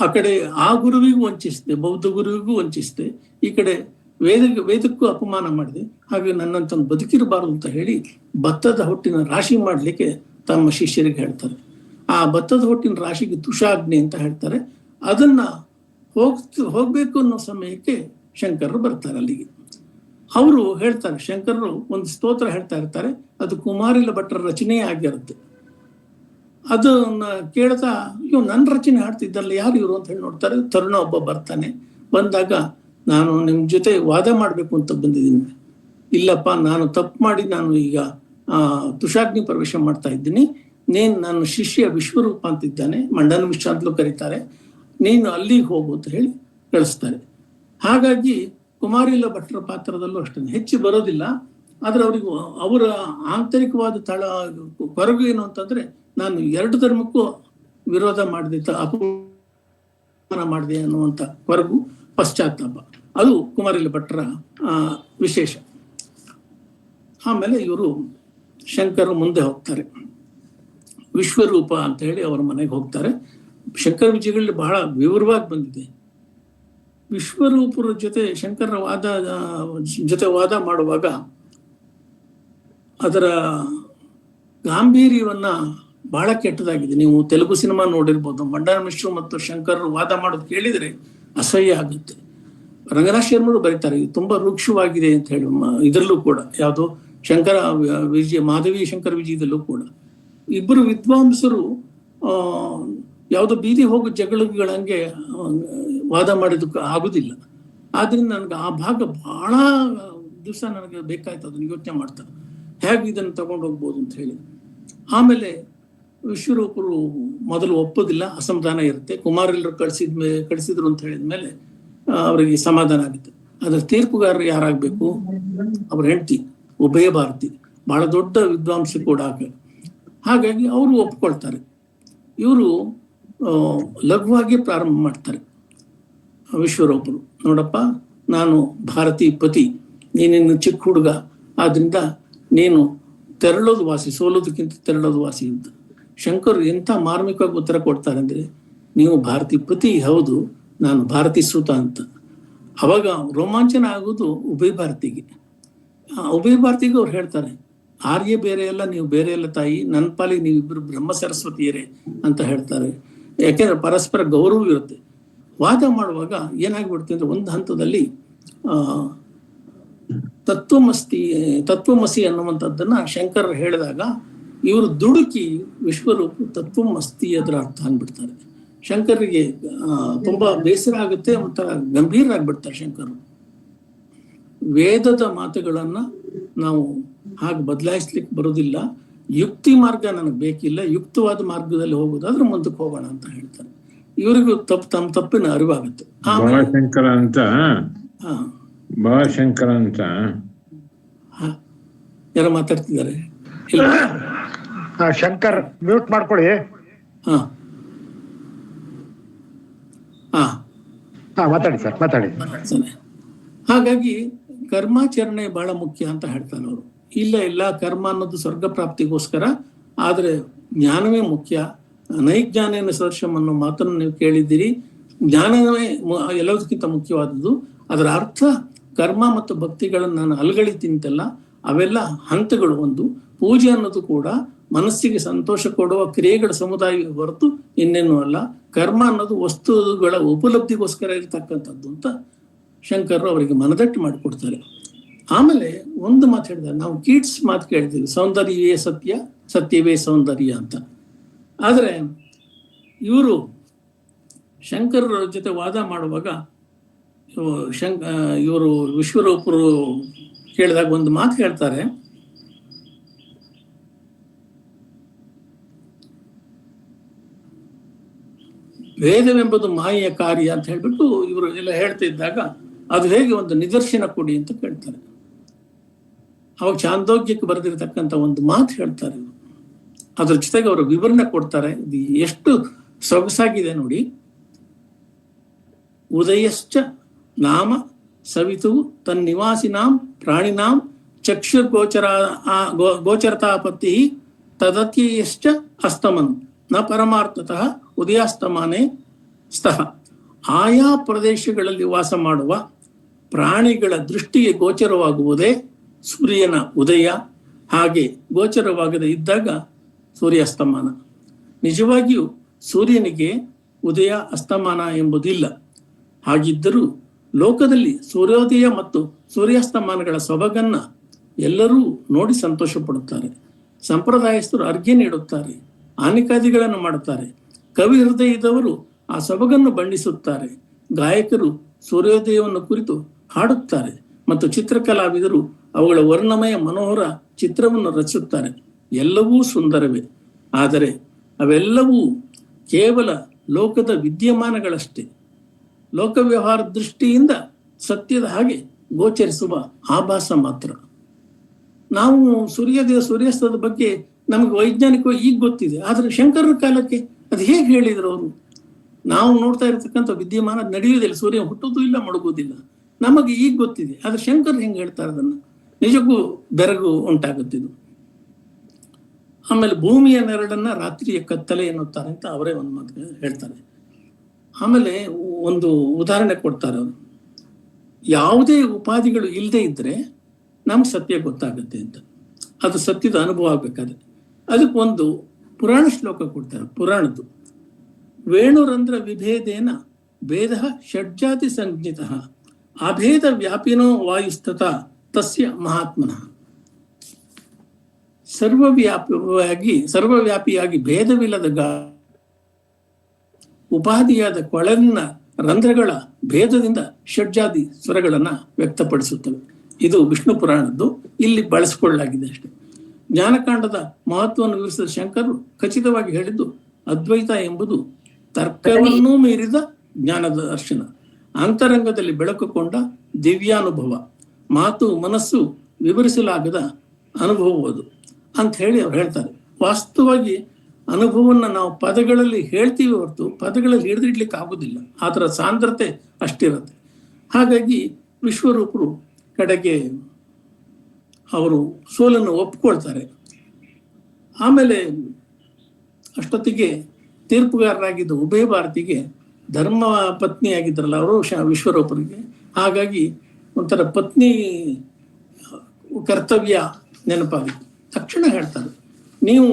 ಆ ಕಡೆ ಆ ಗುರುವಿಗೂ ವಂಚಿಸಿದೆ, ಬೌದ್ಧ ಗುರುವಿಗೂ ವಂಚಿಸಿದೆ, ಈ ಕಡೆ ವೇದಕ್ಕೂ ಅಪಮಾನ ಮಾಡಿದೆ. ಹಾಗೆ ನನ್ನಂತ ಬದುಕಿರಬಾರದು ಅಂತ ಹೇಳಿ ಭತ್ತದ ಹೊಟ್ಟಿನ ರಾಶಿ ಮಾಡ್ಲಿಕ್ಕೆ ತಮ್ಮ ಶಿಷ್ಯರಿಗೆ ಹೇಳ್ತಾರೆ. ಆ ಭತ್ತದ ಹೊಟ್ಟಿನ ರಾಶಿಗೆ ತುಷಾಗ್ನಿ ಅಂತ ಹೇಳ್ತಾರೆ. ಅದನ್ನ ಹೋಗ್ಬೇಕು ಅನ್ನೋ ಸಮಯಕ್ಕೆ ಶಂಕರರು ಬರ್ತಾರೆ ಅಲ್ಲಿಗೆ. ಅವರು ಹೇಳ್ತಾರೆ, ಶಂಕರರು ಒಂದು ಸ್ತೋತ್ರ ಹೇಳ್ತಾ ಇರ್ತಾರೆ, ಅದು ಕುಮಾರಿಲ ಭಟ್ರ ರಚನೆ ಆಗಿರುತ್ತೆ. ಅದನ್ನ ಕೇಳ್ತಾ ಇವ್ ನನ್ನ ರಚನೆ ಹಾಡ್ತಿದ್ದಲ್ಲ, ಯಾರು ಇವರು ಅಂತ ಹೇಳಿ ನೋಡ್ತಾರೆ. ತರುಣ ಒಬ್ಬ ಬರ್ತಾನೆ. ಬಂದಾಗ, ನಾನು ನಿಮ್ ಜೊತೆ ವಾದ ಮಾಡ್ಬೇಕು ಅಂತ ಬಂದಿದ್ದೀನಿ. ಇಲ್ಲಪ್ಪ, ನಾನು ತಪ್ಪು ಮಾಡಿ ನಾನು ಈಗ ತುಷಾಗ್ನಿ ಪ್ರವೇಶ ಮಾಡ್ತಾ ಇದ್ದೀನಿ. ನನ್ನ ಶಿಷ್ಯ ವಿಶ್ವರೂಪ ಅಂತಿದ್ದಾನೆ, ಮಂಡನ ಮಿಶ್ರ ಅಂತಲೂ ಕರೀತಾರೆ, ನೀನು ಅಲ್ಲಿಗೆ ಹೋಗು ಅಂತ ಹೇಳಿ ಕಳಿಸ್ತಾರೆ. ಹಾಗಾಗಿ ಕುಮಾರಿಲ ಭಟ್ರ ಪಾತ್ರದಲ್ಲೂ ಅಷ್ಟೇ ಹೆಚ್ಚು ಬರೋದಿಲ್ಲ. ಆದ್ರೆ ಅವರಿಗೆ ಅವರ ಆಂತರಿಕವಾದ ಕೊರಗು ಏನು ಅಂತಂದ್ರೆ, ನಾನು ಎರಡು ಧರ್ಮಕ್ಕೂ ವಿರೋಧ ಮಾಡಿದೆ, ಅಪಮಾನ ಮಾಡಿದೆ ಅನ್ನುವಂಥ ಕೊರಗು, ಪಶ್ಚಾತ್ತಾಪ, ಅದು ಕುಮಾರಿಲ ಭಟ್ರ ವಿಶೇಷ. ಆಮೇಲೆ ಇವರು ಶಂಕರ ಮುಂದೆ ಹೋಗ್ತಾರೆ. ವಿಶ್ವರೂಪ ಅಂತ ಹೇಳಿ ಅವರ ಮನೆಗೆ ಹೋಗ್ತಾರೆ. ಶಂಕರ ವಿಜಯಗಳಲ್ಲಿ ಬಹಳ ವಿವರವಾಗಿ ಬಂದಿದೆ. ವಿಶ್ವರೂಪರ ಜೊತೆ ಶಂಕರ ವಾದ ಮಾಡುವಾಗ ಅದರ ಗಾಂಭೀರ್ಯವನ್ನ ಬಹಳ ಕೆಟ್ಟದಾಗಿದೆ. ನೀವು ತೆಲುಗು ಸಿನಿಮಾ ನೋಡಿರ್ಬೋದು. ಮಂಡನ ಮಿಶ್ರು ಮತ್ತು ಶಂಕರರು ವಾದ ಮಾಡೋದು ಕೇಳಿದ್ರೆ ಅಸಹ್ಯ ಆಗುತ್ತೆ. ರಂಗನಾಥ್ ಶರ್ಮರು ಬರೀತಾರೆ, ಇದು ತುಂಬಾ ರೂಕ್ಷವಾಗಿದೆ ಅಂತ ಹೇಳಿ. ಇದರಲ್ಲೂ ಕೂಡ ಯಾವುದು ಶಂಕರ ವಿಜಯ, ಮಾಧವಿ ಶಂಕರ ವಿಜಯದಲ್ಲೂ ಕೂಡ ಇಬ್ಬರು ವಿದ್ವಾಂಸರು ಯಾವುದೋ ಬೀದಿ ಹೋಗೋ ಜಗಳಂಗೆ ವಾದ ಮಾಡಿದಕ್ಕೆ ಆಗುದಿಲ್ಲ. ಆದ್ರಿಂದ ನನಗೆ ಆ ಭಾಗ ಬಹಳ ದಿವಸ ನನಗೆ ಬೇಕಾಯ್ತು ಅದನ್ನ ಯೋಚನೆ ಮಾಡ್ತಾ, ಹೇಗೆ ಇದನ್ನು ತಗೊಂಡು ಹೋಗ್ಬೋದು ಅಂತ ಹೇಳಿ. ಆಮೇಲೆ ವಿಶ್ವರೂಪರು ಮೊದಲು ಒಪ್ಪೋದಿಲ್ಲ, ಅಸಮಾಧಾನ ಇರುತ್ತೆ. ಕುಮಾರಿಲರು ಕಳಿಸಿದ್ರು ಅಂತ ಹೇಳಿದ್ಮೇಲೆ ಅವರಿಗೆ ಸಮಾಧಾನ ಆಗುತ್ತೆ. ಅದ್ರ ತೀರ್ಪುಗಾರರು ಯಾರಾಗಬೇಕು? ಅವ್ರ ಹೆಂಡತಿ ಉಭಯ ಭಾರತಿ, ಬಹಳ ದೊಡ್ಡ ವಿದ್ವಾಂಸ ಕೂಡ. ಹಾಗಾಗಿ ಅವರು ಒಪ್ಕೊಳ್ತಾರೆ. ಇವರು ಲಘುವಾಗಿ ಪ್ರಾರಂಭ ಮಾಡ್ತಾರೆ. ವಿಶ್ವರೂಪರು, ನೋಡಪ್ಪ, ನಾನು ಭಾರತಿ ಪತಿ, ನೀನಿನ್ನು ಚಿಕ್ಕ ಹುಡುಗ, ಆದ್ರಿಂದ ನೀನು ತೆರಳೋದು ವಾಸಿ, ಸೋಲೋದಕ್ಕಿಂತ ತೆರಳೋದು ವಾಸಿ ಅಂತ. ಶಂಕರ್ ಎಂಥ ಮಾರ್ಮಿಕವಾಗಿ ಉತ್ತರ ಕೊಡ್ತಾರೆ ಅಂದ್ರೆ, ನೀವು ಭಾರತಿ ಪತಿ ಹೌದು, ನಾನು ಭಾರತಿ ಸುತ ಅಂತ. ಅವಾಗ ರೋಮಾಂಚನ ಆಗೋದು ಉಭಯ ಭಾರತಿಗೆ. ಉಭಯ ಭಾರತಿಗೆ ಅವ್ರು ಹೇಳ್ತಾರೆ, ಆರ್ಯ ಬೇರೆ ಅಲ್ಲ, ನೀವು ಬೇರೆ ಅಲ್ಲ ತಾಯಿ, ನನ್ನ ಪಾಲಿಗೆ ನೀವಿಬ್ಬರು ಬ್ರಹ್ಮ ಸರಸ್ವತಿಯರೇ ಅಂತ ಹೇಳ್ತಾರೆ. ಯಾಕೆಂದ್ರೆ ಪರಸ್ಪರ ಗೌರವ ಇರುತ್ತೆ. ವಾದ ಮಾಡುವಾಗ ಏನಾಗ್ಬಿಡುತ್ತೆ ಅಂದ್ರೆ, ಒಂದು ಹಂತದಲ್ಲಿ ತತ್ವಮಸಿ ಅನ್ನುವಂಥದ್ದನ್ನ ಶಂಕರ್ ಹೇಳಿದಾಗ ಇವರು ದುಡುಕಿ ವಿಶ್ವರೂಪ ತತ್ವಮಸ್ತಿ ಅದರ ಅರ್ಥ ಅಂದ್ಬಿಡ್ತಾರೆ. ಶಂಕರ್ಗೆ ತುಂಬಾ ಬೇಸರ ಆಗುತ್ತೆ, ಒಂಥರ ಗಂಭೀರ ಆಗ್ಬಿಡ್ತಾರೆ ಶಂಕರ್. ವೇದದ ಮಾತುಗಳನ್ನ ನಾವು ಹಾಗೆ ಬದಲಾಯಿಸ್ಲಿಕ್ಕೆ ಬರೋದಿಲ್ಲ, ಯುಕ್ತಿ ಮಾರ್ಗ ನನಗೆ ಬೇಕಿಲ್ಲ, ಯುಕ್ತವಾದ ಮಾರ್ಗದಲ್ಲಿ ಹೋಗೋದಾದ್ರೆ ಮುಂದಕ್ಕೆ ಹೋಗೋಣ ಅಂತ ಹೇಳ್ತಾರೆ. ಇವರಿಗೂ ತಮ್ಮ ತಪ್ಪಿನ ಅರಿವಾಗುತ್ತೆ. ಭಾಷಂಕರ ಅಂತ ಭಾಷಂಕರ ಅಂತ ಯಾರೋ ಮಾತಾಡ್ತಿದ್ದಾರೆ. ಶಂಕರ್ ಮ್ಯೂಟ್ ಮಾಡ್ಕೊಳ್ಳಿ. ಮಾತಾಡಿ ಸರ್, ಮಾತಾಡಿ. ಹಾಗಾಗಿ ಕರ್ಮಾಚರಣೆ ಬಹಳ ಮುಖ್ಯ ಅಂತ ಹೇಳ್ತಾನೆ ಅವರು. ಇಲ್ಲ, ಕರ್ಮ ಅನ್ನೋದು ಸ್ವರ್ಗ ಪ್ರಾಪ್ತಿಗೋಸ್ಕರ, ಆದ್ರೆ ಜ್ಞಾನವೇ ಮುಖ್ಯ. ನೈಜ್ಞಾನೇನ ಸದೃಶಂ ಅನ್ನೋ ಮಾತನ್ನು ನೀವು ಕೇಳಿದ್ದೀರಿ. ಜ್ಞಾನವೇ ಎಲ್ಲದಕ್ಕಿಂತ ಮುಖ್ಯವಾದದ್ದು. ಅದರ ಅರ್ಥ ಕರ್ಮ ಮತ್ತು ಭಕ್ತಿಗಳನ್ನು ನಾನು ಅಲ್ಗಳಿತೀನಿಂತಲ್ಲ, ಅವೆಲ್ಲ ಹಂತಗಳು. ಒಂದು ಪೂಜೆ ಅನ್ನೋದು ಕೂಡ ಮನಸ್ಸಿಗೆ ಸಂತೋಷ ಕೊಡುವ ಕ್ರಿಯೆಗಳ ಸಮುದಾಯ ಹೊರತು ಇನ್ನೇನು ಅಲ್ಲ. ಕರ್ಮ ಅನ್ನೋದು ವಸ್ತುಗಳ ಉಪಲಬ್ಧಿಗೋಸ್ಕರ ಇರತಕ್ಕಂಥದ್ದು ಅಂತ ಶಂಕರರು ಅವರಿಗೆ ಮನದಟ್ಟು ಮಾಡಿಕೊಡ್ತಾರೆ. ಆಮೇಲೆ ಒಂದು ಮಾತು ಹೇಳಿದ್ದಾರೆ, ನಾವು ಕೀಟ್ಸ್ ಮಾತು ಕೇಳ್ತೀವಿ, ಸೌಂದರ್ಯವೇ ಸತ್ಯ, ಸತ್ಯವೇ ಸೌಂದರ್ಯ ಅಂತ. ಆದರೆ ಇವರು ಶಂಕರರ ಜೊತೆ ವಾದ ಮಾಡುವಾಗ ಇವರು ವಿಶ್ವರೂಪರು ಕೇಳಿದಾಗ ಒಂದು ಮಾತು ಹೇಳ್ತಾರೆ, ವೇದವೆಂಬುದು ಮಾಯೆಯ ಕಾರ್ಯ ಅಂತ ಹೇಳ್ಬಿಟ್ಟು ಇವರು ಎಲ್ಲ ಹೇಳ್ತಾ ಇದ್ದಾಗ ಅದು ಹೇಗೆ ಒಂದು ನಿದರ್ಶನ ಕೊಡಿ ಅಂತ ಕೇಳ್ತಾರೆ. ಅವಾಗ ಚಾಂದೋಗ್ಯಕ್ಕೆ ಬರೆದಿರತಕ್ಕಂಥ ಒಂದು ಮಾತು ಹೇಳ್ತಾರೆ ಇವರು. ಅದ್ರ ಜೊತೆಗೆ ಅವರು ವಿವರಣೆ ಕೊಡ್ತಾರೆ. ಇದು ಎಷ್ಟು ಸೊಗಸಾಗಿದೆ ನೋಡಿ. ಉದಯಶ್ಚ ನಾಮ ಸವಿತು ತನ್ನಿವಾಸಿನಾಂ ಪ್ರಾಣಿನಾಂ ಚಕ್ಷುರ್ಗೋಚರ ಗೋಚರತಾಪತ್ತಿ ತದತ್ಯಶ್ಚ ಅಸ್ತಮನ್ ನ ಪರಮಾರ್ಥತಃ ಉದಯಾಸ್ತಮಾನೇ ಸ್ತಃ. ಆಯಾ ಪ್ರದೇಶಗಳಲ್ಲಿ ವಾಸ ಮಾಡುವ ಪ್ರಾಣಿಗಳ ದೃಷ್ಟಿಗೆ ಗೋಚರವಾಗುವುದೇ ಸೂರ್ಯನ ಉದಯ, ಹಾಗೆ ಗೋಚರವಾಗದೇ ಇದ್ದಾಗ ಸೂರ್ಯಾಸ್ತಮಾನ. ನಿಜವಾಗಿಯೂ ಸೂರ್ಯನಿಗೆ ಉದಯ ಅಸ್ತಮಾನ ಎಂಬುದಿಲ್ಲ. ಹಾಗಿದ್ದರೂ ಲೋಕದಲ್ಲಿ ಸೂರ್ಯೋದಯ ಮತ್ತು ಸೂರ್ಯಾಸ್ತಮಾನಗಳ ಸೊಬಗನ್ನ ಎಲ್ಲರೂ ನೋಡಿ ಸಂತೋಷ ಪಡುತ್ತಾರೆ. ಸಂಪ್ರದಾಯಸ್ಥರು ಅರ್ಘ್ಯ ನೀಡುತ್ತಾರೆ, ಆನಿಕಾದಿಗಳನ್ನು ಮಾಡುತ್ತಾರೆ. ಕವಿ ಹೃದಯದವರು ಆ ಸೊಬಗನ್ನು ಬಣ್ಣಿಸುತ್ತಾರೆ. ಗಾಯಕರು ಸೂರ್ಯೋದಯವನ್ನು ಕುರಿತು ಹಾಡುತ್ತಾರೆ ಮತ್ತು ಚಿತ್ರಕಲಾವಿದರು ಅವುಗಳ ವರ್ಣಮಯ ಮನೋಹರ ಚಿತ್ರವನ್ನು ರಚಿಸುತ್ತಾರೆ. ಎಲ್ಲವೂ ಸುಂದರವೇ, ಆದರೆ ಅವೆಲ್ಲವೂ ಕೇವಲ ಲೋಕದ ವಿದ್ಯಮಾನಗಳಷ್ಟೇ. ಲೋಕ ವ್ಯವಹಾರ ದೃಷ್ಟಿಯಿಂದ ಸತ್ಯದ ಹಾಗೆ ಗೋಚರಿಸುವ ಆಭಾಸ ಮಾತ್ರ. ನಾವು ಸೂರ್ಯೋದಯ ಸೂರ್ಯಾಸ್ತದ ಬಗ್ಗೆ ನಮಗೆ ವೈಜ್ಞಾನಿಕವಾಗಿ ಈಗ ಗೊತ್ತಿದೆ, ಆದರೆ ಶಂಕರರ ಕಾಲಕ್ಕೆ ಅದು ಹೇಗೆ ಹೇಳಿದ್ರು ಅವರು? ನಾವು ನೋಡ್ತಾ ಇರತಕ್ಕಂಥ ವಿದ್ಯಮಾನ ನಡೆಯುವುದಿಲ್ಲ, ಸೂರ್ಯ ಹುಟ್ಟುವುದೂ ಇಲ್ಲ, ಮುಳುಗುವುದಿಲ್ಲ, ನಮಗೆ ಈಗ ಗೊತ್ತಿದೆ. ಆದ್ರೆ ಶಂಕರ್ ಹೆಂಗೆ ಹೇಳ್ತಾರೆ ಅದನ್ನು? ನಿಜಕ್ಕೂ ಬೆರಗು ಉಂಟಾಗುತ್ತಿದ್ದು. ಆಮೇಲೆ ಭೂಮಿಯ ನೆರಳನ್ನ ರಾತ್ರಿಯ ಕತ್ತಲೆ ಎನ್ನುತ್ತಾರೆ ಅಂತ ಅವರೇ ಒಂದು ಮಾತು ಹೇಳ್ತಾರೆ. ಆಮೇಲೆ ಒಂದು ಉದಾಹರಣೆ ಕೊಡ್ತಾರೆ ಅವರು, ಯಾವುದೇ ಉಪಾಧಿಗಳು ಇಲ್ಲದೆ ಇದ್ರೆ ನಮ್ಗೆ ಸತ್ಯ ಗೊತ್ತಾಗುತ್ತೆ ಅಂತ. ಅದು ಸತ್ಯದ ಅನುಭವ ಆಗ್ಬೇಕಾದ್ರೆ ಅದಕ್ಕೆ ಒಂದು ಪುರಾಣ ಶ್ಲೋಕ ಕೊಡ್ತಾರೆ, ಪುರಾಣದ್ದು. ವೇಣುರಂಧ್ರ ವಿಭೇದೇನ ಭೇದ ಷಡ್ಜಾತಿ ಸಂಜ್ಞಿತ ಅಭೇದ ವ್ಯಾಪಿನೋ ವಾಯುಸ್ತತ ತಸ್ಯ ಮಹಾತ್ಮನಃ. ಸರ್ವವ್ಯಾಪಿಯಾಗಿ ಭೇದವಿಲ್ಲದ ಉಪಾಧಿಯಾದ ಕೊಳಲಿನ ರಂಧ್ರಗಳ ಭೇದದಿಂದ ಷಡ್ಜಾತಿ ಸ್ವರಗಳನ್ನ ವ್ಯಕ್ತಪಡಿಸುತ್ತವೆ. ಇದು ವಿಷ್ಣು ಪುರಾಣದ್ದು, ಇಲ್ಲಿ ಬಳಸಿಕೊಳ್ಳಲಾಗಿದೆ ಅಷ್ಟೇ. ಜ್ಞಾನಕಾಂಡದ ಮಹತ್ವವನ್ನು ವಿವರಿಸಿದ ಶಂಕರರು ಖಚಿತವಾಗಿ ಹೇಳಿದ್ದು, ಅದ್ವೈತ ಎಂಬುದು ತರ್ಕವನ್ನೂ ಮೀರಿದ ಜ್ಞಾನದ ದರ್ಶನ, ಅಂತರಂಗದಲ್ಲಿ ಬೆಳಕುಕೊಂಡ ದಿವ್ಯಾನುಭವ, ಮಾತು ಮನಸ್ಸು ವಿವರಿಸಲಾಗದ ಅನುಭವವುದು ಅಂತ ಹೇಳಿ ಅವ್ರು ಹೇಳ್ತಾರೆ. ವಾಸ್ತವವಾಗಿ ಅನುಭವವನ್ನು ನಾವು ಪದಗಳಲ್ಲಿ ಹೇಳ್ತೀವಿ ಹೊರತು ಪದಗಳಲ್ಲಿ ಹಿಡಿದಿಡ್ಲಿಕ್ಕೆ ಆಗುದಿಲ್ಲ, ಅದರ ಸಾಂದ್ರತೆ ಅಷ್ಟಿರುತ್ತೆ. ಹಾಗಾಗಿ ವಿಶ್ವರೂಪರು ಕಡೆಗೆ ಅವರು ಸೋಲನ್ನು ಒಪ್ಕೊಳ್ತಾರೆ. ಆಮೇಲೆ ಅಷ್ಟೊತ್ತಿಗೆ ತೀರ್ಪುಗಾರರಾಗಿದ್ದ ಉಭಯ ಭಾರತಿಗೆ ಧರ್ಮ ಪತ್ನಿ ಆಗಿದ್ರಲ್ಲ ಅವರು ವಿಶ್ವರೂಪರಿಗೆ, ಹಾಗಾಗಿ ಒಂಥರ ಪತ್ನಿ ಕರ್ತವ್ಯ ನೆನಪಾಗಿತ್ತು. ತಕ್ಷಣ ಹೇಳ್ತಾರೆ, ನೀವು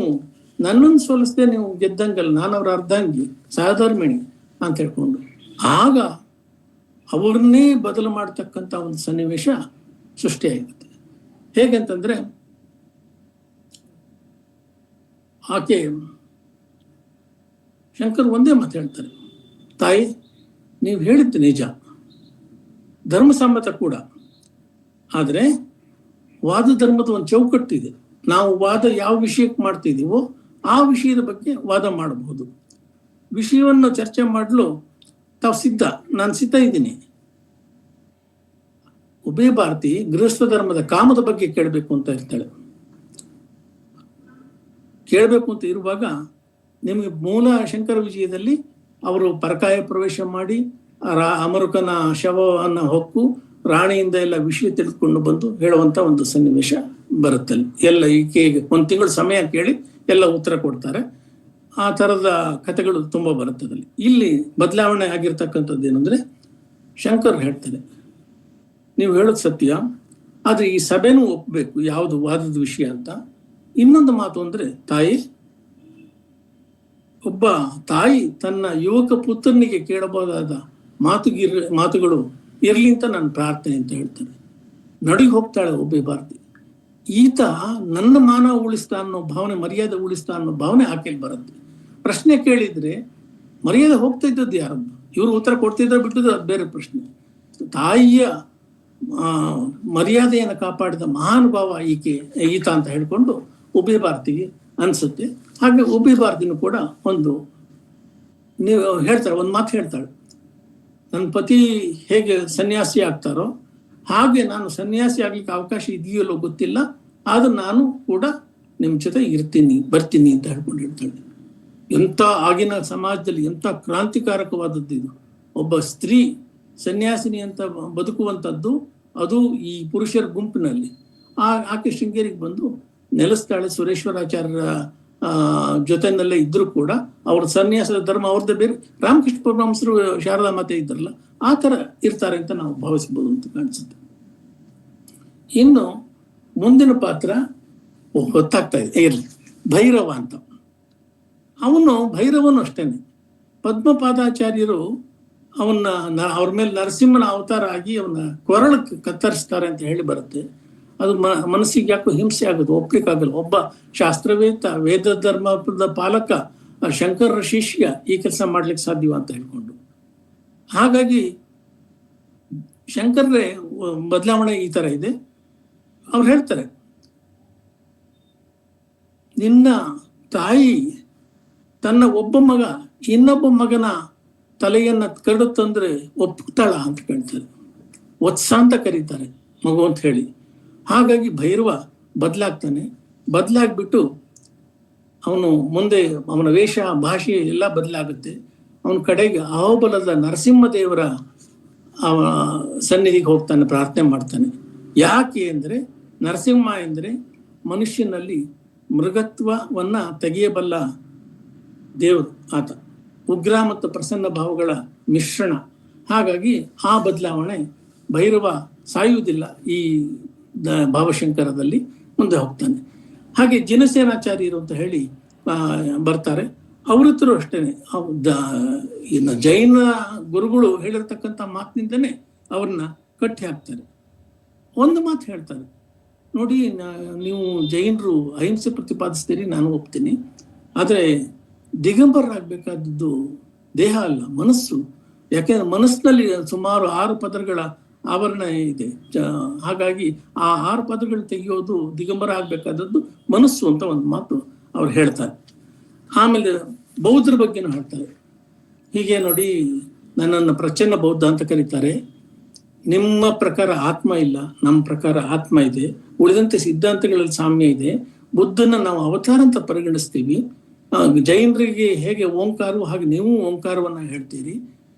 ನನ್ನನ್ನು ಸೋಲಿಸದೆ ನೀವು ಗೆದ್ದಂಗಲ್ಲ, ನಾನು ಅವರ ಅರ್ಧಾಂಗಿ ಸಹಧರ್ಮಿಣಿ ಅಂತ ಹೇಳ್ಕೊಂಡು ಆಗ ಅವ್ರನ್ನೇ ಬದಲು ಮಾಡ್ತಕ್ಕಂಥ ಒಂದು ಸನ್ನಿವೇಶ ಸೃಷ್ಟಿಯಾಗುತ್ತೆ. ಹೇಗಂತಂದ್ರೆ ಆಕೆ ಶಂಕರ್ ಒಂದೇ ಮಾತು ಹೇಳ್ತಾರೆ, ತಾಯಿ ನೀವು ಹೇಳಿದ್ದು ನಿಜ, ಧರ್ಮಸಮ್ಮತ ಕೂಡ, ಆದರೆ ವಾದ ಧರ್ಮದ ಒಂದು ಚೌಕಟ್ಟಿದೆ. ನಾವು ವಾದ ಯಾವ ವಿಷಯಕ್ಕೆ ಮಾಡ್ತಿದ್ದೀವೋ ಆ ವಿಷಯದ ಬಗ್ಗೆ ವಾದ ಮಾಡಬಹುದು. ವಿಷಯವನ್ನು ಚರ್ಚೆ ಮಾಡಲು ತಾವು ಸಿದ್ಧ, ನಾನು ಸಿದ್ಧ ಇದ್ದೀನಿ. ಉಭಯ ಭಾರತಿ ಗೃಹಸ್ಥ ಧರ್ಮದ ಕಾಮದ ಬಗ್ಗೆ ಕೇಳಬೇಕು ಅಂತ ಇರ್ತಾಳೆ. ಕೇಳಬೇಕು ಅಂತ ಇರುವಾಗ ನಿಮಗೆ ಮೂಲ ಶಂಕರ ವಿಜಯದಲ್ಲಿ ಅವರು ಪರಕಾಯ ಪ್ರವೇಶ ಮಾಡಿ ಅಮರುಕನ ಶವವನ್ನು ಹೊಕ್ಕು ರಾಣಿಯಿಂದ ಎಲ್ಲ ವಿಷಯ ತಿಳಿದುಕೊಂಡು ಬಂದು ಹೇಳುವಂತ ಒಂದು ಸನ್ನಿವೇಶ ಬರುತ್ತಲ್ಲಿ. ಎಲ್ಲ ಈಕೆಗೆ ಒಂದು ತಿಂಗಳು ಸಮಯ ಕೇಳಿ ಎಲ್ಲ ಉತ್ತರ ಕೊಡ್ತಾರೆ. ಆ ಥರದ ಕಥೆಗಳು ತುಂಬ ಬರುತ್ತದೆ. ಇಲ್ಲಿ ಬದಲಾವಣೆ ಆಗಿರ್ತಕ್ಕಂಥದ್ದು ಏನಂದರೆ, ಶಂಕರ್ ಹೇಳ್ತಾರೆ, ನೀವು ಹೇಳೋದು ಸತ್ಯ, ಆದರೆ ಈ ಸಭೆನೂ ಒಪ್ಪಬೇಕು ಯಾವುದು ವಾದದ ವಿಷಯ ಅಂತ. ಇನ್ನೊಂದು ಮಾತು ಅಂದರೆ, ಒಬ್ಬ ತಾಯಿ ತನ್ನ ಯುವಕ ಪುತ್ರನಿಗೆ ಕೇಳಬಹುದಾದ ಮಾತುಗಳು ಇರಲಿ ಅಂತ ನನ್ನ ಪ್ರಾರ್ಥನೆ ಅಂತ ಹೇಳ್ತಾರೆ. ನಡಿಗೆ ಹೋಗ್ತಾಳೆ ಒಬ್ಬ ಭಾರತಿ. ಈತ ನನ್ನ ಮಾನ ಉಳಿಸ್ತಾ ಅನ್ನೋ ಭಾವನೆ, ಮರ್ಯಾದೆ ಉಳಿಸ್ತಾ ಅನ್ನೋ ಭಾವನೆ ಆಕೆಗೆ ಬರುತ್ತೆ. ಪ್ರಶ್ನೆ ಕೇಳಿದ್ರೆ ಮರ್ಯಾದೆ ಹೋಗ್ತಾ ಇದ್ದದ್ದು ಯಾರದ್ದು? ಇವರು ಉತ್ತರ ಕೊಡ್ತಿದ್ರೆ ಬಿಟ್ಟಿದ್ದು ಅದು ಬೇರೆ ಪ್ರಶ್ನೆ. ತಾಯಿಯ ಮರ್ಯಾದೆಯನ್ನು ಕಾಪಾಡಿದ ಮಹಾನುಭಾವ ಈತ ಅಂತ ಹೇಳ್ಕೊಂಡು ಉಭಯ ಭಾರತಿಗೆ ಅನ್ಸುತ್ತೆ. ಹಾಗೆ ಉಭಯ ಭಾರತಿನೂ ಕೂಡ ನೀವು ಹೇಳ್ತಾಳೆ, ಒಂದು ಮಾತು ಹೇಳ್ತಾಳೆ, ನನ್ನ ಪತಿ ಹೇಗೆ ಸನ್ಯಾಸಿ ಆಗ್ತಾರೋ ಹಾಗೆ ನಾನು ಸನ್ಯಾಸಿ ಆಗ್ಲಿಕ್ಕೆ ಅವಕಾಶ ಇದೆಯಲ್ಲೋ ಗೊತ್ತಿಲ್ಲ, ಆದ್ರೆ ನಾನು ಕೂಡ ನಿಮ್ಮ ಜೊತೆ ಬರ್ತೀನಿ ಅಂತ ಹೇಳ್ಕೊಂಡು ಹೇಳ್ತಾಳೆ. ಎಂಥ ಆಗಿನ ಸಮಾಜದಲ್ಲಿ ಎಂಥ ಕ್ರಾಂತಿಕಾರಕವಾದದ್ದು ಇದು. ಒಬ್ಬ ಸ್ತ್ರೀ ಸನ್ಯಾಸಿನಿ ಅಂತ ಬದುಕುವಂಥದ್ದು, ಅದು ಈ ಪುರುಷರ ಗುಂಪಿನಲ್ಲಿ. ಆಕೆ ಶೃಂಗೇರಿಗೆ ಬಂದು ನೆಲೆಸ್ತಾಳೆ. ಸುರೇಶ್ವರಾಚಾರ್ಯರ ಜೊತೆನಲ್ಲೇ ಇದ್ರು ಕೂಡ ಅವ್ರ ಸನ್ಯಾಸದ ಧರ್ಮ ಅವ್ರದ್ದೇ ಬೇರೆ. ರಾಮಕೃಷ್ಣ ಪರಮಹಂಸರು ಶಾರದಾ ಮಾತೆ ಇದ್ರಲ್ಲ, ಆ ಥರ ಇರ್ತಾರೆ ಅಂತ ನಾವು ಭಾವಿಸ್ಬೋದು ಅಂತ ಕಾಣಿಸುತ್ತೆ. ಇನ್ನು ಮುಂದಿನ ಪಾತ್ರ ಗೊತ್ತಾಗ್ತಾ ಇದೆ, ಇರಲಿ, ಭೈರವ ಅಂತ. ಭೈರವನು ಅಷ್ಟೇನೆ. ಪದ್ಮಪಾದಾಚಾರ್ಯರು ಅವ್ರ ಮೇಲೆ ನರಸಿಂಹನ ಅವತಾರ ಆಗಿ ಅವನ ಕೊರಳಕ್ಕೆ ಕತ್ತರಿಸ್ತಾರೆ ಅಂತ ಹೇಳಿ ಬರುತ್ತೆ. ಅದು ಮನಸ್ಸಿಗೆ ಯಾಕೋ ಹಿಂಸೆ ಆಗೋದು, ಒಪ್ಲಿಕ್ಕಾಗಲ್ಲ. ಒಬ್ಬ ಶಾಸ್ತ್ರವೇತ್ತ, ವೇದ ಧರ್ಮದ ಪಾಲಕ, ಶಂಕರರ ಶಿಷ್ಯ ಈ ಕೆಲಸ ಮಾಡ್ಲಿಕ್ಕೆ ಸಾಧ್ಯವ ಅಂತ ಹೇಳ್ಕೊಂಡು. ಹಾಗಾಗಿ ಶಂಕರರೇ ಬದಲಾವಣೆ ಈ ತರ ಇದೆ. ಅವ್ರು ಹೇಳ್ತಾರೆ, ನಿನ್ನ ತಾಯಿ ತನ್ನ ಒಬ್ಬ ಮಗ ಇನ್ನೊಬ್ಬ ಮಗನ ತಲೆಯನ್ನ ಕರಡುತ್ತಂದ್ರೆ ಒಪ್ತಾಳ ಅಂತ ಕೇಳ್ತಾರೆ. ವತ್ಸ ಅಂತ ಕರೀತಾರೆ ಮಗು ಅಂತ ಹೇಳಿ. ಹಾಗಾಗಿ ಭೈರವ ಬದಲಾಗ್ಬಿಟ್ಟು ಅವನು ಮುಂದೆ ಅವನ ವೇಷ, ಭಾಷೆ ಎಲ್ಲ ಬದಲಾಗುತ್ತೆ. ಅವನ ಕಡೆಗೆ ಅಹೋಬಲದ ನರಸಿಂಹದೇವರ ಸನ್ನಿಧಿಗೆ ಹೋಗ್ತಾನೆ, ಪ್ರಾರ್ಥನೆ ಮಾಡ್ತಾನೆ. ಯಾಕೆ ಅಂದರೆ, ನರಸಿಂಹ ಎಂದರೆ ಮನುಷ್ಯನಲ್ಲಿ ಮೃಗತ್ವವನ್ನ ತೆಗೆಯಬಲ್ಲ ದೇವರು ಆತ, ಉಗ್ರ ಮತ್ತು ಪ್ರಸನ್ನ ಭಾವಗಳ ಮಿಶ್ರಣ. ಹಾಗಾಗಿ ಆ ಬದಲಾವಣೆ, ಭೈರವ ಸಾಯುವುದಿಲ್ಲ ಈ ಭಾವಶಂಕರದಲ್ಲಿ, ಮುಂದೆ ಹೋಗ್ತಾನೆ. ಹಾಗೆ ಜಿನಸೇನಾಚಾರ್ಯರು ಅಂತ ಹೇಳಿ ಬರ್ತಾರೆ. ಅವರಿದ್ರು ಅಷ್ಟೇನೆ, ಇನ್ನು ಜೈನ ಗುರುಗಳು ಹೇಳಿರ್ತಕ್ಕಂಥ ಮಾತಿನಿಂದನೇ ಅವ್ರನ್ನ ಕಟ್ಟಿ ಹಾಕ್ತಾರೆ. ಒಂದು ಮಾತು ಹೇಳ್ತಾರೆ, ನೋಡಿ, ನೀವು ಜೈನರು ಅಹಿಂಸೆ ಪ್ರತಿಪಾದಿಸ್ತೀರಿ, ನಾನು ಒಪ್ತೀನಿ. ಆದರೆ ದಿಗಂಬರರಾಗಬೇಕಾದದ್ದು ದೇಹ ಅಲ್ಲ, ಮನಸ್ಸು. ಯಾಕೆಂದ್ರೆ ಮನಸ್ಸಿನಲ್ಲಿ ಸುಮಾರು 6 ಪದರಗಳ ಆವರಣ ಇದೆ. ಹಾಗಾಗಿ ಆ 6 ಪದಗಳು ತೆಗೆಯೋದು, ದಿಗಂಬರ ಆಗ್ಬೇಕಾದದ್ದು ಮನಸ್ಸು ಅಂತ ಒಂದು ಮಾತು ಅವ್ರು ಹೇಳ್ತಾರೆ. ಆಮೇಲೆ ಬೌದ್ಧರ ಬಗ್ಗೆನೂ ಹೇಳ್ತಾರೆ. ಹೀಗೆ ನೋಡಿ, ನನ್ನನ್ನು ಪ್ರಚನ್ನ ಬೌದ್ಧ ಅಂತ ಕರೀತಾರೆ. ನಿಮ್ಮ ಪ್ರಕಾರ ಆತ್ಮ ಇಲ್ಲ, ನಮ್ಮ ಪ್ರಕಾರ ಆತ್ಮ ಇದೆ. ಉಳಿದಂತೆ ಸಿದ್ಧಾಂತಗಳಲ್ಲಿ ಸಾಮ್ಯ ಇದೆ. ಬುದ್ಧನ ನಾವು ಅವತಾರ ಅಂತ ಪರಿಗಣಿಸ್ತೀವಿ. ಜೈನರಿಗೆ ಹೇಗೆ ಓಂಕಾರವು, ಹಾಗೆ ನೀವು ಓಂಕಾರವನ್ನ ಹೇಳ್ತೀರಿ.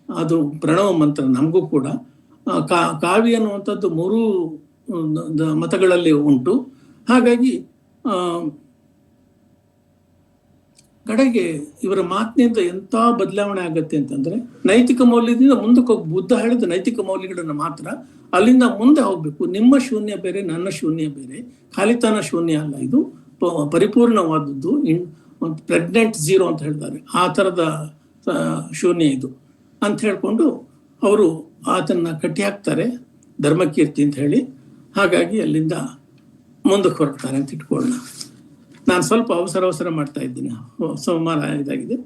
ಅದು ಪ್ರಣವ ಮಂತ್ರ. ನಮಗೂ ಕೂಡ ಕಾವ್ಯ ಅನ್ನುವಂಥದ್ದು 3 ಮತಗಳಲ್ಲಿ ಉಂಟು. ಹಾಗಾಗಿ ಕಡೆಗೆ ಇವರ ಮಾತಿನಿಂದ ಎಂಥ ಬದಲಾವಣೆ ಆಗತ್ತೆ ಅಂತಂದ್ರೆ, ನೈತಿಕ ಮೌಲ್ಯದಿಂದ ಮುಂದಕ್ಕೆ ಹೋಗಿ, ಬುದ್ಧ ಹೇಳಿದ ನೈತಿಕ ಮೌಲ್ಯಗಳನ್ನ ಮಾತ್ರ, ಅಲ್ಲಿಂದ ಮುಂದೆ ಹೋಗ್ಬೇಕು. ನಿಮ್ಮ ಶೂನ್ಯ ಬೇರೆ, ನನ್ನ ಶೂನ್ಯ ಬೇರೆ. ಖಾಲಿತನ ಶೂನ್ಯ ಅಲ್ಲ, ಇದು ಪರಿಪೂರ್ಣವಾದದ್ದು. ಪ್ರೆಗ್ನೆಂಟ್ ಝೀರೋ ಅಂತ ಹೇಳ್ತಾರೆ, ಆ ಥರದ ಶೂನ್ಯ ಇದು ಅಂತ ಹೇಳ್ಕೊಂಡು ಅವರು ಆತನ್ನ ಕಟ್ಟಿ ಹಾಕ್ತಾರೆ, ಧರ್ಮಕೀರ್ತಿ ಅಂತ ಹೇಳಿ. ಹಾಗಾಗಿ ಅಲ್ಲಿಂದ ಮುಂದಕ್ಕೆ ಹೊರಡ್ತಾರೆ ಅಂತ ಇಟ್ಕೊಳ್ಳೋಣ. ನಾನು ಸ್ವಲ್ಪ ಅವಸರ ಮಾಡ್ತಾ ಇದ್ದೀನಿ, ಸೋಮವಾರ ಇದಾಗಿದೆ.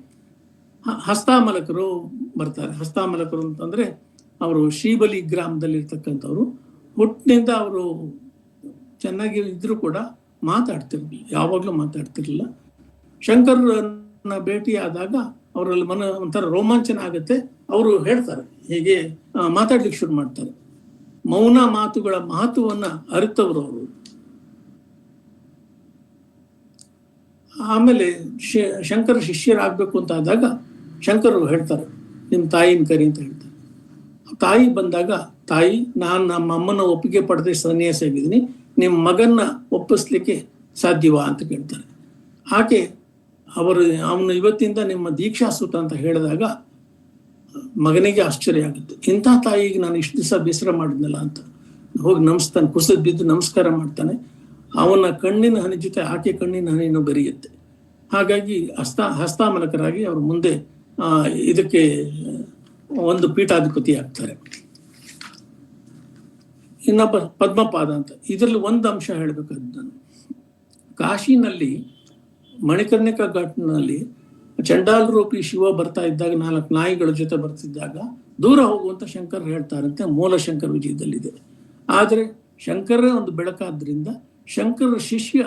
ಹಸ್ತಾಮಲಕರು ಬರ್ತಾರೆ. ಹಸ್ತಾಮಲಕರು ಅಂತಂದ್ರೆ ಅವರು ಶ್ರೀಬಲಿ ಗ್ರಾಮದಲ್ಲಿ ಇರ್ತಕ್ಕಂಥವ್ರು. ಹುಟ್ಟಿನಿಂದ ಅವರು ಚೆನ್ನಾಗಿ ಇದ್ರು ಕೂಡ ಮಾತಾಡ್ತಿರ್ಲಿಲ್ಲ, ಯಾವಾಗಲೂ ಮಾತಾಡ್ತಿರ್ಲಿಲ್ಲ. ಶಂಕರನ ಭೇಟಿ ಆದಾಗ ಅವರಲ್ಲಿ ಒಂಥರ ರೋಮಾಂಚನ ಆಗುತ್ತೆ. ಅವರು ಹೇಳ್ತಾರೆ, ಹೀಗೆ ಮಾತಾಡ್ಲಿಕ್ಕೆ ಶುರು ಮಾಡ್ತಾರೆ. ಮೌನ ಮಾತುಗಳ ಮಹತ್ವವನ್ನ ಅರಿತವರು ಅವರು. ಆಮೇಲೆ ಶಂಕರ ಶಿಷ್ಯರಾಗಬೇಕು ಅಂತ ಆದಾಗ ಶಂಕರರು ಹೇಳ್ತಾರೆ, ನಿಮ್ಮ ತಾಯಿನ ಕರಿ ಅಂತ ಹೇಳ್ತಾರೆ. ತಾಯಿ ಬಂದಾಗ, ತಾಯಿ, ನಾನು ನಮ್ಮ ಅಮ್ಮನ ಒಪ್ಪಿಗೆ ಪಡೆದೇ ಸನ್ಯಾಸಿ ಆಗಿದ್ದೀನಿ, ನಿಮ್ಮ ಮಗನ್ನ ಒಪ್ಪಿಸ್ಲಿಕ್ಕೆ ಸಾಧ್ಯವಾ ಅಂತ ಕೇಳ್ತಾರೆ. ಆಕೆ ಅವನು ಇವತ್ತಿಂದ ನಿಮ್ಮ ದೀಕ್ಷಾಸುತ ಅಂತ ಹೇಳಿದಾಗ ಮಗನಿಗೆ ಆಶ್ಚರ್ಯ ಆಗುತ್ತೆ. ಇಂಥ ತಾಯಿಗೆ ನಾನು ಇಷ್ಟು ದಿವಸ ಬೇಸರ ಮಾಡಿದ್ನಲ್ಲ ಅಂತ ಹೋಗಿ ನಮಸ್ತಾನೆ, ಕುಸಿದ್ ಬಿದ್ದು ನಮಸ್ಕಾರ ಮಾಡ್ತಾನೆ. ಅವನ ಕಣ್ಣಿನ ಹನಿ ಜೊತೆ ಆಕೆ ಕಣ್ಣಿನ ಹನಿಯನ್ನು ಬೆರೆಯುತ್ತೆ. ಹಾಗಾಗಿ ಹಸ್ತಾಮಲಕರಾಗಿ ಅವರು ಮುಂದೆ ಇದಕ್ಕೆ ಒಂದು ಪೀಠಾಧಿಪತಿ ಆಗ್ತಾರೆ. ಇನ್ನೊಬ್ಬ ಪದ್ಮಪಾದ ಅಂತ. ಇದರಲ್ಲಿ ಒಂದು ಅಂಶ ಹೇಳ್ಬೇಕಾದ್ದು ನಾನು, ಕಾಶಿನಲ್ಲಿ ಮಣಿಕರ್ಣಿಕಾ ಘಾಟ್ನಲ್ಲಿ ಚಂಡಾಲ್ ರೂಪಿ ಶಿವ ಬರ್ತಾ ಇದ್ದಾಗ 4 ನಾಯಿಗಳ ಜೊತೆ ಬರ್ತಿದ್ದಾಗ ದೂರ ಹೋಗುವಂತ ಶಂಕರ್ ಹೇಳ್ತಾರಂತೆ, ಮೂಲ ಶಂಕರ ವಿಜಯದಲ್ಲಿದೆ. ಆದರೆ ಶಂಕರೇ ಒಂದು ಬೆಳಕಾದ್ರಿಂದ ಶಂಕರ ಶಿಷ್ಯ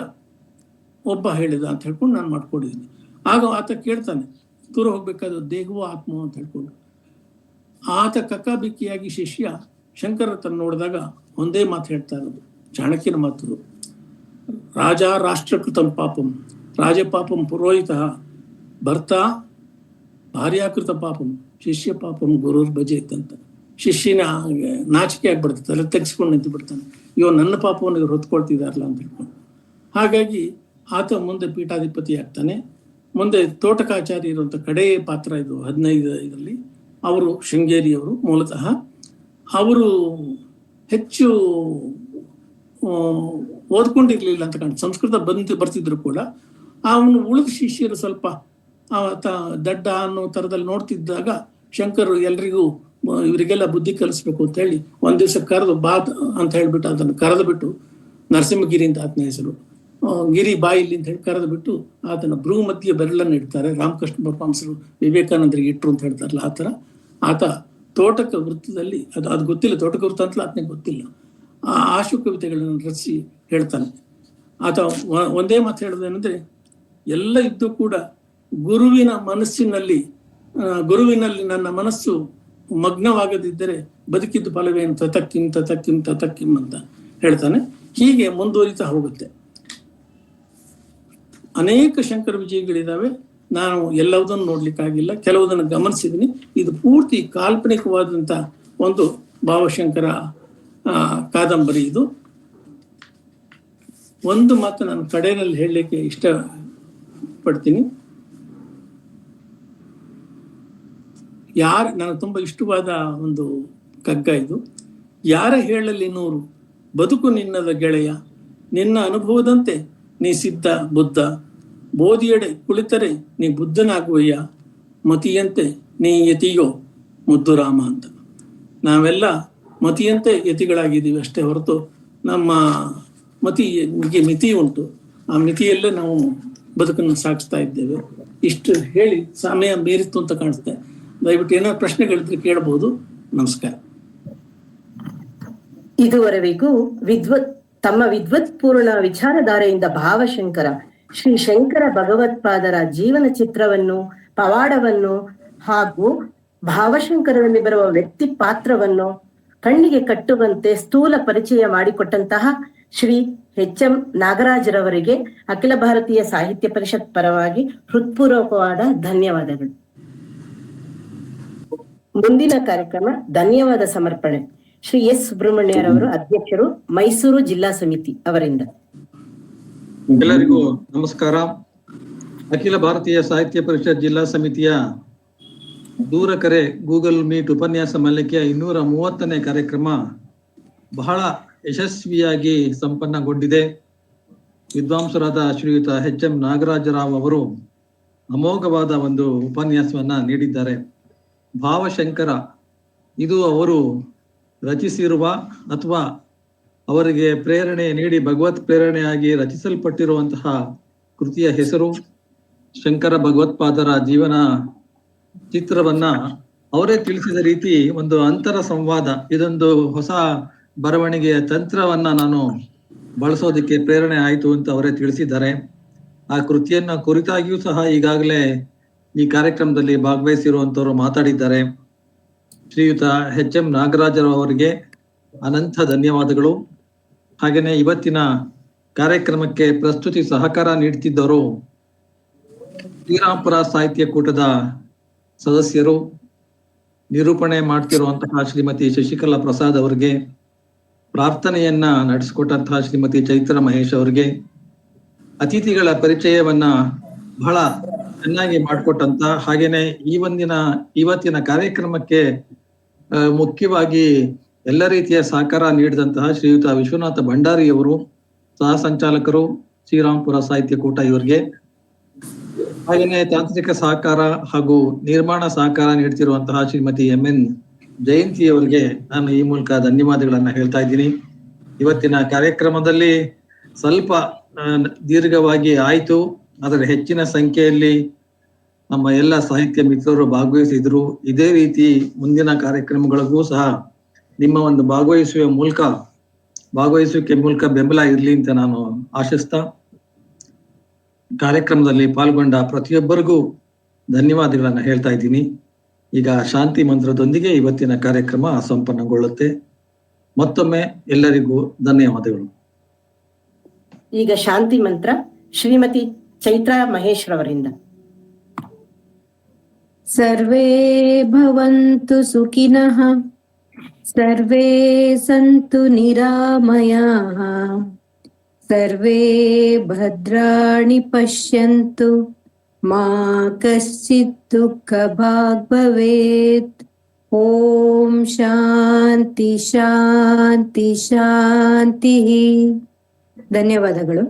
ಒಬ್ಬ ಹೇಳಿದ ಅಂತ ಹೇಳ್ಕೊಂಡು ನಾನು ಮಾಡ್ಕೊಂಡಿದ್ದೀನಿ. ಆಗ ಆತ ಕೇಳ್ತಾನೆ, ದೂರ ಹೋಗ್ಬೇಕಾದ ದೇಹವೋ ಆತ್ಮವೋ ಅಂತ ಹೇಳ್ಕೊಂಡು. ಆತ ಕಕ್ಕಾಬಿಕ್ಕಿಯಾಗಿ ಶಿಷ್ಯ ಶಂಕರ ತನ್ನ ನೋಡಿದಾಗ ಒಂದೇ ಮಾತು ಹೇಳ್ತಾ ಇರೋದು, ಚಾಣಕ್ಯನ ಮಾತು, ರಾಜ ರಾಷ್ಟ್ರಕೃತಂ ಪಾಪಂ ರಾಜಪಾಪಂ ಪುರೋಹಿತ ಭರ್ತ ಭಾರ್ಯಾಕೃತ ಪಾಪಂ ಶಿಷ್ಯ ಪಾಪಂ ಗುರುರ್ ಭಜೇತ್ ಅಂತ. ಶಿಷ್ಯನ ನಾಚಿಕೆ ಆಗ್ಬಿಡ್ತದೆ, ಅಲ್ಲ ತೆಗೆಸ್ಕೊಂಡು ನಿಂತು ಬಿಡ್ತಾನೆ, ಇವ ನನ್ನ ಪಾಪವನ್ನು ಇವ್ರು ಹೊತ್ಕೊಳ್ತಿದಾರಲ್ಲ ಅಂತ ಹೇಳ್ಕೊಂಡು. ಹಾಗಾಗಿ ಆತ ಮುಂದೆ ಪೀಠಾಧಿಪತಿ ಆಗ್ತಾನೆ. ಮುಂದೆ ತೋಟಕಾಚಾರ್ಯ ಇರುವಂಥ ಕಡೆ ಪಾತ್ರ ಇದು 15 ಅವರು ಶೃಂಗೇರಿಯವರು. ಮೂಲತಃ ಅವರು ಹೆಚ್ಚು ಓದ್ಕೊಂಡಿರ್ಲಿಲ್ಲ ಅಂತ ಕಾಣ್ತದೆ, ಸಂಸ್ಕೃತ ಬರ್ತಿದ್ರು ಕೂಡ. ಅವನು ಉಳಿದ ಶಿಷ್ಯರು ಸ್ವಲ್ಪ ದಡ್ಡ ಅನ್ನೋ ಥರದಲ್ಲಿ ನೋಡ್ತಿದ್ದಾಗ ಶಂಕರ್ ಎಲ್ರಿಗೂ ಇವರಿಗೆಲ್ಲ ಬುದ್ಧಿ ಕಲಿಸ್ಬೇಕು ಅಂತ ಹೇಳಿ ಒಂದ್ ದಿವಸ ಕರೆದು ಬಾತ್ ಅಂತ ಹೇಳ್ಬಿಟ್ಟು ಅದನ್ನು ಕರೆದು ಬಿಟ್ಟು, ನರಸಿಂಹಗಿರಿ ಅಂತ ಆತನ ಹೆಸರು, ಗಿರಿ ಬಾಯಿಲಿ ಅಂತ ಹೇಳಿ ಕರೆದು ಬಿಟ್ಟು ಆತನ ಭ್ರೂ ಮಧ್ಯೆ ಬೆರಳನ್ನು ಇಡ್ತಾರೆ. ರಾಮಕೃಷ್ಣ ಪರಮಹಂಸರು ವಿವೇಕಾನಂದರಿಗೆ ಇಟ್ರು ಅಂತ ಹೇಳ್ತಾರಲ್ಲ ಆ ಥರ. ಆತ ತೋಟಕ ವೃತ್ತದಲ್ಲಿ ಅದು ಗೊತ್ತಿಲ್ಲ, ತೋಟಕ ವೃತ್ತ ಅಂತಲೂ ಆತನಿಗೆ ಗೊತ್ತಿಲ್ಲ, ಆಶು ಕವಿತೆಗಳನ್ನು ರಚಿಸಿ ಹೇಳ್ತಾನೆ. ಆತ ಒಂದೇ ಮಾತು ಹೇಳೋದೇನೆಂದ್ರೆ, ಎಲ್ಲ ಇದ್ದು ಕೂಡ ಗುರುವಿನಲ್ಲಿ ನನ್ನ ಮನಸ್ಸು ಮಗ್ನವಾಗದಿದ್ದರೆ ಬದುಕಿದ್ದು ಫಲವೇನು, ತತಕ್ಕಿಂ ತತಕ್ಕಿಂ ತತಕ್ಕಿಂ ಅಂತ ಹೇಳ್ತಾನೆ. ಹೀಗೆ ಮುಂದುವರಿತಾ ಹೋಗುತ್ತೆ. ಅನೇಕ ಶಂಕರ ವಿಜಯಗಳಿದ್ದಾವೆ. ನಾನು ಎಲ್ಲವುದನ್ನು ನೋಡ್ಲಿಕ್ಕಾಗಿಲ್ಲ, ಕೆಲವುದನ್ನು ಗಮನಿಸಿದ್ದೀನಿ. ಇದು ಪೂರ್ತಿ ಕಾಲ್ಪನಿಕವಾದಂಥ ಒಂದು ಭಾವಶಂಕರ ಕಾದಂಬರಿ. ಇದು ಒಂದು ಮಾತು ನಾನು ಕಡೆಯಲ್ಲಿ ಹೇಳಲಿಕ್ಕೆ ಇಷ್ಟಪಡ್ತೀನಿ. ನನಗೆ ತುಂಬ ಇಷ್ಟವಾದ ಒಂದು ಕಗ್ಗ ಇದು. ಯಾರ ಹೇಳಲಿ 100 ಬದುಕು ನಿನ್ನದ ಗೆಳೆಯ, ನಿನ್ನ ಅನುಭವದಂತೆ ನೀ ಸಿದ್ಧ ಬುದ್ಧ, ಬೋಧಿಯಡೆ ಕುಳಿತರೆ ನೀ ಬುದ್ಧನಾಗುವಯ್ಯ, ಮತಿಯಂತೆ ನೀ ಯತಿಯೋ ಮುದ್ದು ರಾಮ ಅಂತ. ನಾವೆಲ್ಲ ಮತಿಯಂತೆ ಯತಿಗಳಾಗಿದ್ದೀವಿ ಅಷ್ಟೇ ಹೊರತು ನಮ್ಮ ಮಿತಿ ಉಂಟು. ಆ ಮಿತಿಯಲ್ಲೇ ನಾವು ಬದುಕನ್ನು ಸಾಗಿಸ್ತಾ ಇದ್ದೇವೆ. ಇಷ್ಟು ಹೇಳಿ ಸಮಯ ಮೀರಿತು ಅಂತ ಕಾಣಿಸುತ್ತೆ. ದಯವಿಟ್ಟು ಏನಾದ್ರು ಪ್ರಶ್ನೆಗಳಿದ್ರೆ ಕೇಳಬಹುದು. ನಮಸ್ಕಾರ. ಇದುವರೆಗೂ ತಮ್ಮ ವಿದ್ವತ್ಪೂರ್ಣ ವಿಚಾರಧಾರೆಯಿಂದ ಭಾವಶಂಕರ ಶ್ರೀ ಶಂಕರ ಭಗವತ್ಪಾದರ ಜೀವನ ಚಿತ್ರವನ್ನು, ಪವಾಡವನ್ನು ಹಾಗೂ ಭಾವಶಂಕರದಲ್ಲಿ ಬರುವ ವ್ಯಕ್ತಿ ಪಾತ್ರವನ್ನು ಕಣ್ಣಿಗೆ ಕಟ್ಟುವಂತೆ ಸ್ಥೂಲ ಪರಿಚಯ ಮಾಡಿಕೊಟ್ಟಂತಹ ಶ್ರೀ ಎಚ್.ಎಂ. ನಾಗರಾಜರವರಿಗೆ ಅಖಿಲ ಭಾರತೀಯ ಸಾಹಿತ್ಯ ಪರಿಷತ್ ಪರವಾಗಿ ಹೃತ್ಪೂರ್ವಕವಾದ ಧನ್ಯವಾದಗಳು. ಮುಂದಿನ ಕಾರ್ಯಕ್ರಮ ಧನ್ಯವಾದ ಸಮರ್ಪಣೆ ಶ್ರೀ ಎಸ್ ಸುಬ್ರಹ್ಮಣ್ಯರವರು, ಅಧ್ಯಕ್ಷರು, ಮೈಸೂರು ಜಿಲ್ಲಾ ಸಮಿತಿ ಅವರಿಂದ. ಎಲ್ಲರಿಗೂ ನಮಸ್ಕಾರ. ಅಖಿಲ ಭಾರತೀಯ ಸಾಹಿತ್ಯ ಪರಿಷತ್ ಜಿಲ್ಲಾ ಸಮಿತಿಯ ದೂರಕರೆ ಗೂಗಲ್ ಮೀಟ್ ಉಪನ್ಯಾಸ ಮಾಲಿಕೆಯ 230ನೇ ಕಾರ್ಯಕ್ರಮ ಬಹಳ ಯಶಸ್ವಿಯಾಗಿ ಸಂಪನ್ನಗೊಂಡಿದೆ. ವಿದ್ವಾಂಸರಾದ ಶ್ರೀಯುತ ಎಚ್.ಎಂ. ನಾಗರಾಜರಾವ್ ಅವರು ಅಮೋಘವಾದ ಒಂದು ಉಪನ್ಯಾಸವನ್ನ ನೀಡಿದ್ದಾರೆ. ಭಾವಶಂಕರ ಇದು ಅವರು ರಚಿಸಿರುವ ಅಥವಾ ಅವರಿಗೆ ಪ್ರೇರಣೆ ನೀಡಿ ಭಗವತ್ ಪ್ರೇರಣೆಯಾಗಿ ರಚಿಸಲ್ಪಟ್ಟಿರುವಂತಹ ಕೃತಿಯ ಹೆಸರು. ಶಂಕರ ಭಗವತ್ಪಾದರ ಜೀವನ ಚಿತ್ರವನ್ನ ಅವರೇ ತಿಳಿಸಿದ ರೀತಿ ಒಂದು ಅಂತರ ಸಂವಾದ, ಇದೊಂದು ಹೊಸ ಬರವಣಿಗೆಯ ತಂತ್ರವನ್ನ ನಾನು ಬಳಸೋದಕ್ಕೆ ಪ್ರೇರಣೆ ಆಯಿತು ಅಂತ ಅವರೇ ತಿಳಿಸಿದ್ದಾರೆ. ಆ ಕೃತಿಯನ್ನ ಕುರಿತಾಗಿಯೂ ಸಹ ಈಗಾಗಲೇ ಈ ಕಾರ್ಯಕ್ರಮದಲ್ಲಿ ಭಾಗವಹಿಸಿರುವಂತವರು ಮಾತಾಡಿದ್ದಾರೆ. ಶ್ರೀಯುತ ಎಚ್.ಎಂ. ನಾಗರಾಜರಾವ್ ಅವರಿಗೆ ಅನಂತ ಧನ್ಯವಾದಗಳು. ಹಾಗೆಯೇ ಇವತ್ತಿನ ಕಾರ್ಯಕ್ರಮಕ್ಕೆ ಪ್ರಸ್ತುತಿ ಸಹಕಾರ ನೀಡುತ್ತಿದ್ದರು ಶ್ರೀರಾಂಪುರ ಸಾಹಿತ್ಯ ಕೂಟದ ಸದಸ್ಯರು, ನಿರೂಪಣೆ ಮಾಡ್ತಿರುವಂತಹ ಶ್ರೀಮತಿ ಶಶಿಕಲಾ ಪ್ರಸಾದ್ ಅವರಿಗೆ, ಪ್ರಾರ್ಥನೆಯನ್ನ ನಡೆಸಿಕೊಟ್ಟಂತಹ ಶ್ರೀಮತಿ ಚೈತ್ರ ಮಹೇಶ್ ಅವರಿಗೆ, ಅತಿಥಿಗಳ ಪರಿಚಯವನ್ನ ಬಹಳ ಚೆನ್ನಾಗಿ ಮಾಡಿಕೊಟ್ಟಂತ ಹಾಗೇನೆ ಇವತ್ತಿನ ಕಾರ್ಯಕ್ರಮಕ್ಕೆ ಮುಖ್ಯವಾಗಿ ಎಲ್ಲ ರೀತಿಯ ಸಹಕಾರ ನೀಡಿದಂತಹ ಶ್ರೀಯುತ ವಿಶ್ವನಾಥ ಭಂಡಾರಿಯವರು, ಸಹ ಸಂಚಾಲಕರು, ಶ್ರೀರಾಂಪುರ ಸಾಹಿತ್ಯ ಕೂಟ ಇವರಿಗೆ, ಹಾಗೇನೆ ತಾಂತ್ರಿಕ ಸಹಕಾರ ಹಾಗೂ ನಿರ್ಮಾಣ ಸಹಕಾರ ನೀಡ್ತಿರುವಂತಹ ಶ್ರೀಮತಿ MN ಜಯಂತಿಯವರಿಗೆ ನಾನು ಈ ಮೂಲಕ ಧನ್ಯವಾದಗಳನ್ನ ಹೇಳ್ತಾ ಇದ್ದೀನಿ. ಇವತ್ತಿನ ಕಾರ್ಯಕ್ರಮದಲ್ಲಿ ಸ್ವಲ್ಪ ದೀರ್ಘವಾಗಿ ಆಯ್ತು, ಆದರೆ ಹೆಚ್ಚಿನ ಸಂಖ್ಯೆಯಲ್ಲಿ ನಮ್ಮ ಎಲ್ಲ ಸಾಹಿತ್ಯ ಮಿತ್ರರು ಭಾಗವಹಿಸಿದ್ರು. ಇದೇ ರೀತಿ ಮುಂದಿನ ಕಾರ್ಯಕ್ರಮಗಳಿಗೂ ಸಹ ನಿಮ್ಮ ಒಂದು ಭಾಗವಹಿಸುವಿಕೆ ಮೂಲಕ ಬೆಂಬಲ ಇರಲಿ ಅಂತ ನಾನು ಆಶಿಸ್ತಾ ಕಾರ್ಯಕ್ರಮದಲ್ಲಿ ಪಾಲ್ಗೊಂಡ ಪ್ರತಿಯೊಬ್ಬರಿಗೂ ಧನ್ಯವಾದಗಳನ್ನ ಹೇಳ್ತಾ ಇದ್ದೀನಿ. ಈಗ ಶಾಂತಿ ಮಂತ್ರದೊಂದಿಗೆ ಇವತ್ತಿನ ಕಾರ್ಯಕ್ರಮ ಸಂಪನ್ನಗೊಳ್ಳುತ್ತೆ. ಮತ್ತೊಮ್ಮೆ ಎಲ್ಲರಿಗೂ ಧನ್ಯವಾದಗಳು. ಈಗ ಶಾಂತಿ ಮಂತ್ರ ಶ್ರೀಮತಿ ಚೈತ್ರಾ ಮಹೇಶ್ ರವರಿಂದ. ಸರ್ವೇ ಭವಂತು ಸುಖಿನಃ, ಸರ್ವೇ ಸಂತು ನಿರಾಮಯಾಃ, ಸರ್ವೇ ಭದ್ರಾಣಿ ಪಶ್ಯಂತು, ಮಾ ಕಶ್ಚಿತ್ ದುಃಖ ಭಾಗ್ ಭವೇತ್. ಓಂ ಶಾಂತಿ ಶಾಂತಿ ಶಾಂತಿ. ಧನ್ಯವಾದಗಳು.